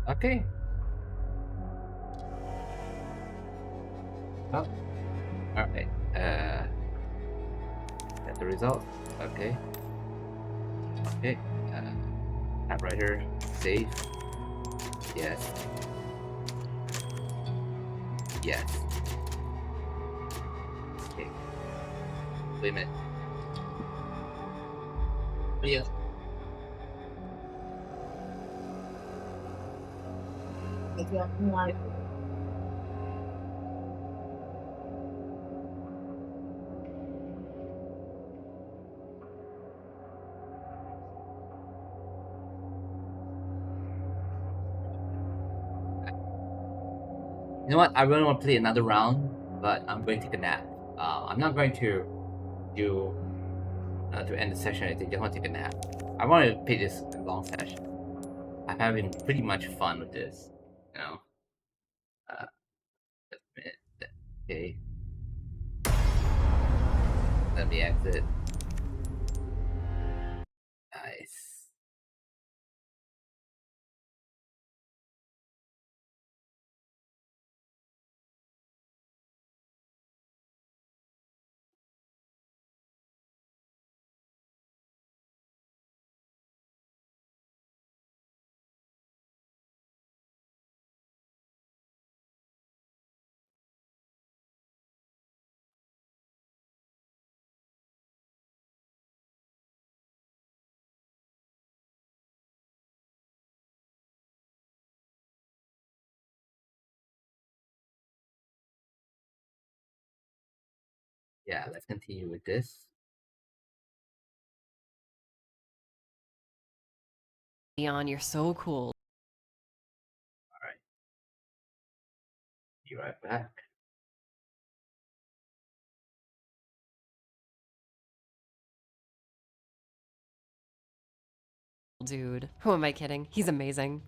Okay. Oh. Alright. That's the result. Okay. Okay. Typewriter. Save. Yes. Yes. Okay. Wait a minute. Yeah. You know what? I really want to play another round, but I'm going to take a nap. I'm not going to do to end the session. I think just want to take a nap. I want to play this long session. I'm having pretty much fun with this. You know. Okay. Let me exit. Nice. Yeah, let's continue with this. Leon, you're so cool. Alright. Be right back. Dude, who am I kidding? He's amazing.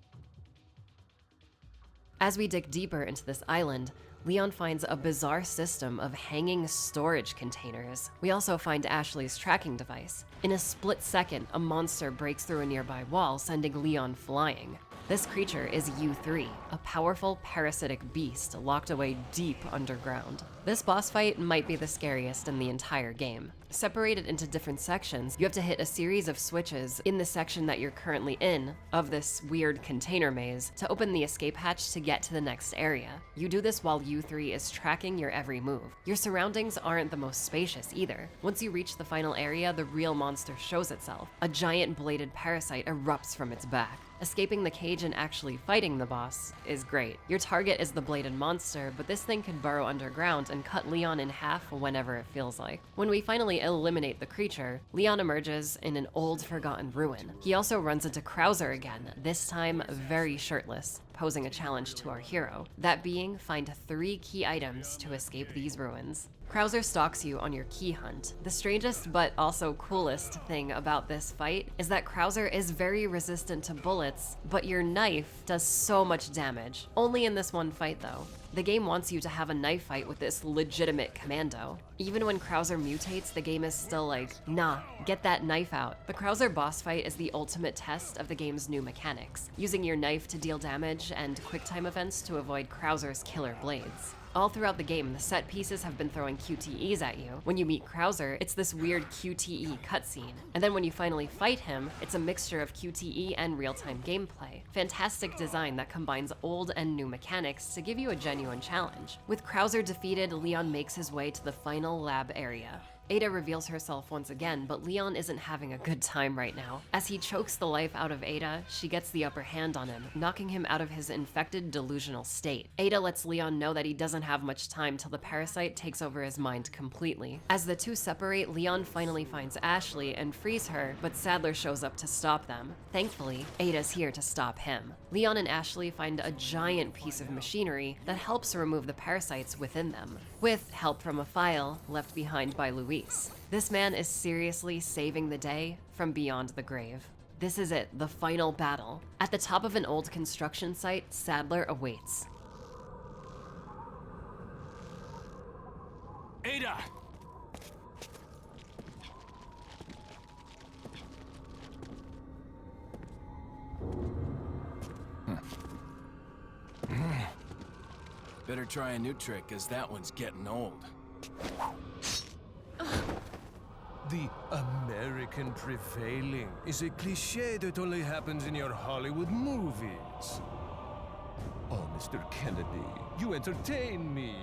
As we dig deeper into this island, Leon finds a bizarre system of hanging storage containers. We also find Ashley's tracking device. In a split second, a monster breaks through a nearby wall, sending Leon flying. This creature is U3, a powerful parasitic beast locked away deep underground. This boss fight might be the scariest in the entire game. Separated into different sections, you have to hit a series of switches in the section that you're currently in of this weird container maze to open the escape hatch to get to the next area. You do this while U3 is tracking your every move. Your surroundings aren't the most spacious either. Once you reach the final area, the real monster shows itself. A giant bladed parasite erupts from its back. Escaping the cage and actually fighting the boss is great. Your target is the bladed monster, but this thing can burrow underground and cut Leon in half whenever it feels like. When we finally eliminate the creature, Leon emerges in an old forgotten ruin. He also runs into Krauser again, this time very shirtless, posing a challenge to our hero. That being, find 3 key items to escape these ruins. Krauser stalks you on your key hunt. The strangest but also coolest thing about this fight is that Krauser is very resistant to bullets, but your knife does so much damage. Only in this one fight though. The game wants you to have a knife fight with this legitimate commando. Even when Krauser mutates, the game is still like, nah, get that knife out. The Krauser boss fight is the ultimate test of the game's new mechanics, using your knife to deal damage and quick-time events to avoid Krauser's killer blades. All throughout the game, the set pieces have been throwing QTEs at you. When you meet Krauser, it's this weird QTE cutscene. And then when you finally fight him, it's a mixture of QTE and real-time gameplay. Fantastic design that combines old and new mechanics to give you a genuine challenge. With Krauser defeated, Leon makes his way to the final lab area. Ada reveals herself once again, but Leon isn't having a good time right now. As he chokes the life out of Ada, she gets the upper hand on him, knocking him out of his infected, delusional state. Ada lets Leon know that he doesn't have much time till the parasite takes over his mind completely. As the two separate, Leon finally finds Ashley and frees her, but Sadler shows up to stop them. Thankfully, Ada's here to stop him. Leon and Ashley find a giant piece of machinery that helps remove the parasites within them, with help from a file left behind by Louise. This man is seriously saving the day from beyond the grave. This is it, the final battle. At the top of an old construction site, Sadler awaits. Ada! Better try a new trick, as that one's getting old. The American prevailing is a cliche that only happens in your Hollywood movies. Oh, Mr. Kennedy, you entertain me.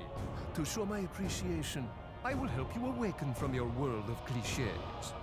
To show my appreciation, I will help you awaken from your world of cliches.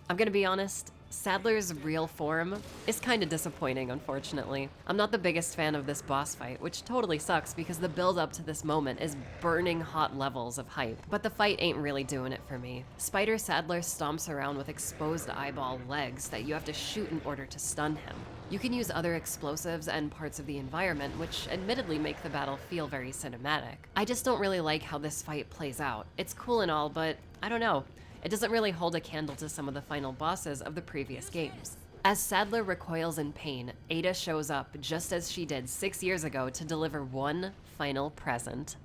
I'm gonna be honest, Sadler's real form is kinda disappointing, unfortunately. I'm not the biggest fan of this boss fight, which totally sucks because the build up to this moment is burning hot levels of hype. But the fight ain't really doing it for me. Spider Sadler stomps around with exposed eyeball legs that you have to shoot in order to stun him. You can use other explosives and parts of the environment, which admittedly make the battle feel very cinematic. I just don't really like how this fight plays out. It's cool and all, but I don't know. It doesn't really hold a candle to some of the final bosses of the previous games. As Sadler recoils in pain, Ada shows up just as she did 6 years ago to deliver one final present.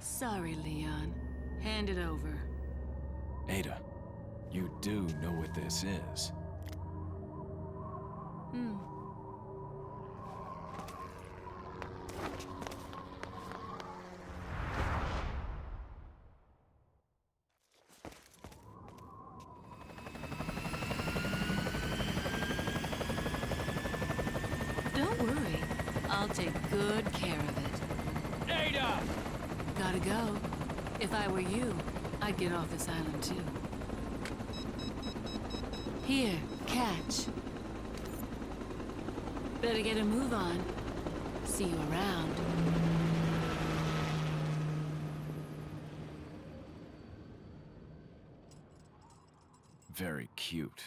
Sorry, Leon. Hand it over. Ada, you do know what this is. Don't worry. I'll take good care of it. Ada! Gotta go. If I were you, I'd get off this island too. Here, catch. Better get a move on. See you around. Very cute.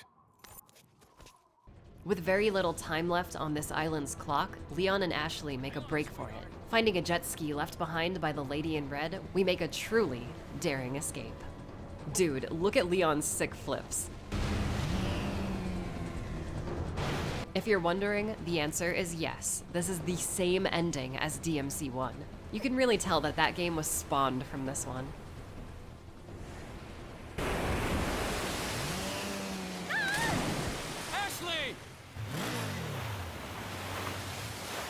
With very little time left on this island's clock, Leon and Ashley make a break for it. Finding a jet ski left behind by the lady in red, we make a truly daring escape. Dude, look at Leon's sick flips. If you're wondering, the answer is yes. This is the same ending as DMC1. You can really tell that that game was spawned from this one. Ashley!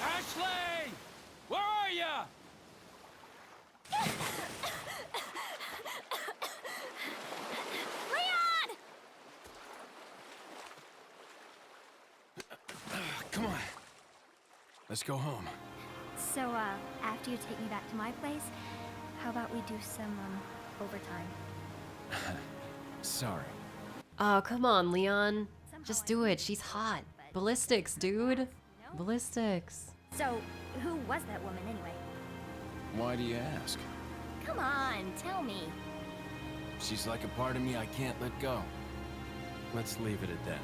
Ashley! Where are ya? Leon! Come on. Let's go home. So, after you take me back to my place, how about we do some, overtime? Sorry. Oh, come on, Leon. Just do it. She's hot. Ballistics, dude. Ballistics. So, who was that woman anyway? Why do you ask? Come on, tell me. She's like a part of me I can't let go. Let's leave it at that.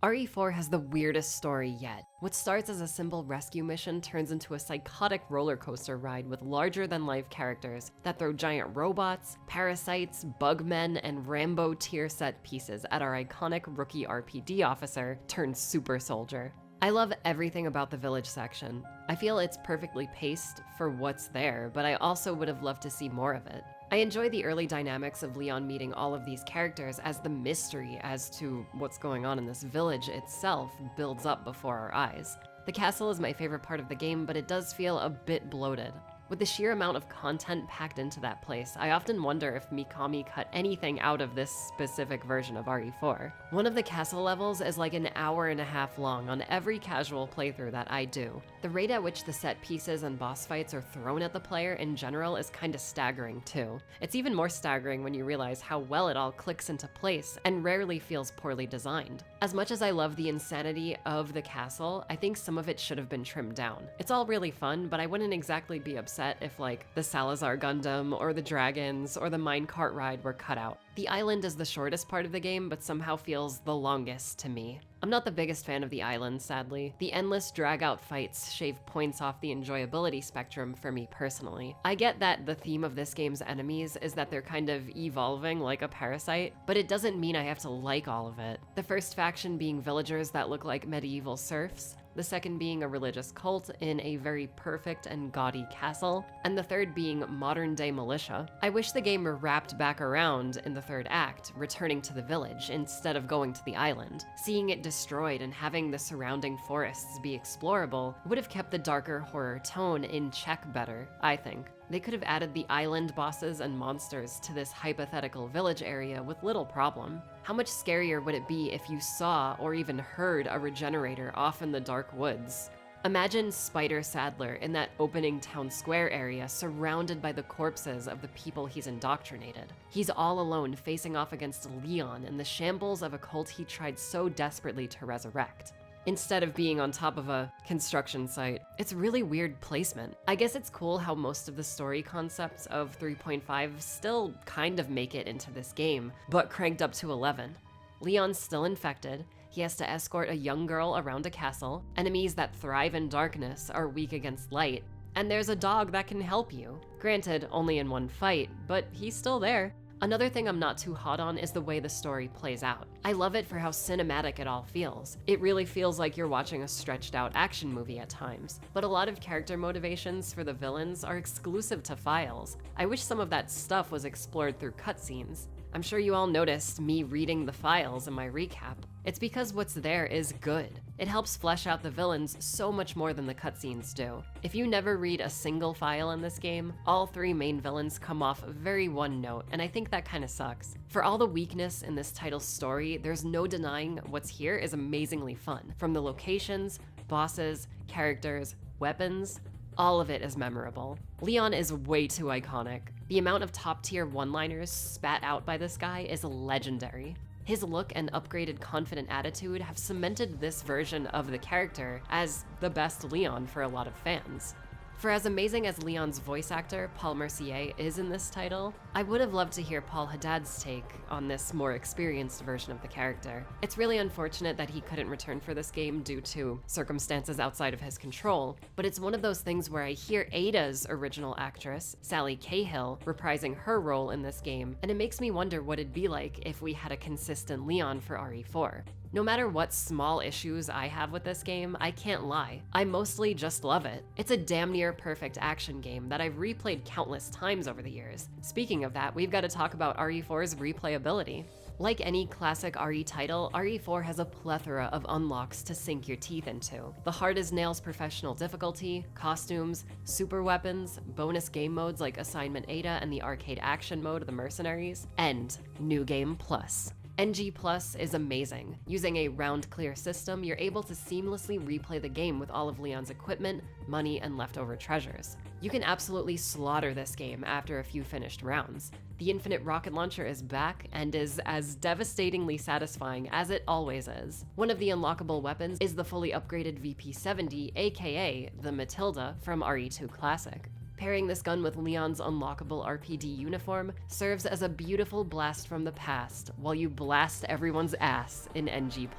RE4 has the weirdest story yet. What starts as a simple rescue mission turns into a psychotic roller coaster ride with larger-than-life characters that throw giant robots, parasites, bugmen, and Rambo tier set pieces at our iconic rookie RPD officer turned super soldier. I love everything about the village section. I feel it's perfectly paced for what's there, but I also would have loved to see more of it. I enjoy the early dynamics of Leon meeting all of these characters as the mystery as to what's going on in this village itself builds up before our eyes. The castle is my favorite part of the game, but it does feel a bit bloated. With the sheer amount of content packed into that place, I often wonder if Mikami cut anything out of this specific version of RE4. One of the castle levels is like an hour and a half long on every casual playthrough that I do. The rate at which the set pieces and boss fights are thrown at the player in general is kinda staggering too. It's even more staggering when you realize how well it all clicks into place and rarely feels poorly designed. As much as I love the insanity of the castle, I think some of it should have been trimmed down. It's all really fun, but I wouldn't exactly be upset if like the Salazar Gundam or the dragons or the minecart ride were cut out. The island is the shortest part of the game, but somehow feels the longest to me. I'm not the biggest fan of the island, sadly. The endless drag-out fights shave points off the enjoyability spectrum for me personally. I get that the theme of this game's enemies is that they're kind of evolving like a parasite, but it doesn't mean I have to like all of it. The first faction being villagers that look like medieval serfs, the second being a religious cult in a very perfect and gaudy castle, and the third being modern-day militia. I wish the game were wrapped back around in the third act, returning to the village instead of going to the island. Seeing it destroyed and having the surrounding forests be explorable would have kept the darker horror tone in check better, I think. They could have added the island bosses and monsters to this hypothetical village area with little problem. How much scarier would it be if you saw or even heard a regenerator off in the dark woods? Imagine Spider Sadler in that opening town square area surrounded by the corpses of the people he's indoctrinated. He's all alone facing off against Leon in the shambles of a cult he tried so desperately to resurrect. Instead of being on top of a construction site. It's really weird placement. I guess it's cool how most of the story concepts of 3.5 still kind of make it into this game, but cranked up to 11. Leon's still infected, he has to escort a young girl around a castle, enemies that thrive in darkness are weak against light, and there's a dog that can help you. Granted, only in one fight, but he's still there. Another thing I'm not too hot on is the way the story plays out. I love it for how cinematic it all feels. It really feels like you're watching a stretched out action movie at times. But a lot of character motivations for the villains are exclusive to files. I wish some of that stuff was explored through cutscenes. I'm sure you all noticed me reading the files in my recap. It's because what's there is good. It helps flesh out the villains so much more than the cutscenes do. If you never read a single file in this game, all 3 main villains come off very one note, and I think that kinda sucks. For all the weakness in this title's story, there's no denying what's here is amazingly fun. From the locations, bosses, characters, weapons, all of it is memorable. Leon is way too iconic. The amount of top-tier one-liners spat out by this guy is legendary. His look and upgraded confident attitude have cemented this version of the character as the best Leon for a lot of fans. For as amazing as Leon's voice actor, Paul Mercier, is in this title, I would have loved to hear Paul Haddad's take on this more experienced version of the character. It's really unfortunate that he couldn't return for this game due to circumstances outside of his control, but it's one of those things where I hear Ada's original actress, Sally Cahill, reprising her role in this game, and it makes me wonder what it'd be like if we had a consistent Leon for RE4. No matter what small issues I have with this game, I can't lie. I mostly just love it. It's a damn near perfect action game that I've replayed countless times over the years. Speaking of that, we've got to talk about RE4's replayability. Like any classic RE title, RE4 has a plethora of unlocks to sink your teeth into. The hard as nails professional difficulty, costumes, super weapons, bonus game modes like Assignment Ada and the arcade action mode of the Mercenaries, and New Game Plus. NG Plus is amazing. Using a round-clear system, you're able to seamlessly replay the game with all of Leon's equipment, money, and leftover treasures. You can absolutely slaughter this game after a few finished rounds. The infinite rocket launcher is back and is as devastatingly satisfying as it always is. One of the unlockable weapons is the fully upgraded VP-70, aka the Matilda from RE2 Classic. Pairing this gun with Leon's unlockable RPD uniform serves as a beautiful blast from the past while you blast everyone's ass in NG+.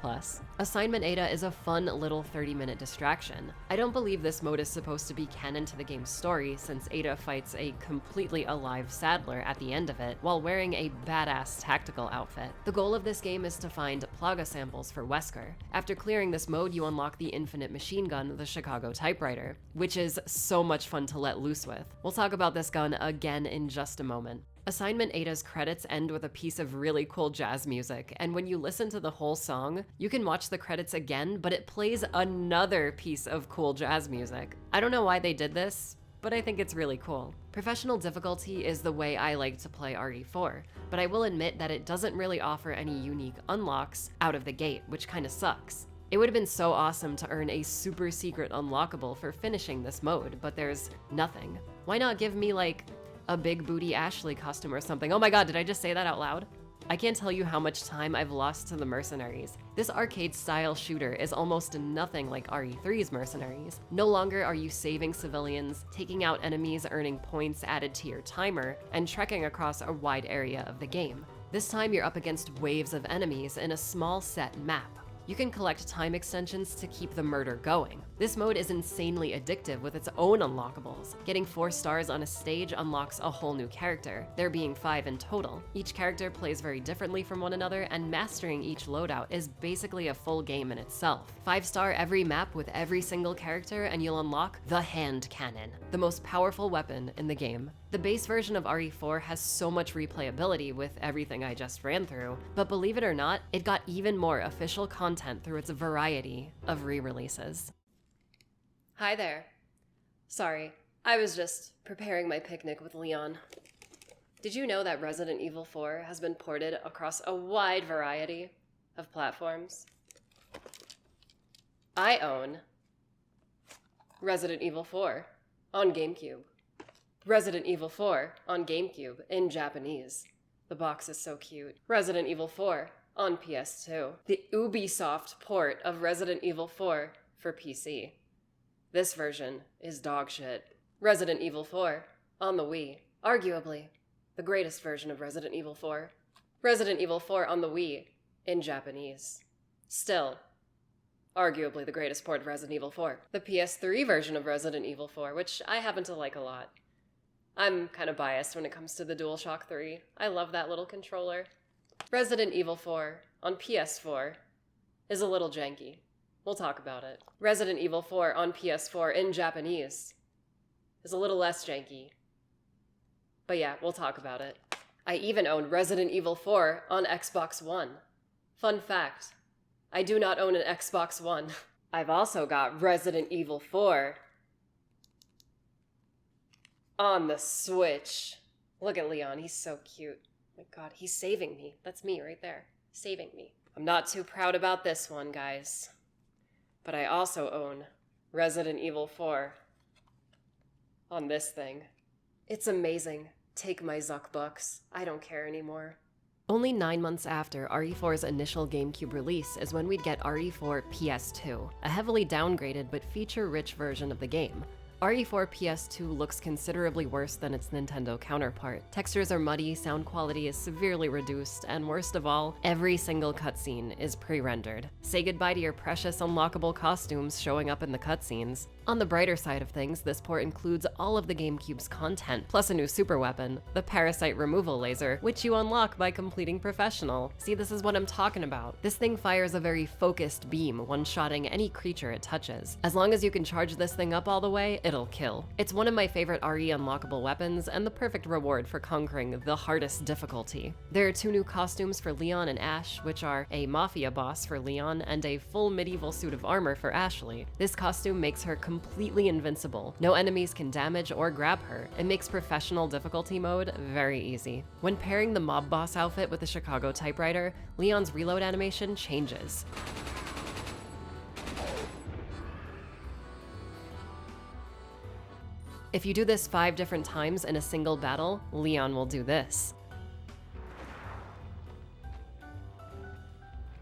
Assignment Ada is a fun little 30-minute distraction. I don't believe this mode is supposed to be canon to the game's story since Ada fights a completely alive Sadler at the end of it while wearing a badass tactical outfit. The goal of this game is to find Plaga samples for Wesker. After clearing this mode, you unlock the infinite machine gun, the Chicago Typewriter, which is so much fun to let loose with. We'll talk about this gun again in just a moment. Assignment Ada's credits end with a piece of really cool jazz music, and when you listen to the whole song, you can watch the credits again, but it plays another piece of cool jazz music. I don't know why they did this, but I think it's really cool. Professional difficulty is the way I like to play RE4, but I will admit that it doesn't really offer any unique unlocks out of the gate, which kinda sucks. It would have been so awesome to earn a super secret unlockable for finishing this mode, but there's nothing. Why not give me like a big booty Ashley costume or something? Oh my god, did I just say that out loud? I can't tell you how much time I've lost to the Mercenaries. This arcade-style shooter is almost nothing like RE3's Mercenaries. No longer are you saving civilians, taking out enemies, earning points added to your timer, and trekking across a wide area of the game. This time you're up against waves of enemies in a small set map. You can collect time extensions to keep the murder going. This mode is insanely addictive with its own unlockables. Getting 4 stars on a stage unlocks a whole new character, there being 5 in total. Each character plays very differently from one another, and mastering each loadout is basically a full game in itself. 5-star every map with every single character, and you'll unlock the hand cannon, the most powerful weapon in the game. The base version of RE4 has so much replayability with everything I just ran through, but believe it or not, it got even more official content through its variety of re-releases. Hi there. Sorry, I was just preparing my picnic with Leon. Did you know that Resident Evil 4 has been ported across a wide variety of platforms? I own Resident Evil 4 on GameCube. Resident Evil 4 on GameCube in Japanese. The box is so cute. Resident Evil 4 on PS2. The Ubisoft port of Resident Evil 4 for PC. This version is dog shit. Resident Evil 4 on the Wii. Arguably the greatest version of Resident Evil 4. Resident Evil 4 on the Wii in Japanese. Still, arguably the greatest port of Resident Evil 4. The PS3 version of Resident Evil 4, which I happen to like a lot. I'm kind of biased when it comes to the DualShock 3. I love that little controller. Resident Evil 4 on PS4 is a little janky. We'll talk about it. Resident Evil 4 on PS4 in Japanese is a little less janky. But yeah, we'll talk about it. I even own Resident Evil 4 on Xbox One. Fun fact, I do not own an Xbox One. I've also got Resident Evil 4 on the Switch. Look at Leon, he's so cute. Oh my god, he's saving me. That's me right there, saving me. I'm not too proud about this one, guys. But I also own Resident Evil 4 on this thing. It's amazing. Take my Zuckbucks. I don't care anymore. Only 9 months after RE4's initial GameCube release is when we'd get RE4 PS2, a heavily downgraded but feature-rich version of the game. RE4 PS2 looks considerably worse than its Nintendo counterpart. Textures are muddy, sound quality is severely reduced, and worst of all, every single cutscene is pre-rendered. Say goodbye to your precious unlockable costumes showing up in the cutscenes. On the brighter side of things, this port includes all of the GameCube's content, plus a new super weapon, the Parasite Removal Laser, which you unlock by completing Professional. See, this is what I'm talking about. This thing fires a very focused beam, one-shotting any creature it touches. As long as you can charge this thing up all the way, it'll kill. It's one of my favorite RE unlockable weapons, and the perfect reward for conquering the hardest difficulty. There are 2 new costumes for Leon and Ash, which are a Mafia boss for Leon and a full medieval suit of armor for Ashley. This costume makes her completely invincible. No enemies can damage or grab her. It makes Professional difficulty mode very easy. When pairing the mob boss outfit with the Chicago typewriter, Leon's reload animation changes. If you do this 5 different times in a single battle, Leon will do this.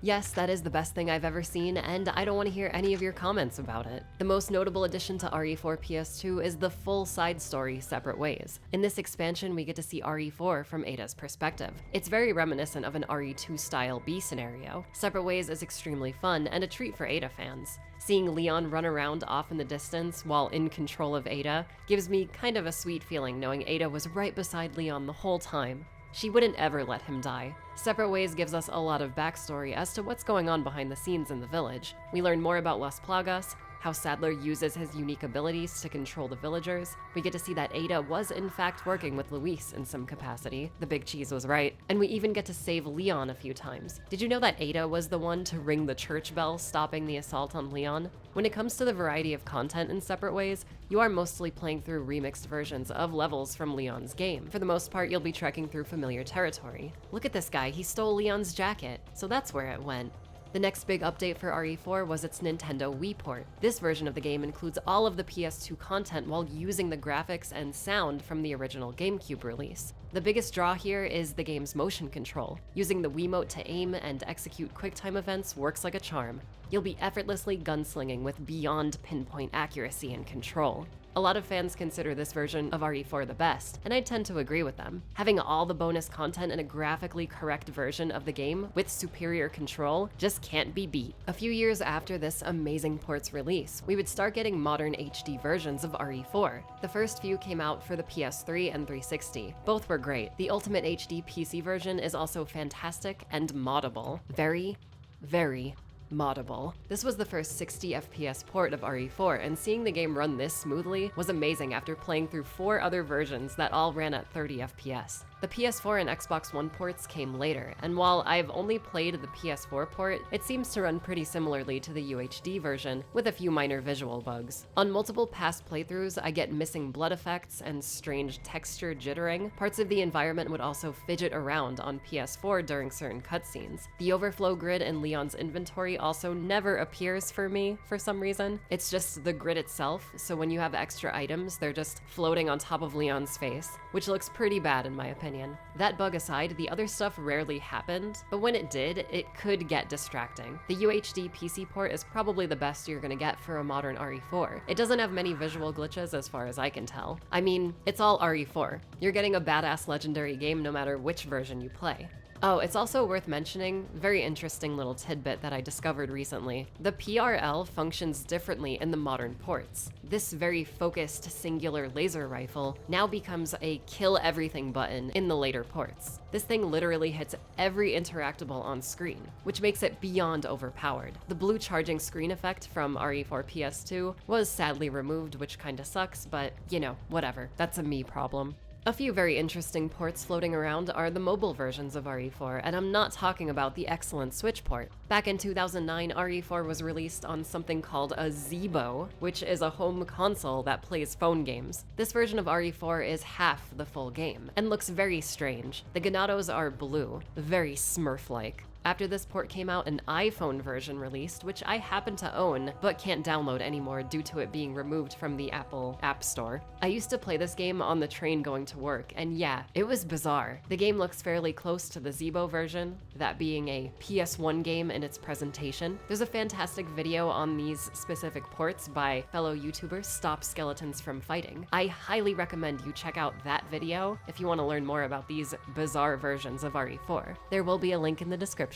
Yes, that is the best thing I've ever seen, and I don't want to hear any of your comments about it. The most notable addition to RE4 PS2 is the full side story, Separate Ways. In this expansion, we get to see RE4 from Ada's perspective. It's very reminiscent of an RE2-style B scenario. Separate Ways is extremely fun and a treat for Ada fans. Seeing Leon run around off in the distance while in control of Ada gives me kind of a sweet feeling knowing Ada was right beside Leon the whole time. She wouldn't ever let him die. Separate Ways gives us a lot of backstory as to what's going on behind the scenes in the village. We learn more about Las Plagas, how Sadler uses his unique abilities to control the villagers. We get to see that Ada was in fact working with Luis in some capacity. The big cheese was right. And we even get to save Leon a few times. Did you know that Ada was the one to ring the church bell, stopping the assault on Leon? When it comes to the variety of content in Separate Ways, you are mostly playing through remixed versions of levels from Leon's game. For the most part, you'll be trekking through familiar territory. Look at this guy, he stole Leon's jacket, so that's where it went. The next big update for RE4 was its Nintendo Wii port. This version of the game includes all of the PS2 content while using the graphics and sound from the original GameCube release. The biggest draw here is the game's motion control. Using the Wiimote to aim and execute QuickTime events works like a charm. You'll be effortlessly gunslinging with beyond pinpoint accuracy and control. A lot of fans consider this version of RE4 the best, and I tend to agree with them. Having all the bonus content in a graphically correct version of the game with superior control just can't be beat. A few years after this amazing port's release, we would start getting modern HD versions of RE4. The first few came out for the PS3 and 360. Both were great. The Ultimate HD PC version is also fantastic and moddable. Very, very moddable. This was the first 60 FPS port of RE4, and seeing the game run this smoothly was amazing after playing through 4 other versions that all ran at 30 FPS. The PS4 and Xbox One ports came later, and while I've only played the PS4 port, it seems to run pretty similarly to the UHD version, with a few minor visual bugs. On multiple past playthroughs, I get missing blood effects and strange texture jittering. Parts of the environment would also fidget around on PS4 during certain cutscenes. The overflow grid in Leon's inventory also never appears for me for some reason. It's just the grid itself, so when you have extra items, they're just floating on top of Leon's face, which looks pretty bad in my opinion. That bug aside, the other stuff rarely happened, but when it did, it could get distracting. The UHD PC port is probably the best you're gonna get for a modern RE4. It doesn't have many visual glitches as far as I can tell. I mean, it's all RE4. You're getting a badass legendary game no matter which version you play. Oh, it's also worth mentioning, very interesting little tidbit that I discovered recently. The PRL functions differently in the modern ports. This very focused singular laser rifle now becomes a kill everything button in the later ports. This thing literally hits every interactable on screen, which makes it beyond overpowered. The blue charging screen effect from RE4 PS2 was sadly removed, which kinda sucks, but you know, whatever, that's a me problem. A few very interesting ports floating around are the mobile versions of RE4, and I'm not talking about the excellent Switch port. Back in 2009, RE4 was released on something called a Zeebo, which is a home console that plays phone games. This version of RE4 is half the full game, and looks very strange. The Ganados are blue, very Smurf-like. After this port came out, an iPhone version released, which I happen to own, but can't download anymore due to it being removed from the Apple App Store. I used to play this game on the train going to work, and yeah, it was bizarre. The game looks fairly close to the Zeebo version, that being a PS1 game in its presentation. There's a fantastic video on these specific ports by fellow YouTubers Stop Skeletons from Fighting. I highly recommend you check out that video if you want to learn more about these bizarre versions of RE4. There will be a link in the description.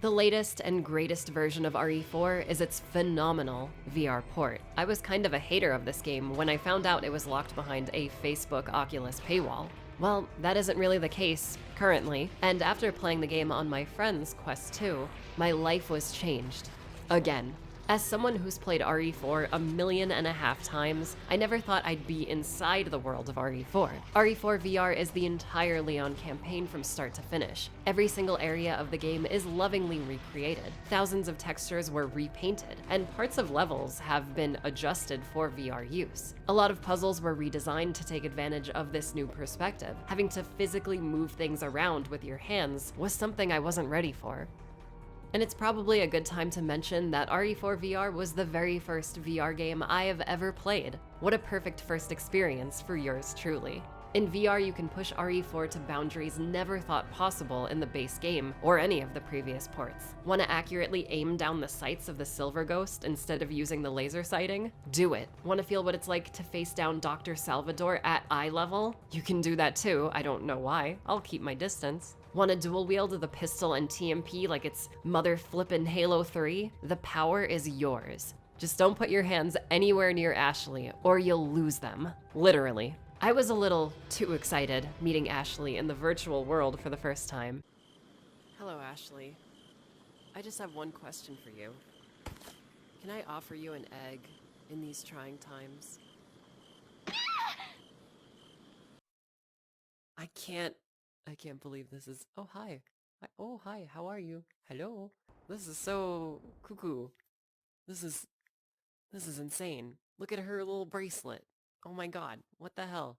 The latest and greatest version of RE4 is its phenomenal VR port. I was kind of a hater of this game when I found out it was locked behind a Facebook Oculus paywall. Well, that isn't really the case currently, and after playing the game on my friend's Quest 2, my life was changed. Again. As someone who's played RE4 1.5 million times, I never thought I'd be inside the world of RE4. RE4 VR is the entire Leon campaign from start to finish. Every single area of the game is lovingly recreated. Thousands of textures were repainted, and parts of levels have been adjusted for VR use. A lot of puzzles were redesigned to take advantage of this new perspective. Having to physically move things around with your hands was something I wasn't ready for. And it's probably a good time to mention that RE4 VR was the very first VR game I have ever played. What a perfect first experience for yours truly. In VR, you can push RE4 to boundaries never thought possible in the base game or any of the previous ports. Want to accurately aim down the sights of the Silver Ghost instead of using the laser sighting? Do it. Want to feel what it's like to face down Dr. Salvador at eye level? You can do that too, I don't know why. I'll keep my distance. Want to dual wield the pistol and TMP like it's mother flippin' Halo 3? The power is yours. Just don't put your hands anywhere near Ashley or you'll lose them. Literally. I was a little too excited meeting Ashley in the virtual world for the first time. Hello, Ashley. I just have one question for you. Can I offer you an egg in these trying times? I can't believe this is... Oh, hi. Oh, hi. How are you? Hello. This is so cuckoo. This is insane. Look at her little bracelet. Oh my god. What the hell?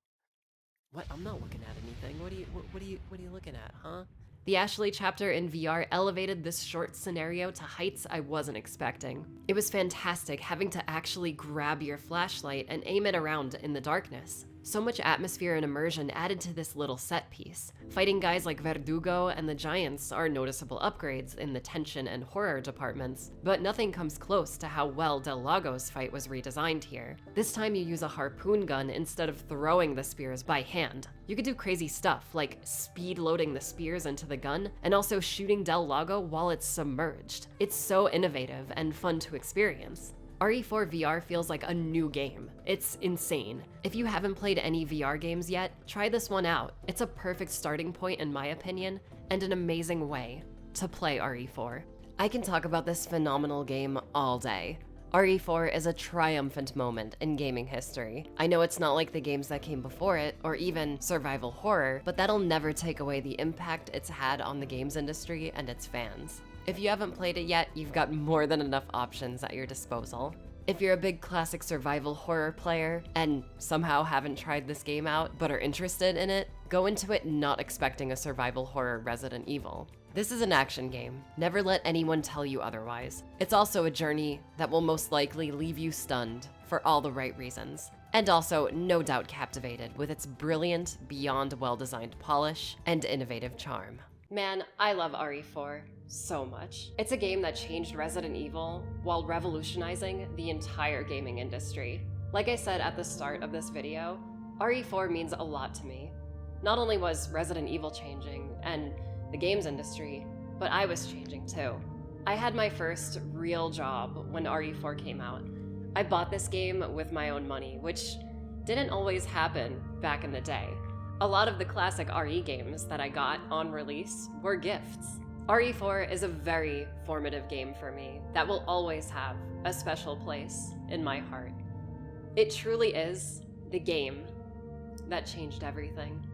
What? I'm not looking at anything. What are you looking at, huh? The Ashley chapter in VR elevated this short scenario to heights I wasn't expecting. It was fantastic having to actually grab your flashlight and aim it around in the darkness. So much atmosphere and immersion added to this little set piece. Fighting guys like Verdugo and the Giants are noticeable upgrades in the tension and horror departments, but nothing comes close to how well Del Lago's fight was redesigned here. This time you use a harpoon gun instead of throwing the spears by hand. You could do crazy stuff, like speed loading the spears into the gun, and also shooting Del Lago while it's submerged. It's so innovative and fun to experience. RE4 VR feels like a new game. It's insane. If you haven't played any VR games yet, try this one out. It's a perfect starting point in my opinion, and an amazing way to play RE4. I can talk about this phenomenal game all day. RE4 is a triumphant moment in gaming history. I know it's not like the games that came before it, or even survival horror, but that'll never take away the impact it's had on the games industry and its fans. If you haven't played it yet, you've got more than enough options at your disposal. If you're a big classic survival horror player and somehow haven't tried this game out but are interested in it, go into it not expecting a survival horror Resident Evil. This is an action game. Never let anyone tell you otherwise. It's also a journey that will most likely leave you stunned for all the right reasons. And also, no doubt captivated with its brilliant, beyond well-designed polish and innovative charm. Man, I love RE4. so much. It's a game that changed Resident Evil while revolutionizing the entire gaming industry. Like I said at the start of this video, RE4 means a lot to me. Not only was Resident Evil changing, and the games industry, but I was changing too. I had my first real job when RE4 came out. I bought this game with my own money, which didn't always happen back in the day. A lot of the classic RE games that I got on release were gifts. RE4 is a very formative game for me that will always have a special place in my heart. It truly is the game that changed everything.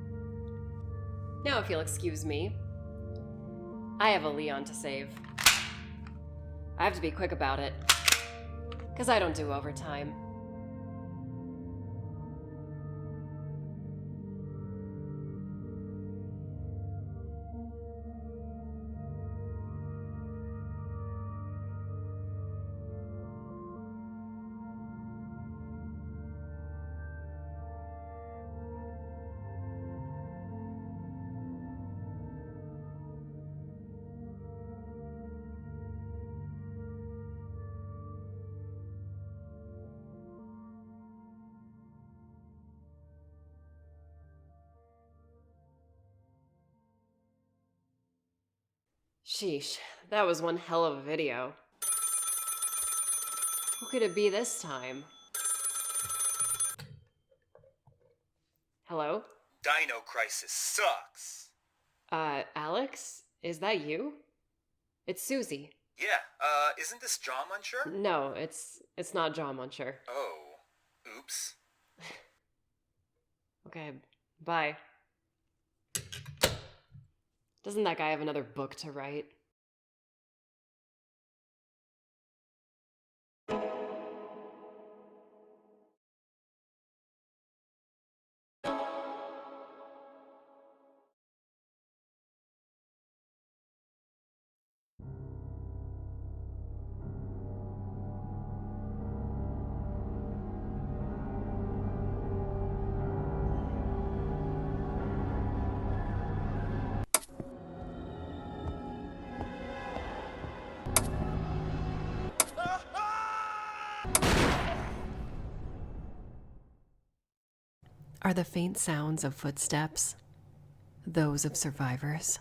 Now, if you'll excuse me, I have a Leon to save. I have to be quick about it, because I don't do overtime. Sheesh, that was one hell of a video. Who could it be this time? Hello? Dino Crisis sucks. Alex? Is that you? It's Susie. Yeah, isn't this Jaw Muncher? No, it's not Jaw Muncher. Oh, oops. Okay, bye. Doesn't that guy have another book to write? Are the faint sounds of footsteps those of survivors?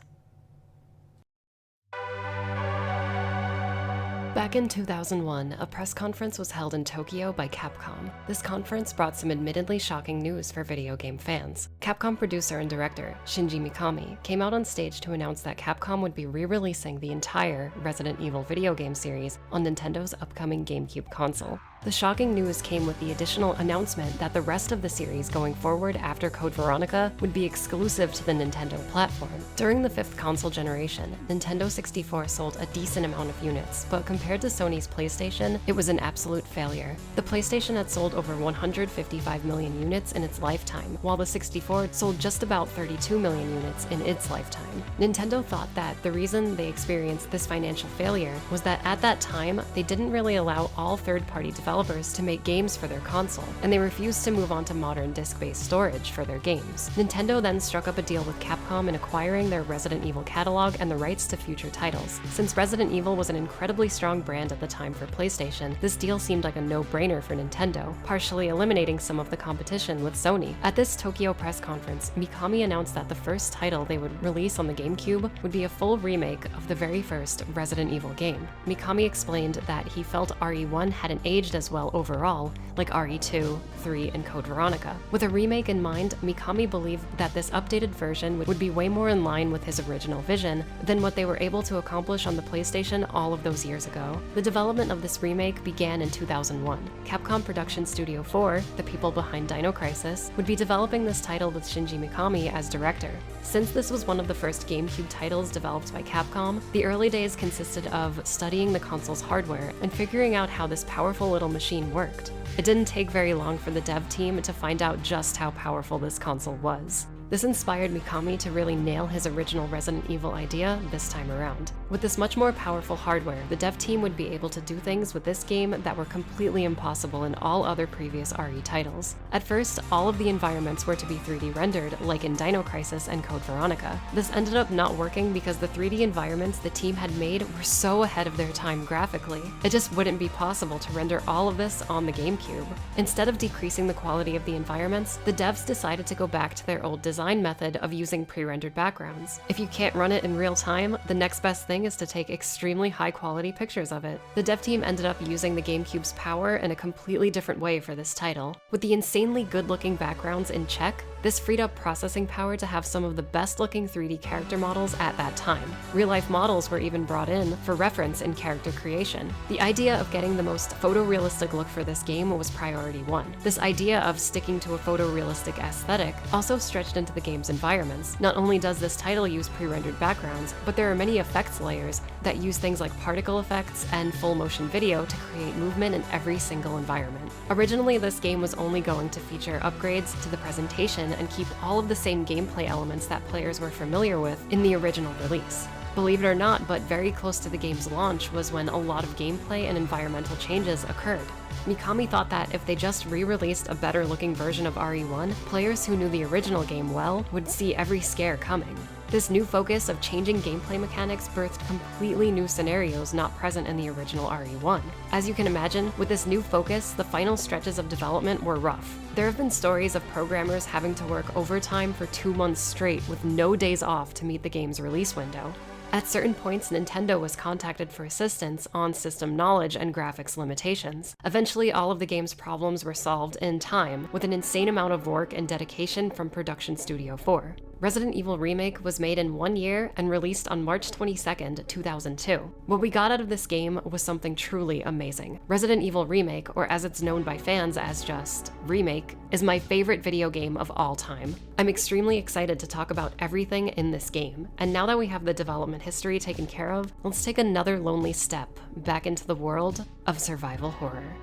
Back in 2001, a press conference was held in Tokyo by Capcom. This conference brought some admittedly shocking news for video game fans. Capcom producer and director Shinji Mikami came out on stage to announce that Capcom would be re-releasing the entire Resident Evil video game series on Nintendo's upcoming GameCube console. The shocking news came with the additional announcement that the rest of the series going forward after Code Veronica would be exclusive to the Nintendo platform. During the 5th console generation, Nintendo 64 sold a decent amount of units, but compared to Sony's PlayStation, it was an absolute failure. The PlayStation had sold over 155 million units in its lifetime, while the 64 sold just about 32 million units in its lifetime. Nintendo thought that the reason they experienced this financial failure was that at that time, they didn't really allow all third-party developers to make games for their console, and they refused to move on to modern disc-based storage for their games. Nintendo then struck up a deal with Capcom in acquiring their Resident Evil catalog and the rights to future titles. Since Resident Evil was an incredibly strong brand at the time for PlayStation, this deal seemed like a no-brainer for Nintendo, partially eliminating some of the competition with Sony. At this Tokyo press conference, Mikami announced that the first title they would release on the GameCube would be a full remake of the very first Resident Evil game. Mikami explained that he felt RE1 hadn't aged as well overall, like RE2, 3, and Code Veronica. With a remake in mind, Mikami believed that this updated version would be way more in line with his original vision than what they were able to accomplish on the PlayStation all of those years ago. The development of this remake began in 2001. Capcom Production Studio 4, the people behind Dino Crisis, would be developing this title with Shinji Mikami as director. Since this was one of the first GameCube titles developed by Capcom, the early days consisted of studying the console's hardware and figuring out how this powerful little machine worked. It didn't take very long for the dev team to find out just how powerful this console was. This inspired Mikami to really nail his original Resident Evil idea this time around. With this much more powerful hardware, the dev team would be able to do things with this game that were completely impossible in all other previous RE titles. At first, all of the environments were to be 3D rendered, like in Dino Crisis and Code Veronica. This ended up not working because the 3D environments the team had made were so ahead of their time graphically. It just wouldn't be possible to render all of this on the GameCube. Instead of decreasing the quality of the environments, the devs decided to go back to their old design method of using pre-rendered backgrounds. If you can't run it in real time, the next best thing is to take extremely high quality pictures of it. The dev team ended up using the GameCube's power in a completely different way for this title. With the insanely good-looking backgrounds in check, this freed up processing power to have some of the best-looking 3D character models at that time. Real-life models were even brought in for reference in character creation. The idea of getting the most photorealistic look for this game was priority one. This idea of sticking to a photorealistic aesthetic also stretched into the game's environments. Not only does this title use pre-rendered backgrounds, but there are many effects layers that use things like particle effects and full motion video to create movement in every single environment. Originally, this game was only going to feature upgrades to the presentation and keep all of the same gameplay elements that players were familiar with in the original release. Believe it or not, but very close to the game's launch was when a lot of gameplay and environmental changes occurred. Mikami thought that if they just re-released a better looking version of RE1, players who knew the original game well would see every scare coming. This new focus of changing gameplay mechanics birthed completely new scenarios not present in the original RE1. As you can imagine, with this new focus, the final stretches of development were rough. There have been stories of programmers having to work overtime for 2 months straight with no days off to meet the game's release window. At certain points, Nintendo was contacted for assistance on system knowledge and graphics limitations. Eventually, all of the game's problems were solved in time, with an insane amount of work and dedication from Production Studio 4. Resident Evil Remake was made in 1 year and released on March 22nd, 2002. What we got out of this game was something truly amazing. Resident Evil Remake, or as it's known by fans as just Remake, is my favorite video game of all time. I'm extremely excited to talk about everything in this game, and now that we have the development history taken care of, let's take another lonely step back into the world of survival horror.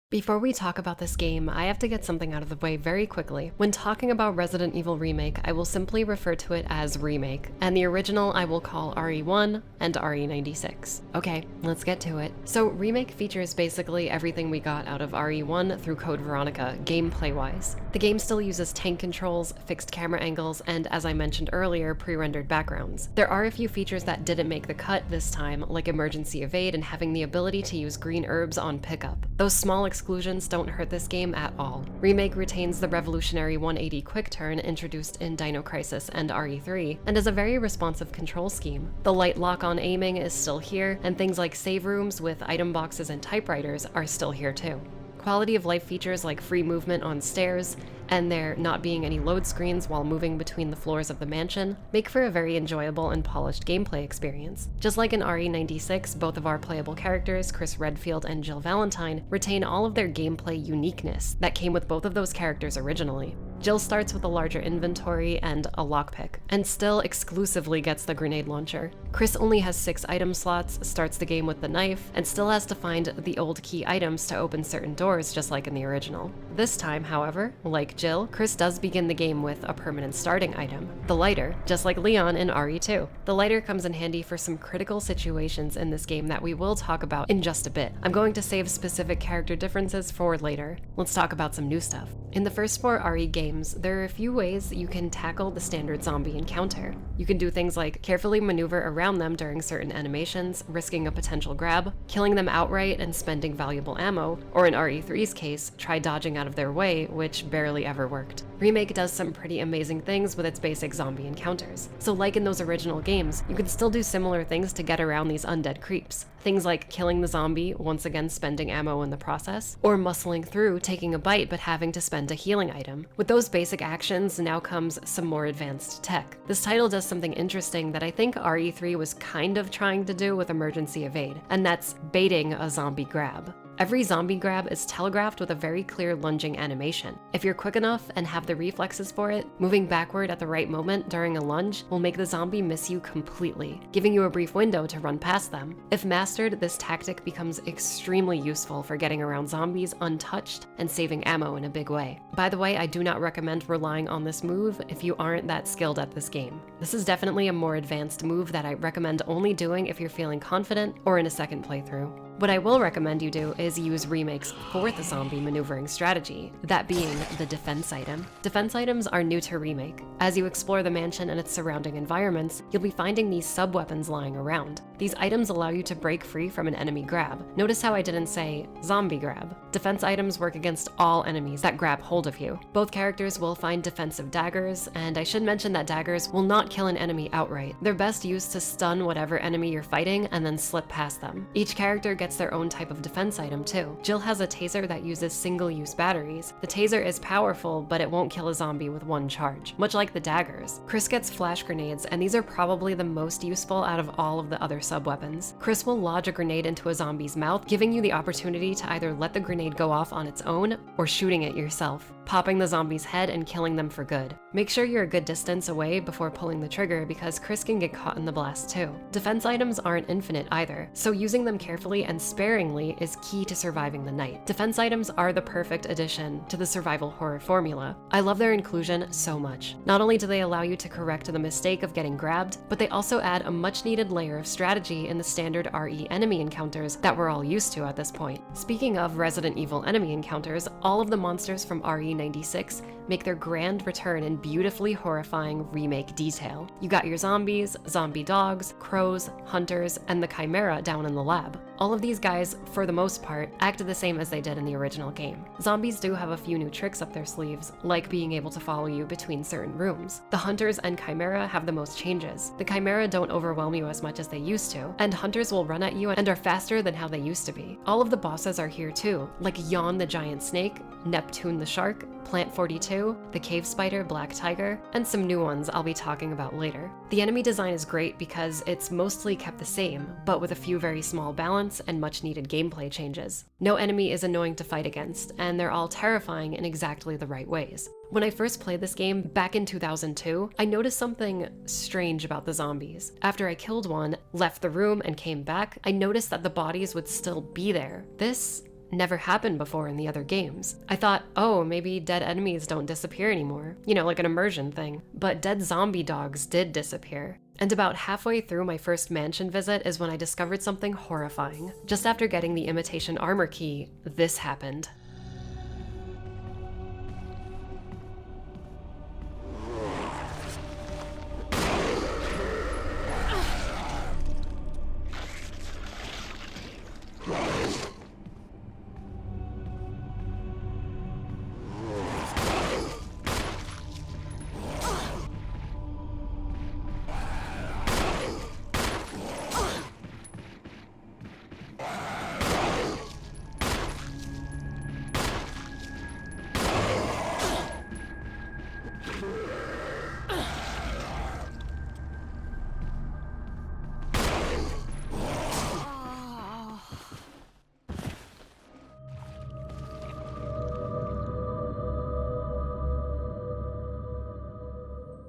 Before we talk about this game, I have to get something out of the way very quickly. When talking about Resident Evil Remake, I will simply refer to it as Remake, and the original I will call RE1 and RE96. Okay, let's get to it. So Remake features basically everything we got out of RE1 through Code Veronica, gameplay-wise. The game still uses tank controls, fixed camera angles, and as I mentioned earlier, pre-rendered backgrounds. There are a few features that didn't make the cut this time, like emergency evade and having the ability to use green herbs on pickup. Those small exclusions don't hurt this game at all. Remake retains the revolutionary 180 quick turn introduced in Dino Crisis and RE3, and has a very responsive control scheme. The light lock-on aiming is still here, and things like save rooms with item boxes and typewriters are still here too. Quality of life features like free movement on stairs, and there not being any load screens while moving between the floors of the mansion, make for a very enjoyable and polished gameplay experience. Just like in RE96, both of our playable characters, Chris Redfield and Jill Valentine, retain all of their gameplay uniqueness that came with both of those characters originally. Jill starts with a larger inventory and a lockpick, and still exclusively gets the grenade launcher. Chris only has 6 item slots, starts the game with the knife, and still has to find the old key items to open certain doors just like in the original. This time, however, like Jill, Chris does begin the game with a permanent starting item, the lighter, just like Leon in RE2. The lighter comes in handy for some critical situations in this game that we will talk about in just a bit. I'm going to save specific character differences for later. Let's talk about some new stuff. In the first 4 RE games, there are a few ways you can tackle the standard zombie encounter. You can do things like carefully maneuver around them during certain animations, risking a potential grab, killing them outright and spending valuable ammo, or in RE3's case, try dodging out of their way, which barely ever worked. Remake does some pretty amazing things with its basic zombie encounters. So like in those original games, you can still do similar things to get around these undead creeps. Things like killing the zombie, once again spending ammo in the process, or muscling through, taking a bite but having to spend a healing item. With those basic actions, now comes some more advanced tech. This title does something interesting that I think RE3 was kind of trying to do with emergency evade, and that's baiting a zombie grab. Every zombie grab is telegraphed with a very clear lunging animation. If you're quick enough and have the reflexes for it, moving backward at the right moment during a lunge will make the zombie miss you completely, giving you a brief window to run past them. If mastered, this tactic becomes extremely useful for getting around zombies untouched and saving ammo in a big way. By the way, I do not recommend relying on this move if you aren't that skilled at this game. This is definitely a more advanced move that I recommend only doing if you're feeling confident or in a second playthrough. What I will recommend you do is use Remake's fourth zombie maneuvering strategy, that being the defense item. Defense items are new to Remake. As you explore the mansion and its surrounding environments, you'll be finding these sub-weapons lying around. These items allow you to break free from an enemy grab. Notice how I didn't say zombie grab. Defense items work against all enemies that grab hold of you. Both characters will find defensive daggers, and I should mention that daggers will not kill an enemy outright. They're best used to stun whatever enemy you're fighting and then slip past them. Each character gets their own type of defense item too. Jill has a taser that uses single-use batteries. The taser is powerful, but it won't kill a zombie with one charge, much like the daggers. Chris gets flash grenades, and these are probably the most useful out of all of the other sub-weapons. Chris will lodge a grenade into a zombie's mouth, giving you the opportunity to either let the grenade go off on its own or shooting it yourself, popping the zombie's head and killing them for good. Make sure you're a good distance away before pulling the trigger because Chris can get caught in the blast too. Defense items aren't infinite either, so using them carefully and sparingly is key to surviving the night. Defense items are the perfect addition to the survival horror formula. I love their inclusion so much. Not only do they allow you to correct the mistake of getting grabbed, but they also add a much needed layer of strategy in the standard RE enemy encounters that we're all used to at this point. Speaking of Resident Evil enemy encounters, all of the monsters from RE96 make their grand return in beautifully horrifying remake detail. You got your zombies, zombie dogs, crows, hunters, and the Chimera down in the lab. All of these guys, for the most part, acted the same as they did in the original game. Zombies do have a few new tricks up their sleeves, like being able to follow you between certain rooms. The hunters and Chimera have the most changes. The Chimera don't overwhelm you as much as they used to, and hunters will run at you and are faster than how they used to be. All of the bosses are here too, like Yawn the giant snake, Neptune the shark, Plant 42, the cave spider Black Tiger, and some new ones I'll be talking about later. The enemy design is great because it's mostly kept the same, but with a few very small balance and much needed gameplay changes. No enemy is annoying to fight against, and they're all terrifying in exactly the right ways. When I first played this game back in 2002, I noticed something strange about the zombies. After I killed one, left the room, and came back, I noticed that the bodies would still be there. This never happened before in the other games. I thought, oh, maybe dead enemies don't disappear anymore. You know, like an immersion thing. But dead zombie dogs did disappear. And about halfway through my first mansion visit is when I discovered something horrifying. Just after getting the imitation armor key, this happened.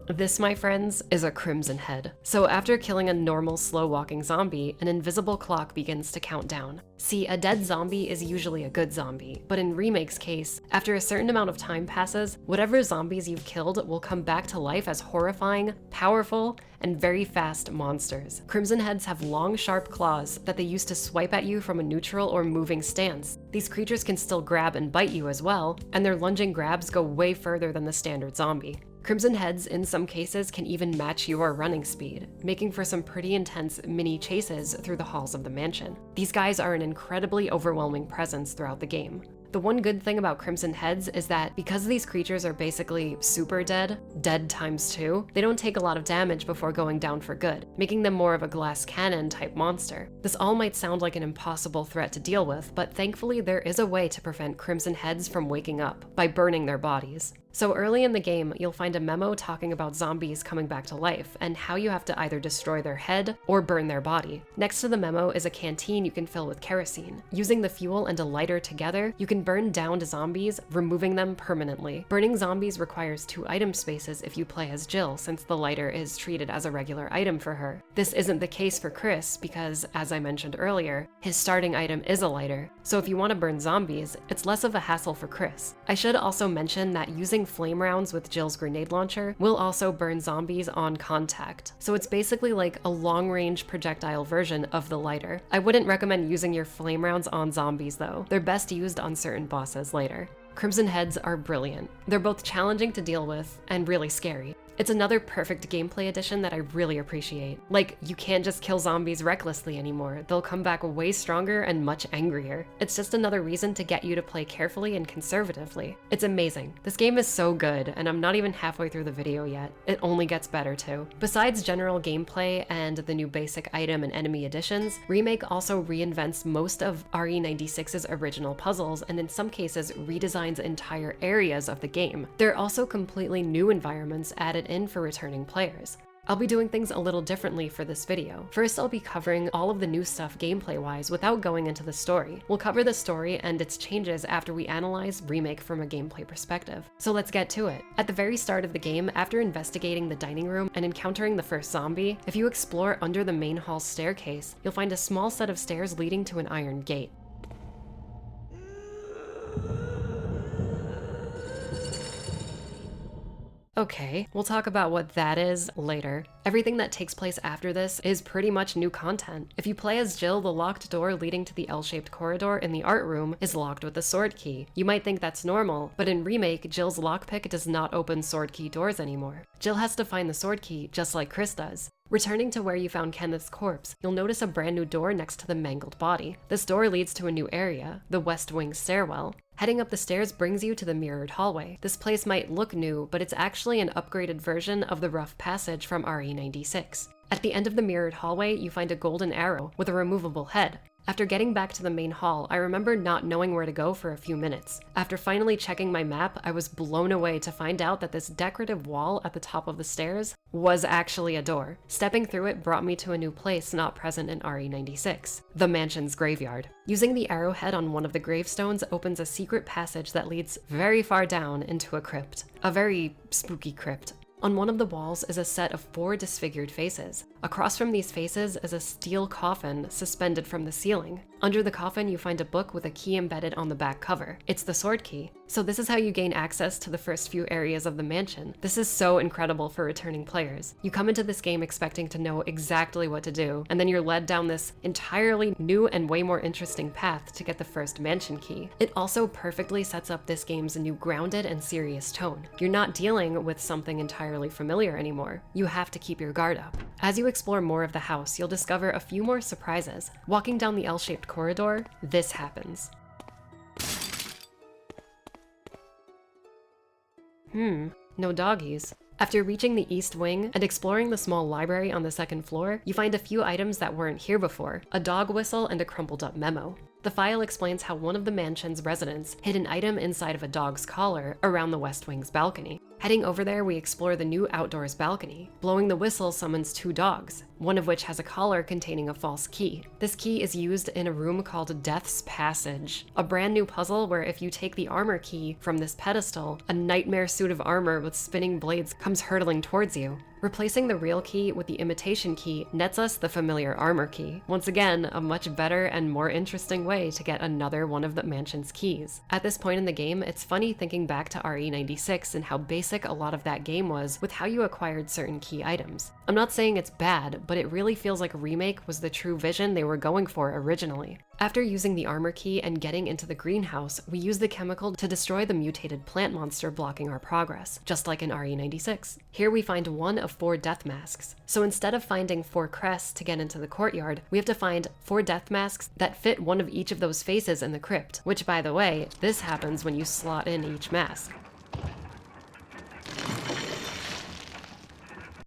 This, my friends, is a Crimson Head. So after killing a normal slow-walking zombie, an invisible clock begins to count down. See, a dead zombie is usually a good zombie, but in Remake's case, after a certain amount of time passes, whatever zombies you've killed will come back to life as horrifying, powerful, and very fast monsters. Crimson Heads have long, sharp claws that they use to swipe at you from a neutral or moving stance. These creatures can still grab and bite you as well, and their lunging grabs go way further than the standard zombie. Crimson Heads, in some cases, can even match your running speed, making for some pretty intense mini chases through the halls of the mansion. These guys are an incredibly overwhelming presence throughout the game. The one good thing about Crimson Heads is that because these creatures are basically super dead, dead times 2, they don't take a lot of damage before going down for good, making them more of a glass cannon type monster. This all might sound like an impossible threat to deal with, but thankfully there is a way to prevent Crimson Heads from waking up, by burning their bodies. So early in the game, you'll find a memo talking about zombies coming back to life and how you have to either destroy their head or burn their body. Next to the memo is a canteen you can fill with kerosene. Using the fuel and a lighter together, you can burn downed zombies, removing them permanently. Burning zombies requires 2 item spaces if you play as Jill, since the lighter is treated as a regular item for her. This isn't the case for Chris because, as I mentioned earlier, his starting item is a lighter, so if you want to burn zombies, it's less of a hassle for Chris. I should also mention that using flame rounds with Jill's grenade launcher will also burn zombies on contact, so it's basically like a long-range projectile version of the lighter. I wouldn't recommend using your flame rounds on zombies though, they're best used on certain bosses later. Crimson Heads are brilliant. They're both challenging to deal with and really scary. It's another perfect gameplay addition that I really appreciate. Like, you can't just kill zombies recklessly anymore. They'll come back way stronger and much angrier. It's just another reason to get you to play carefully and conservatively. It's amazing. This game is so good, and I'm not even halfway through the video yet. It only gets better too. Besides general gameplay and the new basic item and enemy additions, Remake also reinvents most of RE96's original puzzles, and in some cases redesigns entire areas of the game. There are also completely new environments added in for returning players. I'll be doing things a little differently for this video. First, I'll be covering all of the new stuff gameplay-wise without going into the story. We'll cover the story and its changes after we analyze Remake from a gameplay perspective. So let's get to it. At the very start of the game, after investigating the dining room and encountering the first zombie, if you explore under the main hall staircase, you'll find a small set of stairs leading to an iron gate. Okay, we'll talk about what that is later. Everything that takes place after this is pretty much new content. If you play as Jill, the locked door leading to the L-shaped corridor in the art room is locked with a sword key. You might think that's normal, but in Remake, Jill's lockpick does not open sword key doors anymore. Jill has to find the sword key, just like Chris does. Returning to where you found Kenneth's corpse, you'll notice a brand new door next to the mangled body. This door leads to a new area, the West Wing stairwell. Heading up the stairs brings you to the mirrored hallway. This place might look new, but it's actually an upgraded version of the rough passage from RE96. At the end of the mirrored hallway, you find a golden arrow with a removable head. After getting back to the main hall, I remember not knowing where to go for a few minutes. After finally checking my map, I was blown away to find out that this decorative wall at the top of the stairs was actually a door. Stepping through it brought me to a new place not present in RE96, the mansion's graveyard. Using the arrowhead on one of the gravestones opens a secret passage that leads very far down into a crypt. A very spooky crypt. On one of the walls is a set of 4 disfigured faces. Across from these faces is a steel coffin suspended from the ceiling. Under the coffin, you find a book with a key embedded on the back cover. It's the sword key. So this is how you gain access to the first few areas of the mansion. This is so incredible for returning players. You come into this game expecting to know exactly what to do, and then you're led down this entirely new and way more interesting path to get the first mansion key. It also perfectly sets up this game's new grounded and serious tone. You're not dealing with something entirely familiar anymore. You have to keep your guard up. As you explore more of the house, you'll discover a few more surprises. Walking down the L-shaped corridor, this happens. No doggies. After reaching the East Wing and exploring the small library on the second floor, you find a few items that weren't here before, a dog whistle and a crumpled up memo. The file explains how one of the mansion's residents hid an item inside of a dog's collar around the West Wing's balcony. Heading over there, we explore the new outdoors balcony. Blowing the whistle summons 2 dogs, one of which has a collar containing a false key. This key is used in a room called Death's Passage, a brand new puzzle where if you take the armor key from this pedestal, a nightmare suit of armor with spinning blades comes hurtling towards you. Replacing the real key with the imitation key nets us the familiar armor key. Once again, a much better and more interesting way to get another one of the mansion's keys. At this point in the game, it's funny thinking back to RE96 and how basic a lot of that game was with how you acquired certain key items. I'm not saying it's bad, but it really feels like Remake was the true vision they were going for originally. After using the armor key and getting into the greenhouse, we use the chemical to destroy the mutated plant monster blocking our progress, just like in RE96. Here we find one of 4 death masks. So instead of finding 4 crests to get into the courtyard, we have to find 4 death masks that fit one of each of those faces in the crypt, which by the way, this happens when you slot in each mask.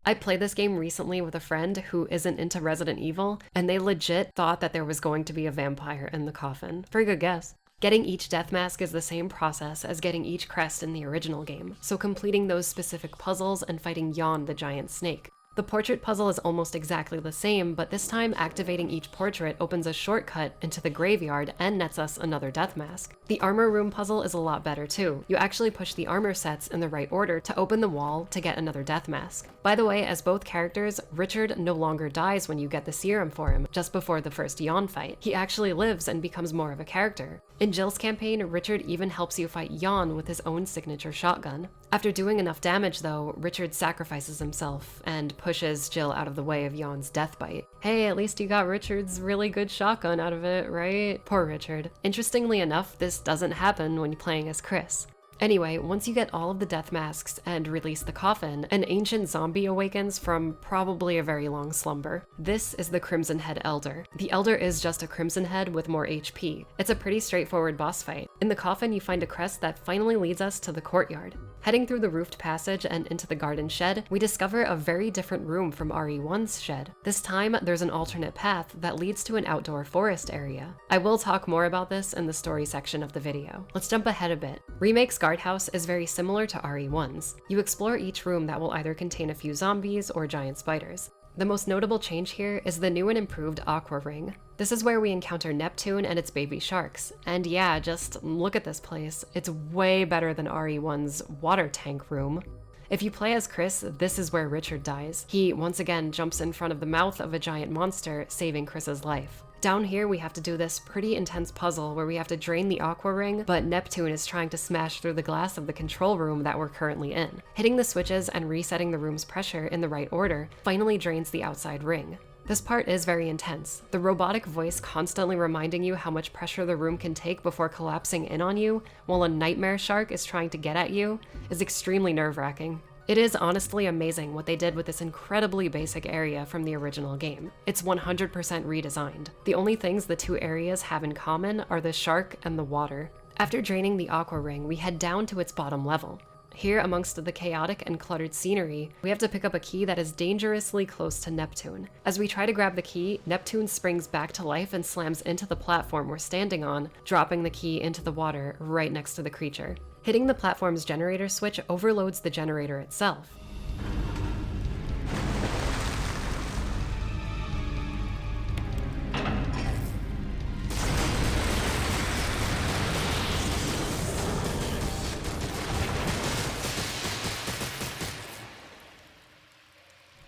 I played this game recently with a friend who isn't into Resident Evil, and they legit thought that there was going to be a vampire in the coffin. Very good guess. Getting each death mask is the same process as getting each crest in the original game, so completing those specific puzzles and fighting Yon the giant snake. The portrait puzzle is almost exactly the same, but this time activating each portrait opens a shortcut into the graveyard and nets us another death mask. The armor room puzzle is a lot better too. You actually push the armor sets in the right order to open the wall to get another death mask. By the way, as both characters, Richard no longer dies when you get the serum for him, just before the first Yon fight. He actually lives and becomes more of a character. In Jill's campaign, Richard even helps you fight Yon with his own signature shotgun. After doing enough damage though, Richard sacrifices himself and pushes Jill out of the way of Yon's death bite. Hey, at least you got Richard's really good shotgun out of it, right? Poor Richard. Interestingly enough, this doesn't happen when you're playing as Chris. Anyway, once you get all of the death masks and release the coffin, an ancient zombie awakens from probably a very long slumber. This is the Crimson Head Elder. The Elder is just a Crimson Head with more HP. It's a pretty straightforward boss fight. In the coffin, you find a crest that finally leads us to the courtyard. Heading through the roofed passage and into the garden shed, we discover a very different room from RE1's shed. This time, there's an alternate path that leads to an outdoor forest area. I will talk more about this in the story section of the video. Let's jump ahead a bit. Remake's guardhouse is very similar to RE1's. You explore each room that will either contain a few zombies or giant spiders. The most notable change here is the new and improved Aqua Ring. This is where we encounter Neptune and its baby sharks. And yeah, just look at this place. It's way better than RE1's water tank room. If you play as Chris, this is where Richard dies. He once again jumps in front of the mouth of a giant monster, saving Chris's life. Down here, we have to do this pretty intense puzzle where we have to drain the aqua ring, but Neptune is trying to smash through the glass of the control room that we're currently in. Hitting the switches and resetting the room's pressure in the right order finally drains the outside ring. This part is very intense. The robotic voice constantly reminding you how much pressure the room can take before collapsing in on you, while a nightmare shark is trying to get at you, is extremely nerve-wracking. It is honestly amazing what they did with this incredibly basic area from the original game. It's 100% redesigned. The only things the two areas have in common are the shark and the water. After draining the aqua ring, we head down to its bottom level. Here, amongst the chaotic and cluttered scenery, we have to pick up a key that is dangerously close to Neptune. As we try to grab the key, Neptune springs back to life and slams into the platform we're standing on, dropping the key into the water right next to the creature. Hitting the platform's generator switch overloads the generator itself.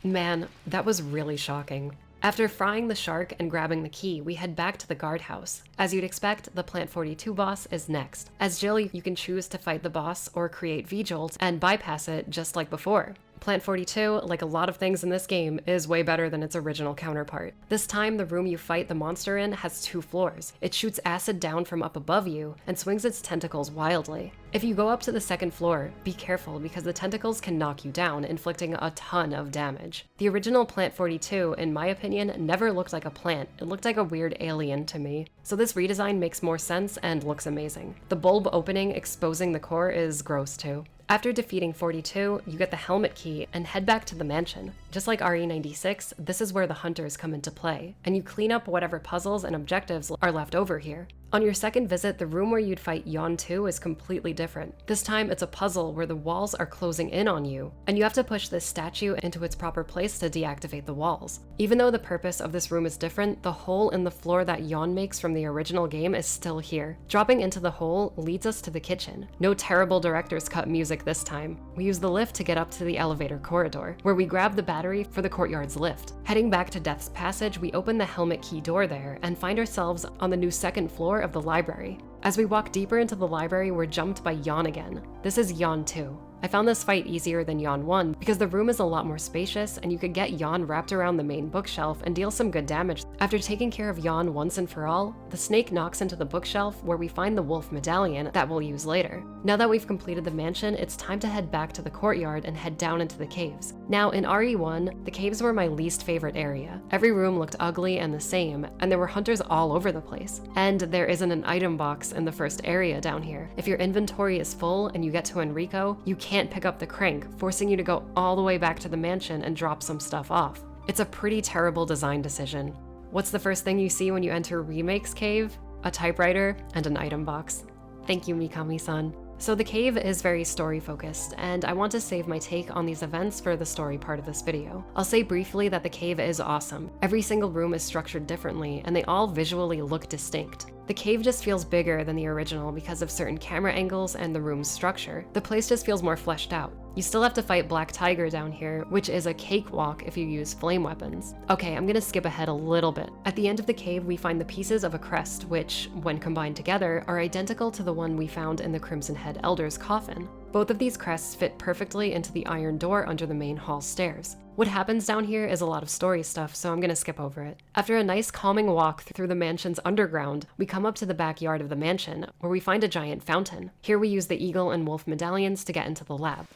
Man, that was really shocking. After frying the shark and grabbing the key, we head back to the guardhouse. As you'd expect, the Plant 42 boss is next. As Jill, you can choose to fight the boss or create V-Jolt and bypass it just like before. Plant 42, like a lot of things in this game, is way better than its original counterpart. This time, the room you fight the monster in has 2 floors. It shoots acid down from up above you and swings its tentacles wildly. If you go up to the 2nd floor, be careful because the tentacles can knock you down, inflicting a ton of damage. The original Plant 42, in my opinion, never looked like a plant. It looked like a weird alien to me. So this redesign makes more sense and looks amazing. The bulb opening exposing the core is gross too. After defeating 42, you get the helmet key and head back to the mansion. Just like RE96, this is where the hunters come into play, and you clean up whatever puzzles and objectives are left over here. On your second visit, the room where you'd fight Yon 2 is completely different. This time, it's a puzzle where the walls are closing in on you, and you have to push this statue into its proper place to deactivate the walls. Even though the purpose of this room is different, the hole in the floor that Yon makes from the original game is still here. Dropping into the hole leads us to the kitchen. No terrible director's cut music this time. We use the lift to get up to the elevator corridor, where we grab the battery for the courtyard's lift. Heading back to Death's Passage, we open the helmet key door there and find ourselves on the new 2nd floor of the library. As we walk deeper into the library, we're jumped by Yon again. This is Yon 2. I found this fight easier than Yon 1 because the room is a lot more spacious and you could get Yon wrapped around the main bookshelf and deal some good damage. After taking care of Yon once and for all, the snake knocks into the bookshelf where we find the wolf medallion that we'll use later. Now that we've completed the mansion, it's time to head back to the courtyard and head down into the caves. Now in RE1, the caves were my least favorite area. Every room looked ugly and the same, and there were hunters all over the place. And there isn't an item box in the first area down here. If your inventory is full and you get to Enrico, you can't pick up the crank, forcing you to go all the way back to the mansion and drop some stuff off. It's a pretty terrible design decision. What's the first thing you see when you enter Remake's cave? a typewriter, and an item box. Thank you, Mikami-san. So the cave is very story focused, and I want to save my take on these events for the story part of this video. I'll say briefly that the cave is awesome. Every single room is structured differently, and they all visually look distinct. The cave just feels bigger than the original because of certain camera angles and the room's structure. The place just feels more fleshed out. You still have to fight Black Tiger down here, which is a cakewalk if you use flame weapons. Okay, I'm gonna skip ahead a little bit. At the end of the cave, we find the pieces of a crest, which, when combined together, are identical to the one we found in the Crimson Head Elder's coffin. Both of these crests fit perfectly into the iron door under the main hall stairs. What happens down here is a lot of story stuff, so I'm gonna skip over it. After a nice calming walk through the mansion's underground, we come up to the backyard of the mansion, where we find a giant fountain. Here we use the eagle and wolf medallions to get into the lab.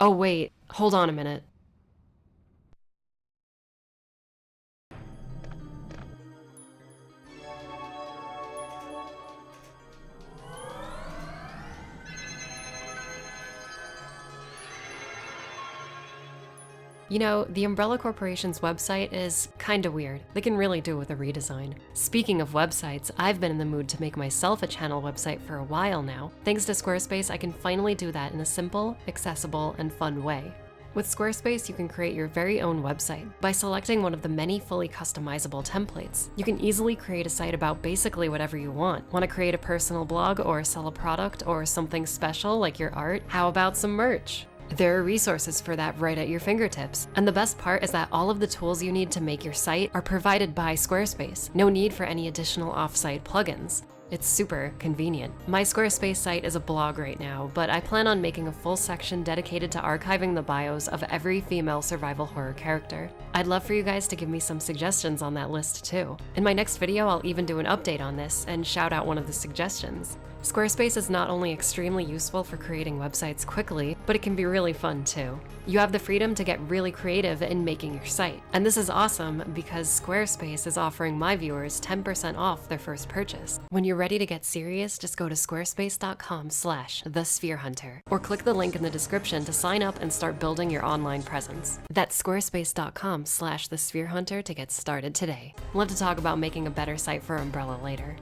Oh wait, hold on a minute. You know, the Umbrella Corporation's website is kinda weird. They can really do with a redesign. Speaking of websites, I've been in the mood to make myself a channel website for a while now. Thanks to Squarespace, I can finally do that in a simple, accessible, and fun way. With Squarespace, you can create your very own website by selecting one of the many fully customizable templates. You can easily create a site about basically whatever you want. Want to create a personal blog or sell a product or something special like your art? How about some merch? There are resources for that right at your fingertips. And the best part is that all of the tools you need to make your site are provided by Squarespace. No need for any additional off-site plugins. It's super convenient. My Squarespace site is a blog right now, but I plan on making a full section dedicated to archiving the bios of every female survival horror character. I'd love for you guys to give me some suggestions on that list too. In my next video, I'll even do an update on this and shout out one of the suggestions. Squarespace is not only extremely useful for creating websites quickly, but it can be really fun too. You have the freedom to get really creative in making your site. And this is awesome because Squarespace is offering my viewers 10% off their first purchase. When you're ready to get serious, just go to squarespace.com/thespherehunter or click the link in the description to sign up and start building your online presence. That's squarespace.com/thespherehunter to get started today. We'll have to talk about making a better site for Umbrella later.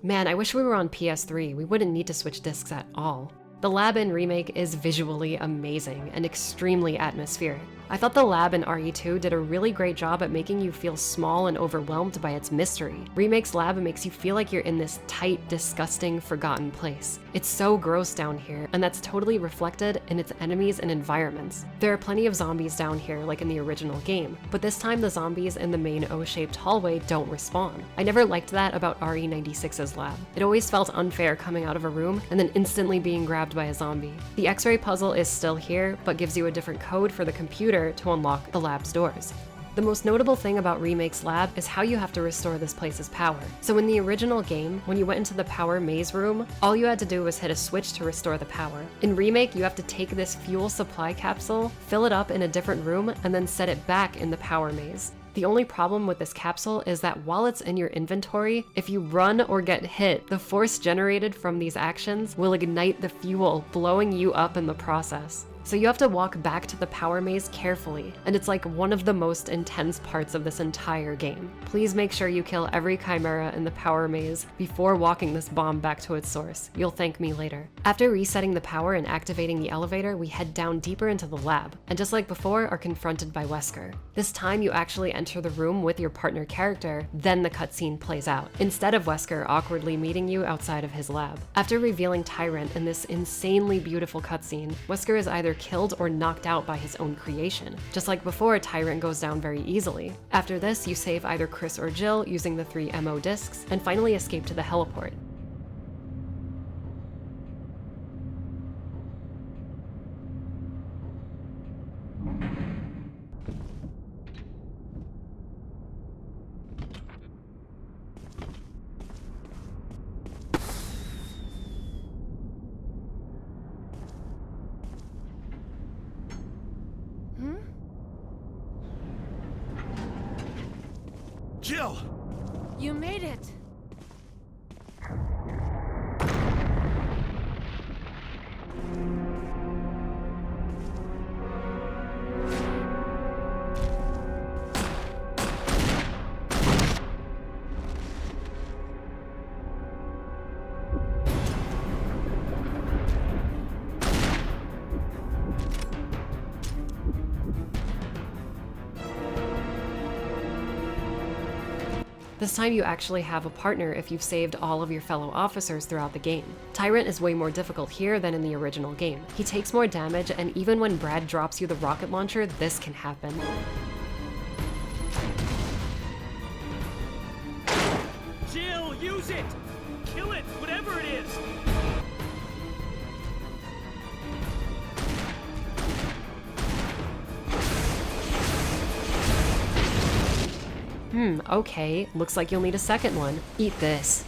Man, I wish we were on PS3. We wouldn't need to switch discs at all. The lab in Remake is visually amazing and extremely atmospheric. I thought the lab in RE2 did a really great job at making you feel small and overwhelmed by its mystery. Remake's lab makes you feel like you're in this tight, disgusting, forgotten place. It's so gross down here, and that's totally reflected in its enemies and environments. There are plenty of zombies down here like in the original game, but this time the zombies in the main O-shaped hallway don't respawn. I never liked that about RE96's lab. It always felt unfair coming out of a room and then instantly being grabbed by a zombie. The X-ray puzzle is still here, but gives you a different code for the computer to unlock the lab's doors. The most notable thing about Remake's lab is how you have to restore this place's power. So in the original game, when you went into the power maze room, all you had to do was hit a switch to restore the power. In Remake, you have to take this fuel supply capsule, fill it up in a different room, and then set it back in the power maze. The only problem with this capsule is that while it's in your inventory, if you run or get hit, the force generated from these actions will ignite the fuel, blowing you up in the process. So you have to walk back to the power maze carefully, and it's like one of the most intense parts of this entire game. Please make sure you kill every chimera in the power maze before walking this bomb back to its source. You'll thank me later. After resetting the power and activating the elevator, we head down deeper into the lab, and just like before, are confronted by Wesker. This time you actually enter the room with your partner character, then the cutscene plays out, instead of Wesker awkwardly meeting you outside of his lab. After revealing Tyrant in this insanely beautiful cutscene, Wesker is either killed or knocked out by his own creation. Just like before, Tyrant goes down very easily. After this, you save either Chris or Jill using the 3 MO discs, and finally escape to the heliport. You made it! This time you actually have a partner if you've saved all of your fellow officers throughout the game. Tyrant is way more difficult here than in the original game. He takes more damage, and even when Brad drops you the rocket launcher, this can happen. Jill, use it! Kill it, whatever it is! Okay, looks like you'll need a second one. Eat this.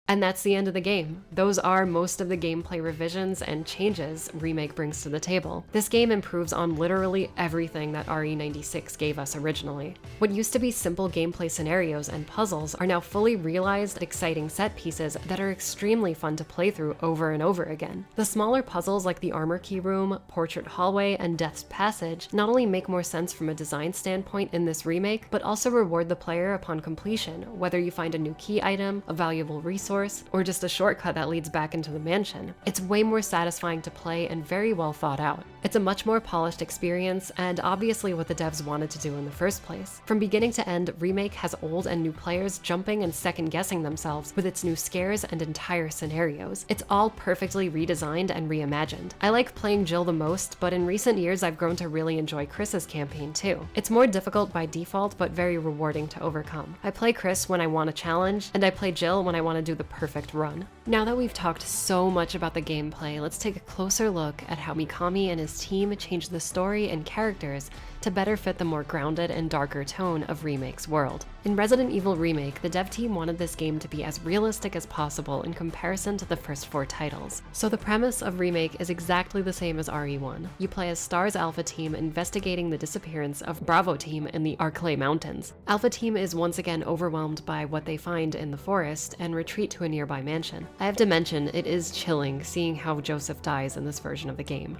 And that's the end of the game. Those are most of the gameplay revisions and changes Remake brings to the table. This game improves on literally everything that RE96 gave us originally. What used to be simple gameplay scenarios and puzzles are now fully realized, exciting set pieces that are extremely fun to play through over and over again. The smaller puzzles like the Armor Key Room, Portrait Hallway, and Death's Passage not only make more sense from a design standpoint in this remake, but also reward the player upon completion, whether you find a new key item, a valuable resource, or just a shortcut that leads back into the mansion. It's way more satisfying to play and very well thought out. It's a much more polished experience, and obviously what the devs wanted to do in the first place. From beginning to end, Remake has old and new players jumping and second-guessing themselves with its new scares and entire scenarios. It's all perfectly redesigned and reimagined. I like playing Jill the most, but in recent years I've grown to really enjoy Chris's campaign too. It's more difficult by default, but very rewarding to overcome. I play Chris when I want a challenge, and I play Jill when I want to do the perfect run. Now that we've talked so much about the gameplay, let's take a closer look at how Mikami and his team changed the story and characters to better fit the more grounded and darker tone of Remake's world. In Resident Evil Remake, the dev team wanted this game to be as realistic as possible in comparison to the first 4 titles. So the premise of Remake is exactly the same as RE1. You play as STAR's Alpha Team investigating the disappearance of Bravo Team in the Arklay Mountains. Alpha Team is once again overwhelmed by what they find in the forest and retreat to a nearby mansion. I have to mention, it is chilling seeing how Joseph dies in this version of the game.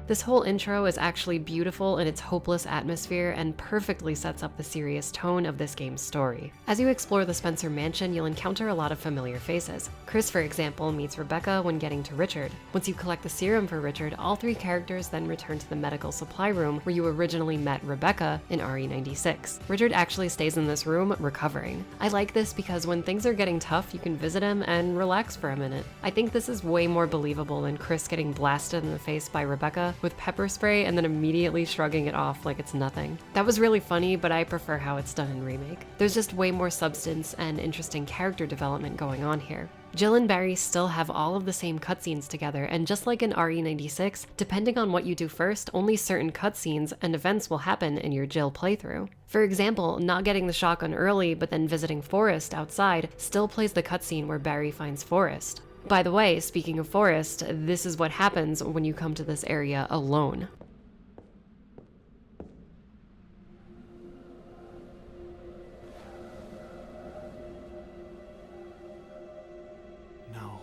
This whole intro is actually beautiful in its hopeless atmosphere and perfectly sets up the serious tone of this game's story. As you explore the Spencer mansion, you'll encounter a lot of familiar faces. Chris, for example, meets Rebecca when getting to Richard. Once you collect the serum for Richard, all 3 characters then return to the medical supply room where you originally met Rebecca in RE96. Richard actually stays in this room recovering. I like this because when things are getting tough, you can visit him and relax for a minute. I think this is way more believable than Chris getting blasted in the face by Rebecca with pepper spray and then immediately shrugging it off like it's nothing. That was really funny, but I prefer how it's done in Remake. There's just way more substance and interesting character development going on here. Jill and Barry still have all of the same cutscenes together, and just like in RE96, depending on what you do first, only certain cutscenes and events will happen in your Jill playthrough. For example, not getting the shotgun early but then visiting Forrest outside still plays the cutscene where Barry finds Forrest. By the way, speaking of Forrest, this is what happens when you come to this area alone. No.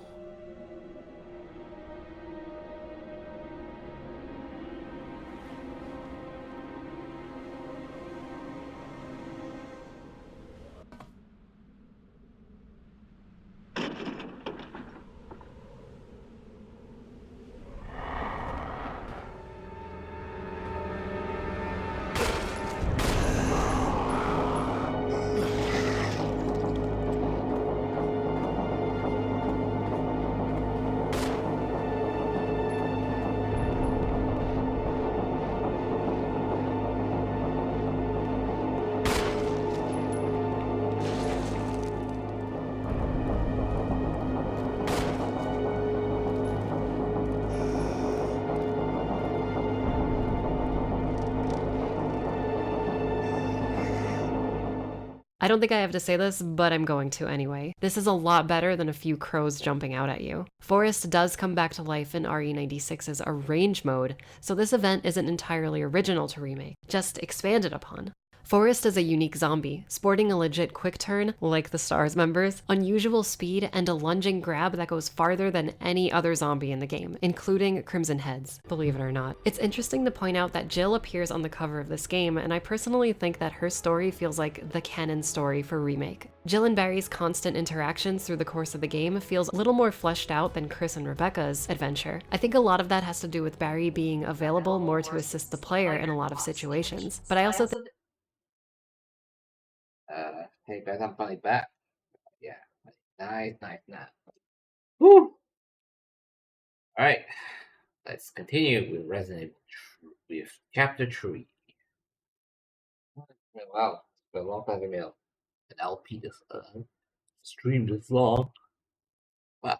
I don't think I have to say this, but I'm going to anyway. This is a lot better than a few crows jumping out at you. Forrest does come back to life in RE96's Arrange mode, so this event isn't entirely original to Remake, just expanded upon. Forrest is a unique zombie, sporting a legit quick turn, like the STARS members, unusual speed, and a lunging grab that goes farther than any other zombie in the game, including Crimson Head's, believe it or not. It's interesting to point out that Jill appears on the cover of this game, and I personally think that her story feels like the canon story for Remake. Jill and Barry's constant interactions through the course of the game feels a little more fleshed out than Chris and Rebecca's adventure. I think a lot of that has to do with Barry being available more to assist the player in a lot of situations, but I also think Hey guys, I'm finally back. Yeah, nice. Woo! Alright, let's continue with with Chapter 3. Wow, it's been a long time ago. An LP this stream this long. Wow.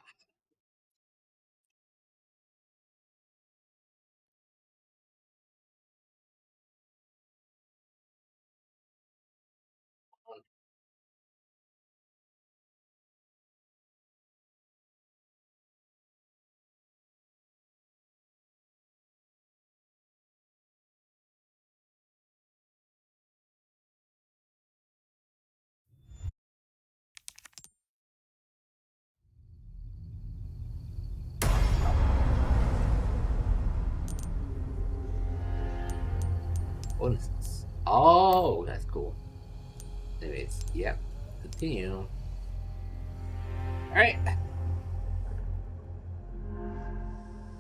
What is this? Oh, that's cool. Anyways, yeah, continue. Alright.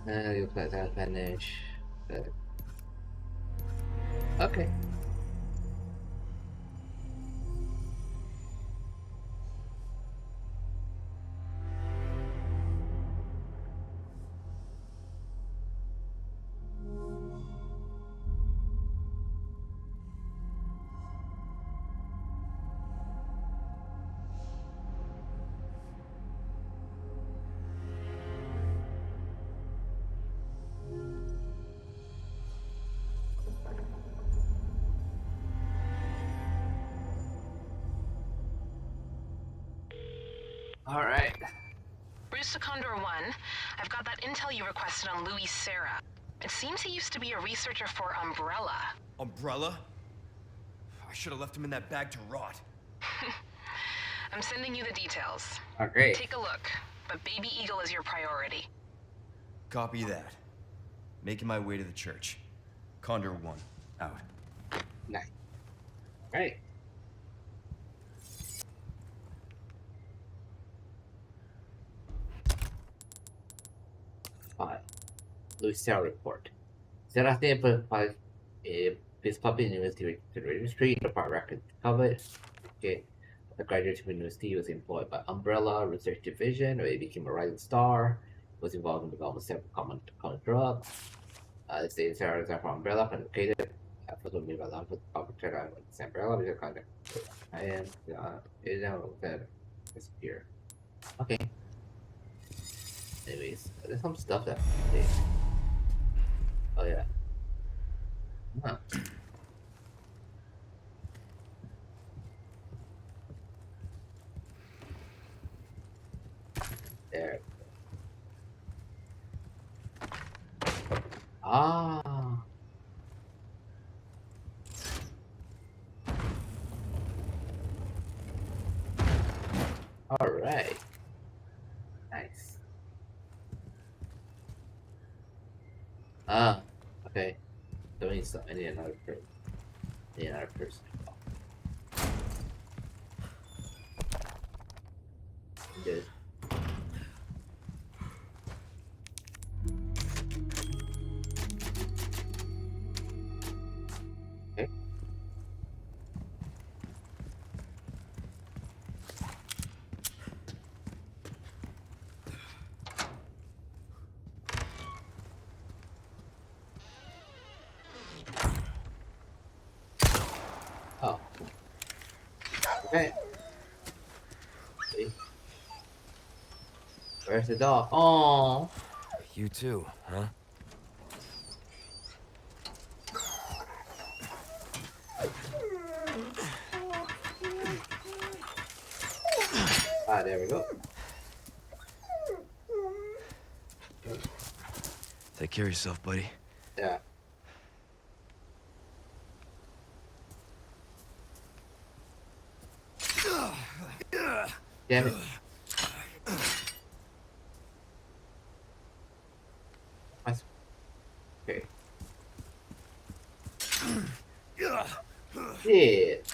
You'll let that finish. Okay. Alright. Bruce to Condor 1, I've got that intel you requested on Louis Serra. It seems he used to be a researcher for Umbrella. Umbrella? I should have left him in that bag to rot. I'm sending you the details. Okay. Take a look, but Baby Eagle is your priority. Copy that. Making my way to the church. Condor 1, out. Nice. Alright. Louis Serra report. Serra identified this puppy university to the registry, the part record covered. Okay. The graduate from university was employed by Umbrella Research Division, where he became a rising star, was involved in the development of several common drugs. The state Serra is from Umbrella, located for the move along with public check out with Umbrella, which is contact. And it now disappear. Okay. Anyways, there's some stuff that oh yeah. Huh. There. Ah. All right. Nice. Ah. Okay. So I need another person. Good. Okay. Oh. Okay. See? Where's the dog? Oh. You too, huh? There we go. Take care of yourself, buddy. Yeah. Damn it. Okay. Shit.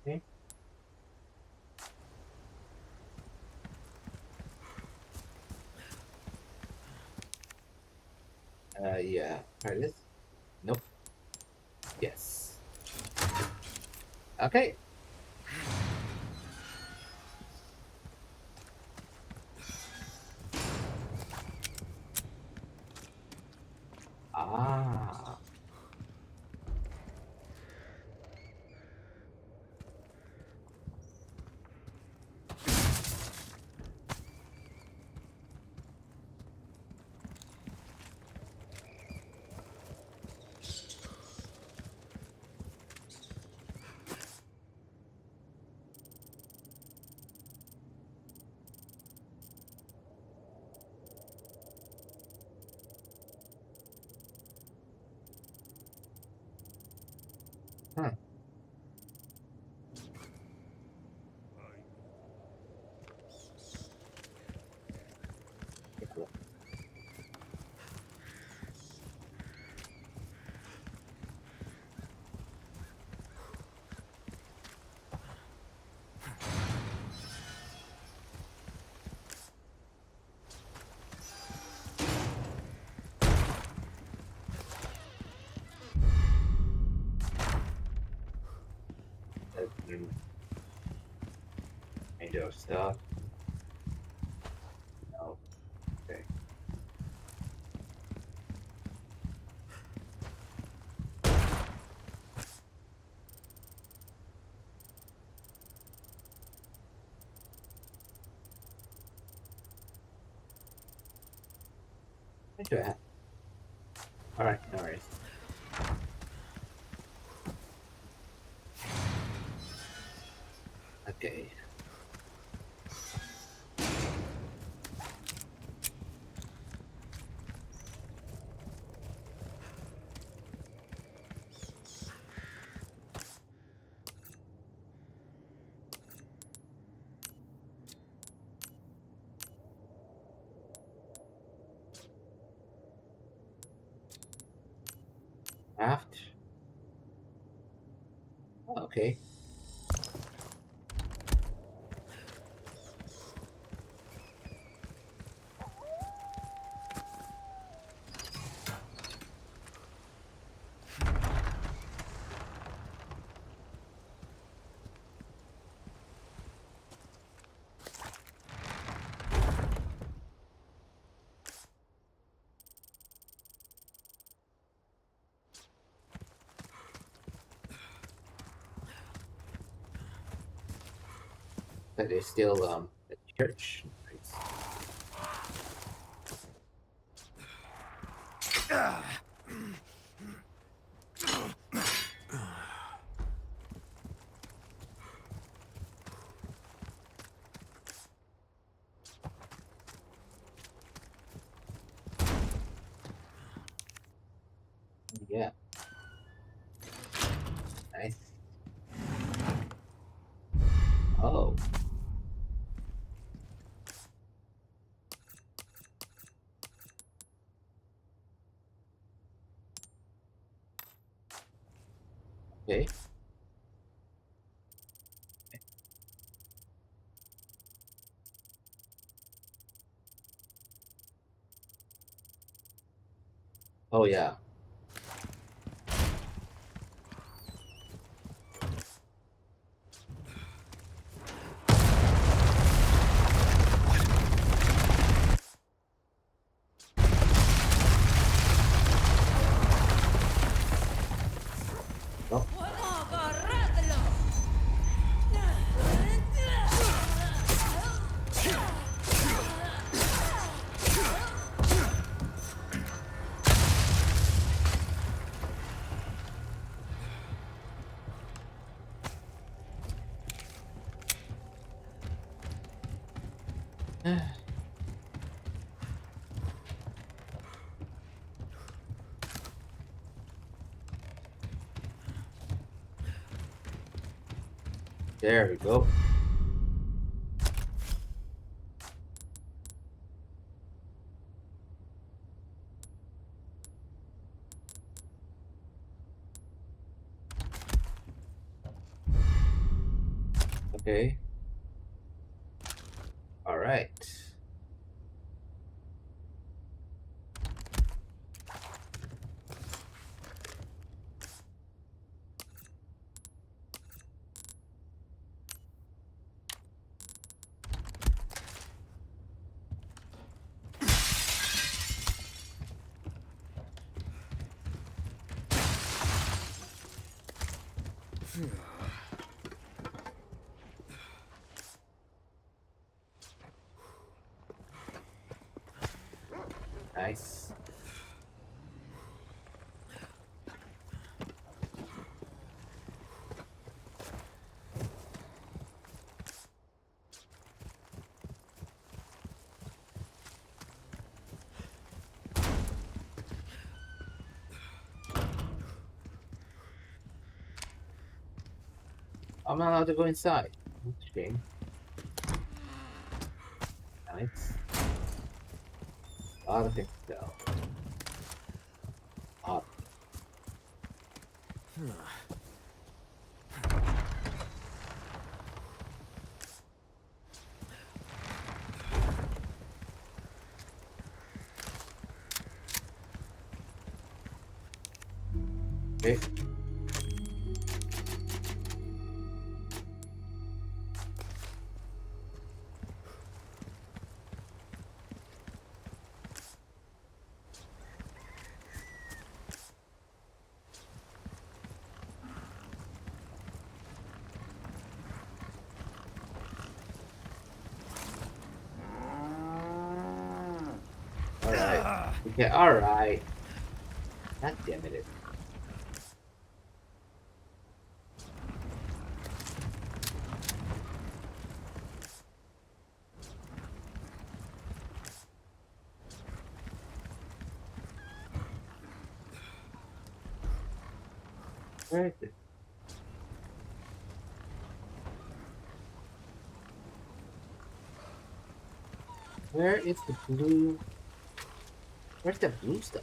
Okay. Yeah. Try this. Nope. Yes. Okay. Ah. Huh. Window stuff. No. Okay. Okay. Alright, no worries. Okay. Aft. Oh, okay. But there's still a church. Yeah. Nice. Oh. Okay. Oh yeah. There we go. Okay. All right. Nice. I'm not allowed to go inside. That's a shame. Nice. A lot of things though. Okay. Alright. Okay, alright. God damn it. Where is it? Where is the blue? Where's the blue stuff?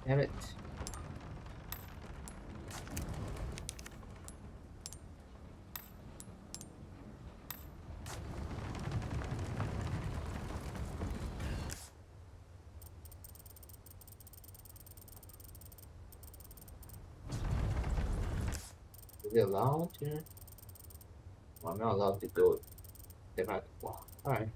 Damn it. Is it allowed to? Well, I'm not allowed to go. They're not. Wow. Alright.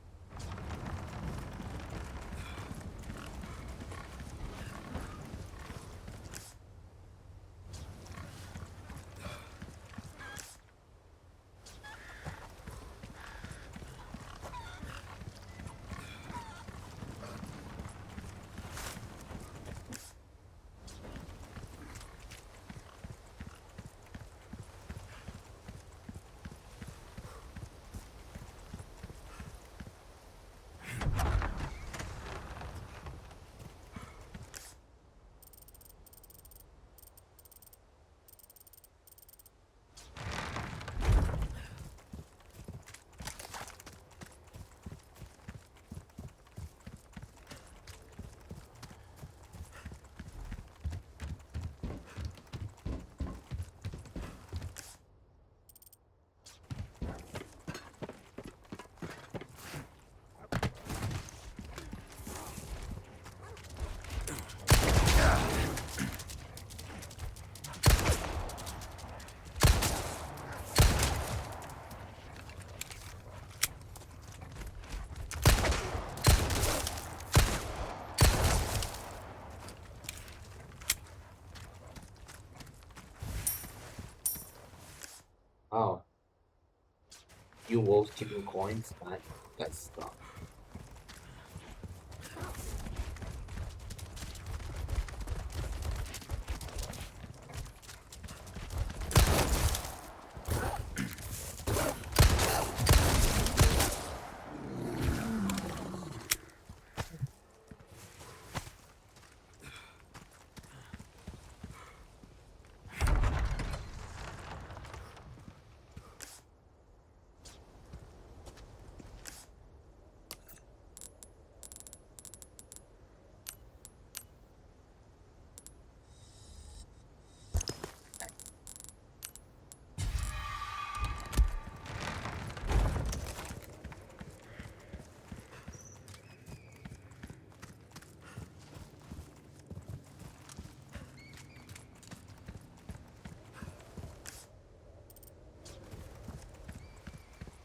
Oh, you wolves keeping coins? That's stuff.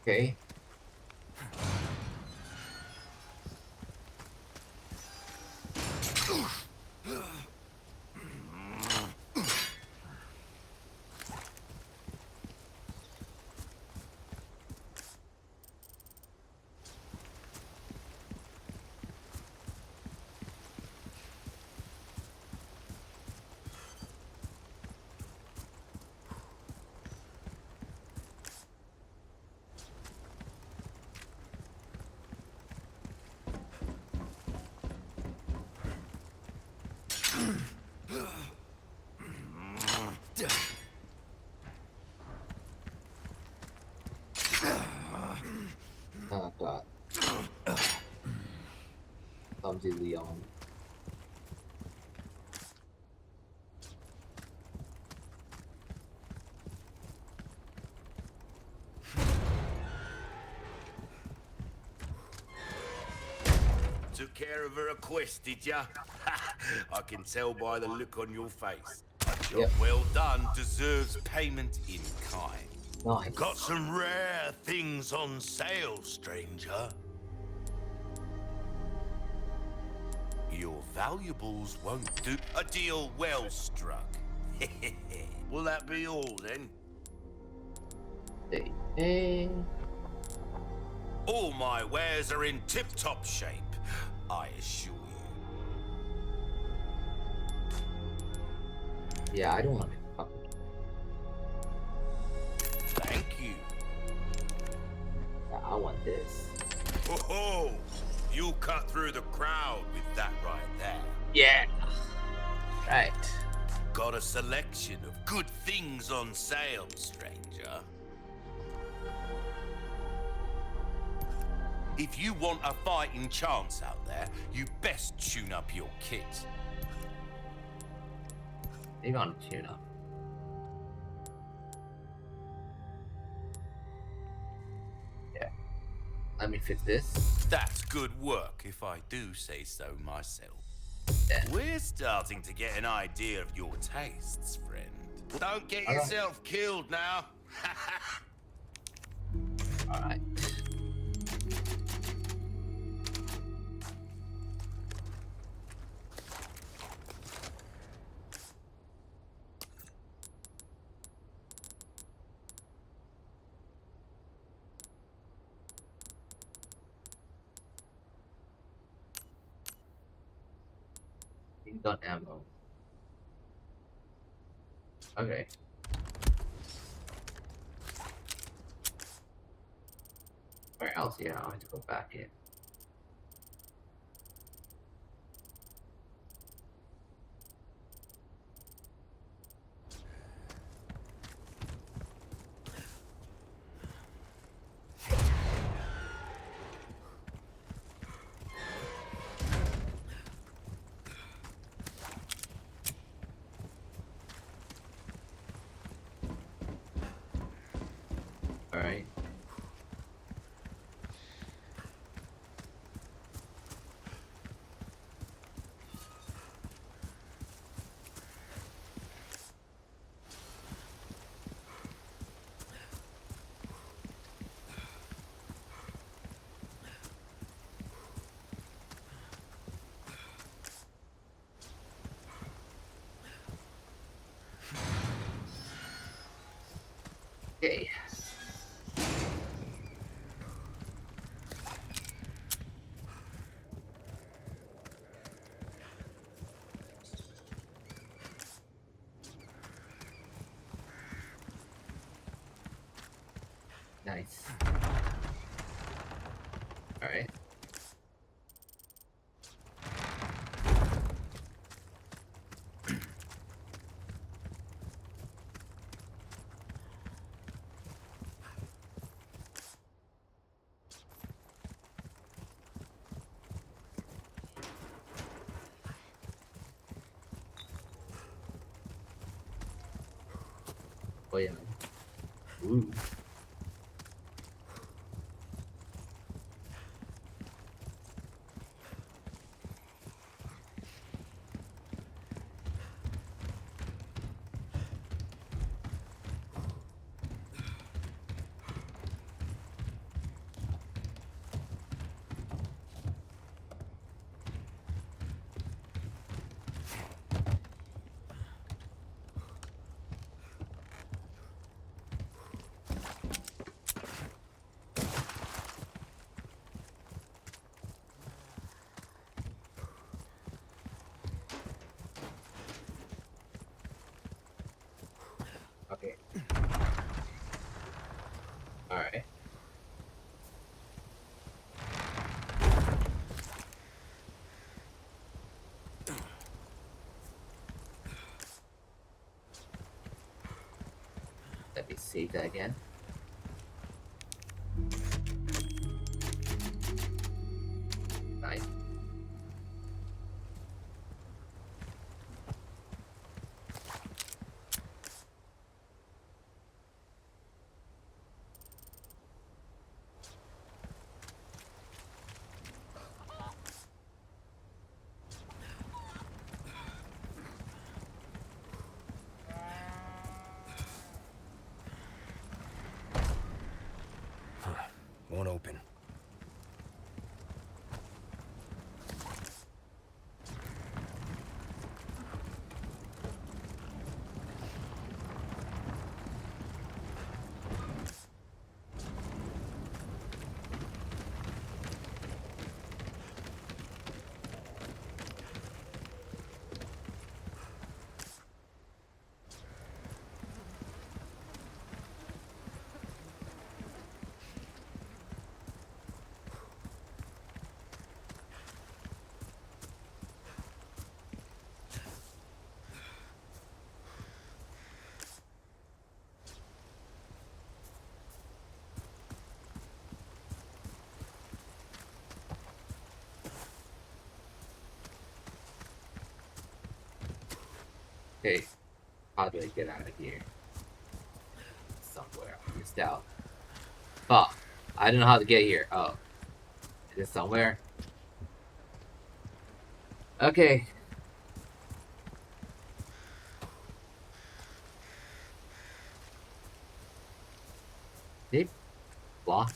Okay. Oh god. Clumsy Leon. Took care of her request, did ya? I can tell by the look on your face. A job well done deserves payment in kind. Nice. Got some rare things on sale, stranger. Your valuables won't do. A deal well struck. Will that be all then? Hey. All my wares are in tip-top shape, I assure you. Yeah, I don't want to. Thank you. I want this. Oh, you cut through the crowd with that right there. Yeah. Right. Got a selection of good things on sale, stranger. If you want a fighting chance out there, you best tune up your kit. Maybe on tune up. Yeah. Let me fix this. That's good work, if I do say so myself. Yeah. We're starting to get an idea of your tastes, friend. Don't get All right. yourself killed now. Alright. Gun ammo. Okay. Where else? Yeah, I have to go back in. Alright. Okay. Nice. All right. Oh yeah. Ooh. Okay. All right. Let me save that again. Nice. Won't open. Okay. How do I get out of here? Somewhere. I missed out. Fuck. I don't know how to get here. Oh. Is it somewhere? Okay. Did they block?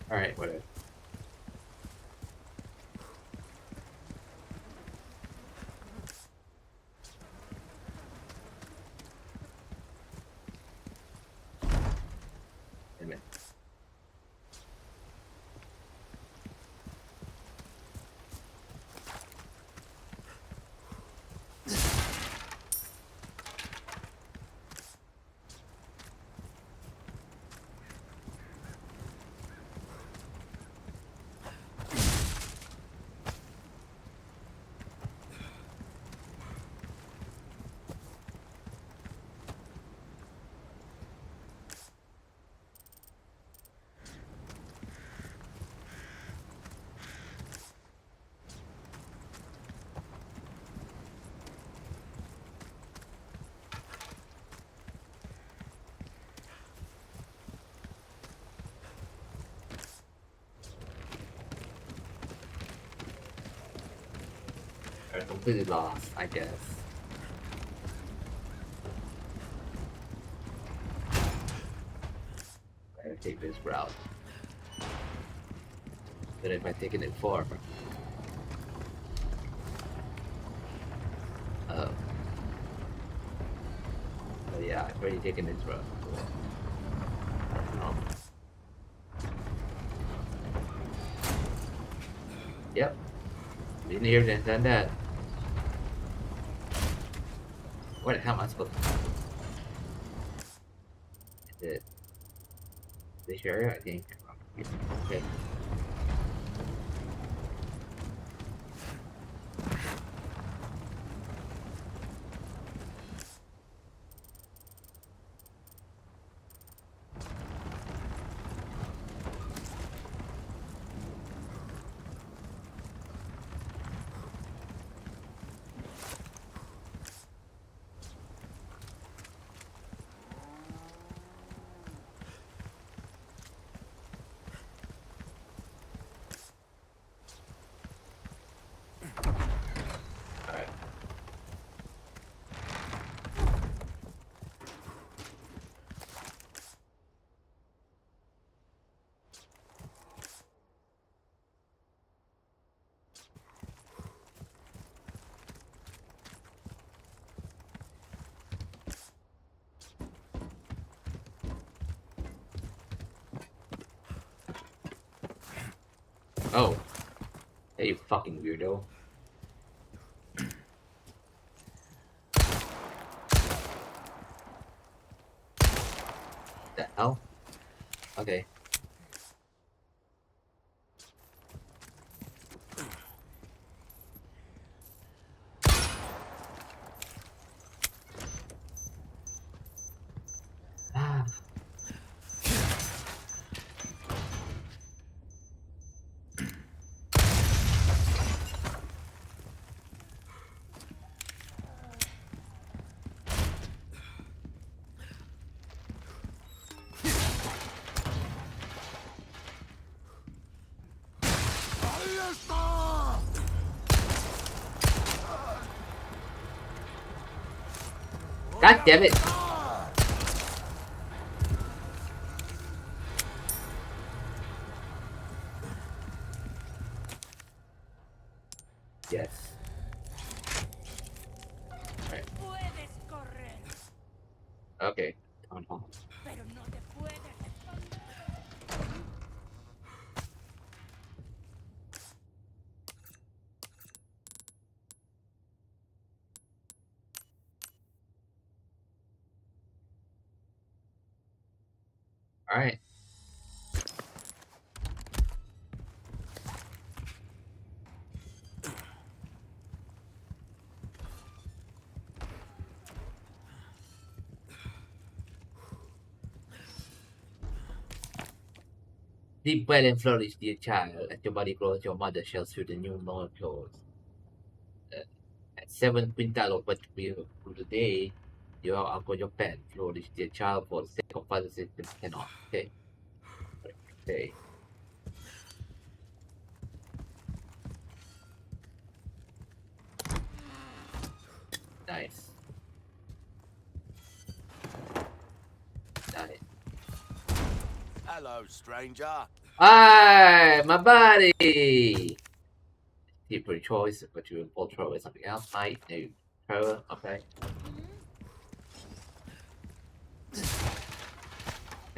Alright, whatever. Wait a minute. Or completely lost, I guess. I gotta take this route. But if I take it in far. Oh. But yeah, I've already taken this route before. Yep. Been here and done that. Where the hell am I supposed to? Is it this area? I think. Okay. Oh. Hey, you fucking weirdo. The hell? Okay. God damn it! Yes. Right. Okay. Town hall. Alright. Deep well and flourish, dear child. As your body grows, your mother shall sew the new mold clothes. At 7 quintal of what through the day, you are uncle your pet. Flourish, dear child, for the sake of father's system cannot. Okay. Okay. Nice. Nice. Hello, stranger. Hi, my buddy! Deeper choice, but you ultra with something else. Might, no. Pro, okay.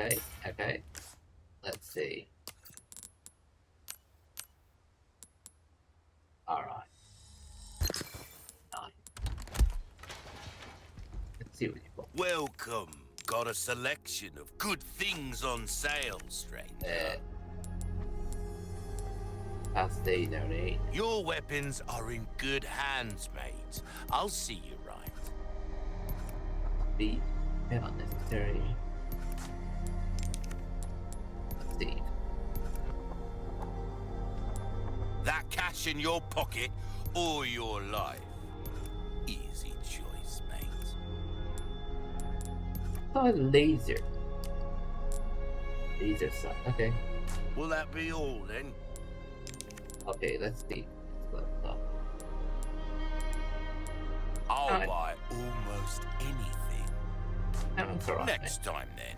Okay, okay. Let's see. Alright. Let's see what you got. Welcome. Got a selection of good things on sale, stranger. Past day, donate. Your weapons are in good hands, mate. I'll see you right. Be unnecessary. Let's see. That cash in your pocket or your life. Easy choice, mate. Oh, laser. Laser sight. Okay. Will that be all then? Okay, let's see. Let's go. I'll buy almost anything. That's alright. Next time, then.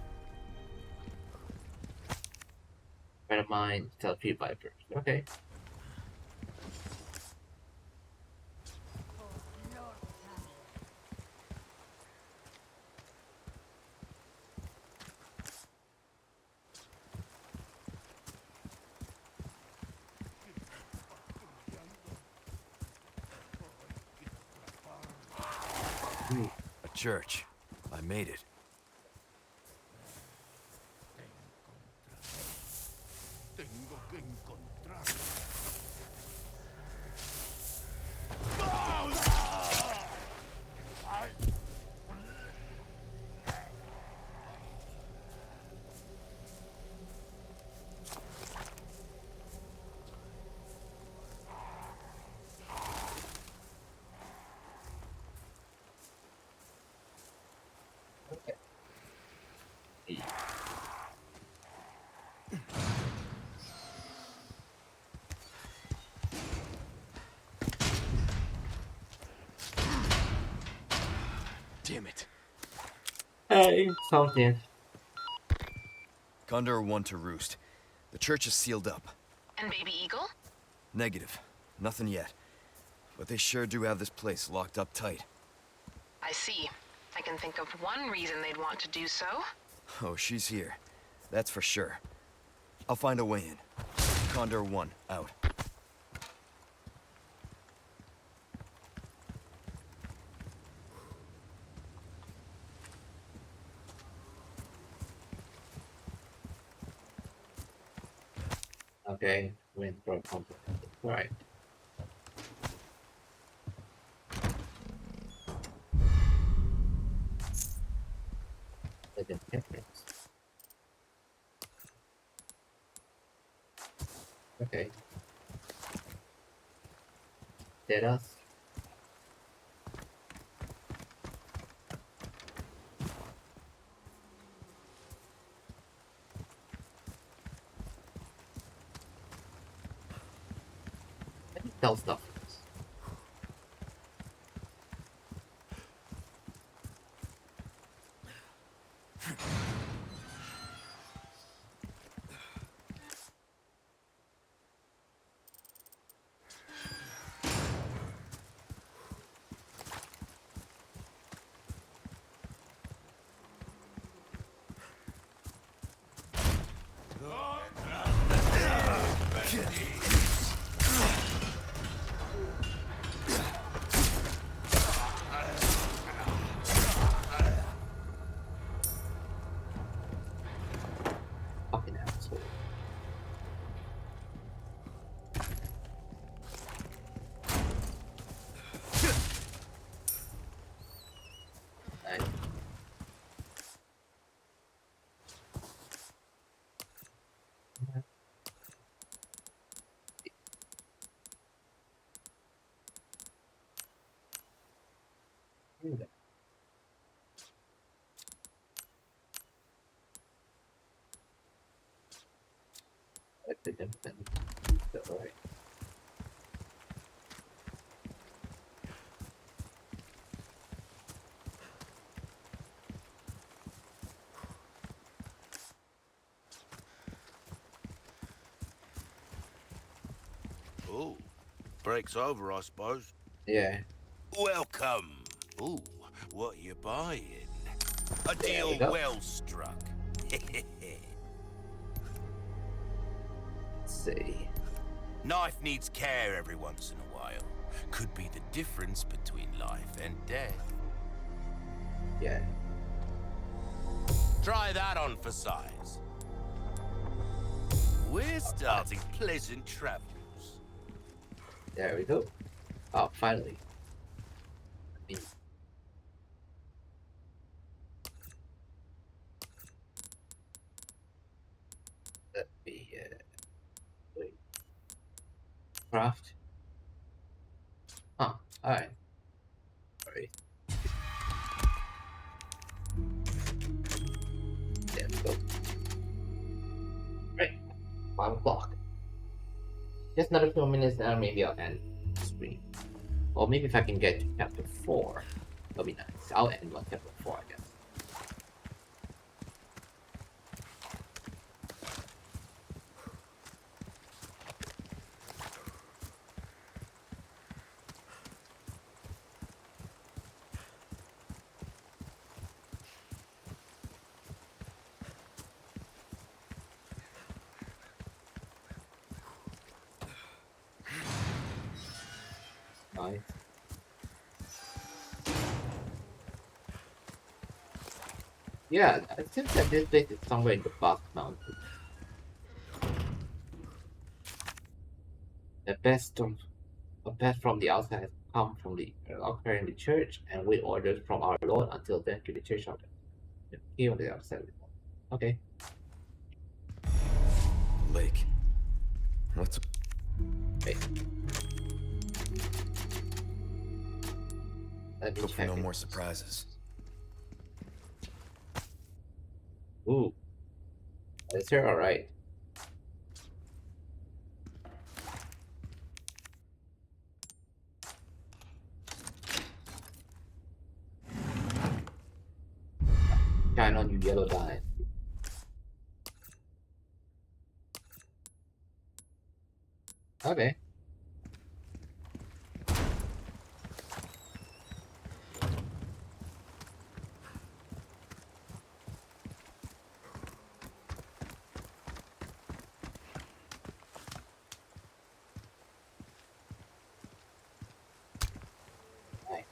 Friend of mine, tell Tree Vipers. Okay. A church. I made it. Tengo que encontrar. Damn it. Hey, something. Condor 1 to roost. The church is sealed up. And Baby Eagle? Negative. Nothing yet. But they sure do have this place locked up tight. I see. I can think of one reason they'd want to do so. Oh, she's here. That's for sure. I'll find a way in. Condor 1, out. Okay, went for a compliment. Alright. Legend difference. Okay. Did us? Let me tell stuff. Fucking asshole. Nice. Alright. Oh, break's over, I suppose. Yeah. Welcome. Ooh, what you buying? A There we deal go. well struck. Let's see. Knife needs care every once in a while. Could be the difference between life and death. Yeah. Try that on for size. We're starting pleasant travels. There we go. Oh, finally. Let me wait. Craft. Huh, alright. Alright. There we go. Right. 5 o'clock. Just another few minutes and maybe I'll end the stream. Or maybe if I can get to chapter 4, that'll be nice. I'll end on chapter 4, I guess. Nice. Yeah, it seems that this place is somewhere in the Basque Mountains. The best from the outside has come from the altar in the church and wait orders from our Lord until then to the church of the king on the outside. Okay. Lake. What's... Wait. Let me Hope for check no it. more surprises. Ooh. Is here alright? Shine on you, yellow dye. Okay. Nice.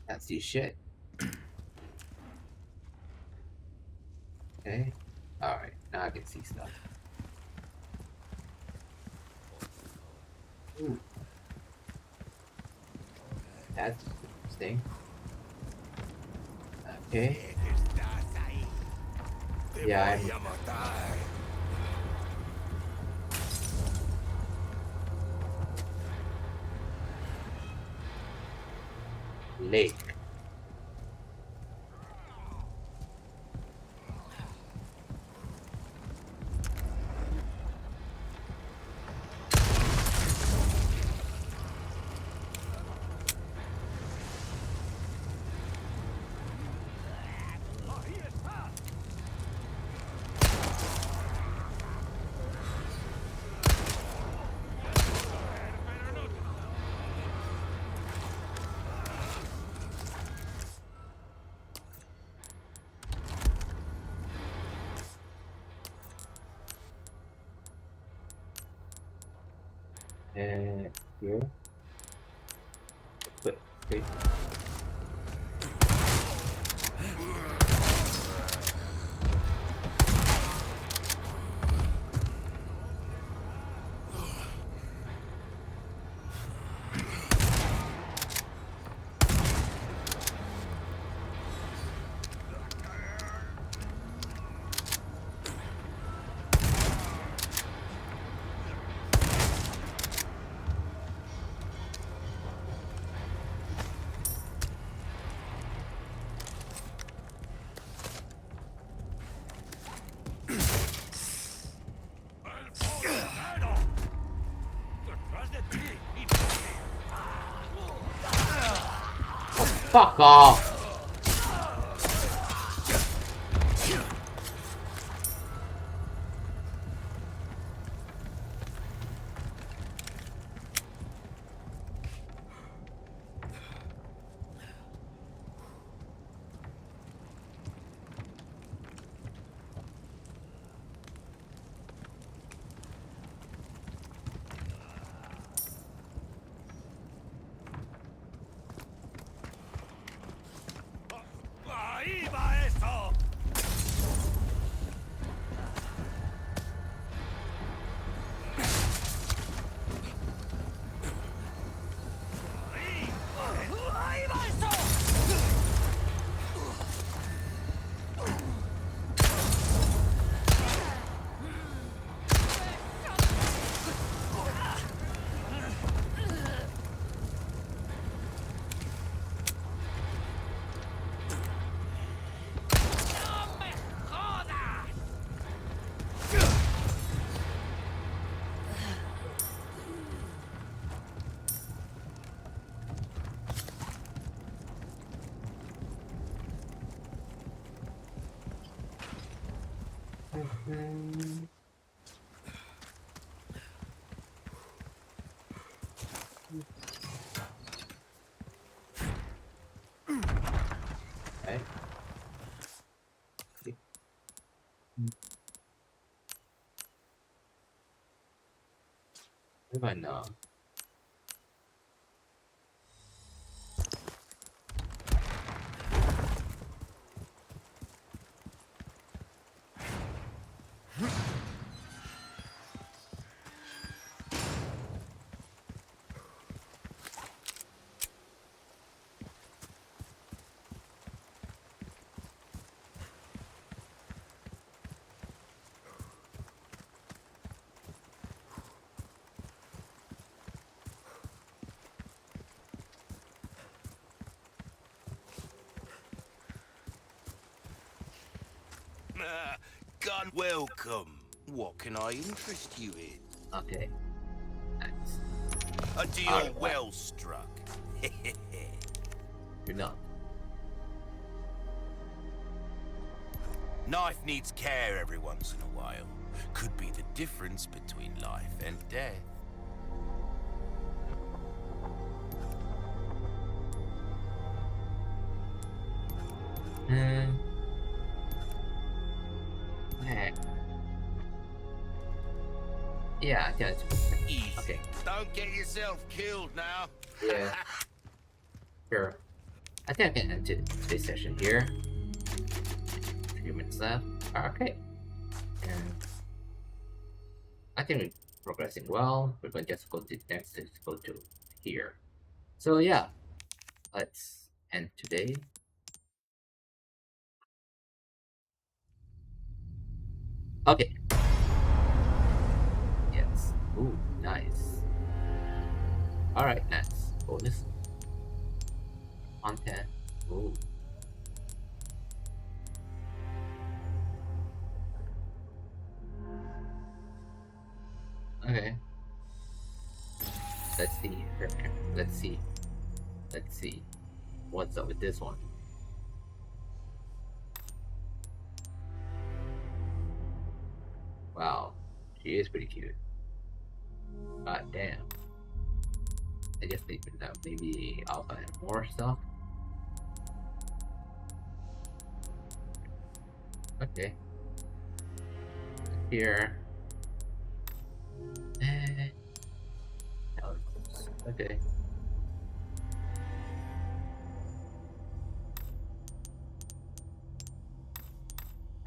That's the shit. Okay. Alright, now I can see stuff. Ooh. That's interesting. Okay. Yeah, I'm... Lake. And here. But, okay. Fuck off! Okay. What do I know? Gun welcome. What can I interest you in? Okay. Nice. A deal Alright. well struck. You're not. Knife needs care every once in a while. Could be the difference between life and death. Okay. Yeah, I think it's Easy. okay. Don't get yourself killed now. Yeah. Sure. I think I can end today's session here. 3 minutes left. Okay. And I think we're progressing well. We're going to just go to next. Let's go to here. So yeah, let's end today. Okay. Yes. Ooh, nice. Alright, nice. Bonus content. Ooh. Okay. Let's see here. Let's see. Let's see. What's up with this one? Wow. She is pretty cute. God damn. I guess maybe I'll find more stuff. Okay. Here. And okay.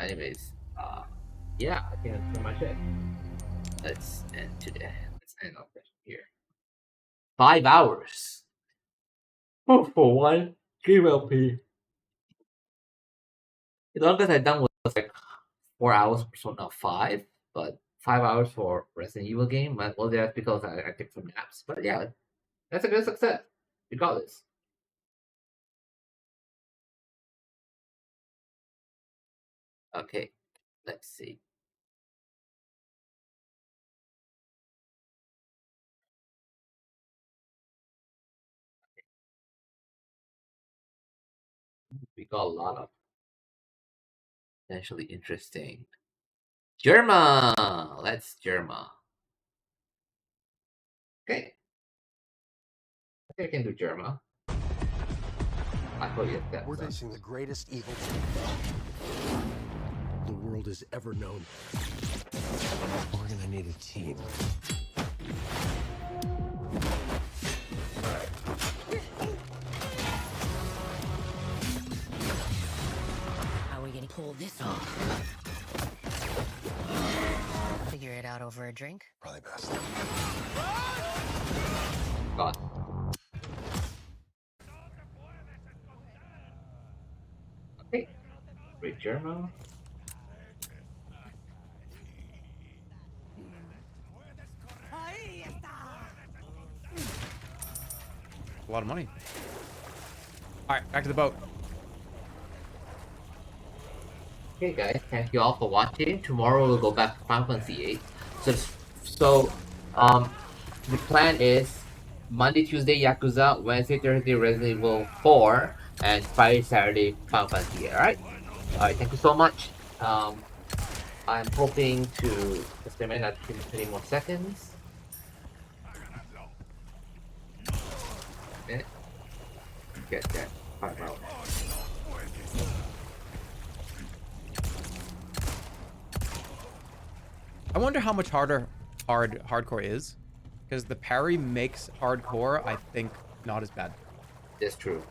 Anyways, yeah, I think that's pretty much it. Let's end today. Let's end off here. 5 hours. Oh, for one game LP. The longest I've done was like 4 hours, so not 5, but 5 hours for Resident Evil game. Well, that's because I took some naps. But yeah, that's a good success, regardless. Okay, let's see. We got a lot of potentially interesting. Germa! Let's Germa. Okay. I think I can do Germa. I hope you accept. We're facing the greatest evil the world has ever known. We're gonna need a team. How are we gonna pull this off? Figure it out over a drink? Probably best. God. Okay. Great Germa. A lot of money. Alright, back to the boat. Okay guys, thank you all for watching. Tomorrow we'll go back to Final Fantasy VIII. So the plan is Monday, Tuesday Yakuza, Wednesday, Thursday Resident Evil 4, and Friday, Saturday Final Fantasy VIII. Alright? Alright, thank you so much. I'm hoping to estimate that 20 more seconds. Okay. Get that 5 hours. I wonder how much harder hardcore is, because the parry makes hardcore, I think, not as bad. That's true.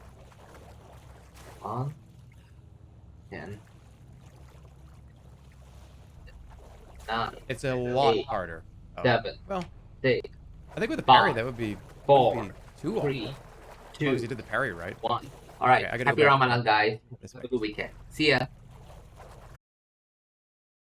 1, 10. It's a lot 8, harder. Oh, 7. well, 6. I think with the parry 5, that would be 4, too 3, awful. 2, As long as you did the parry right. 1. All right. Okay, I gotta Happy go back Ramadan, guys. this Have way. a good weekend. See ya.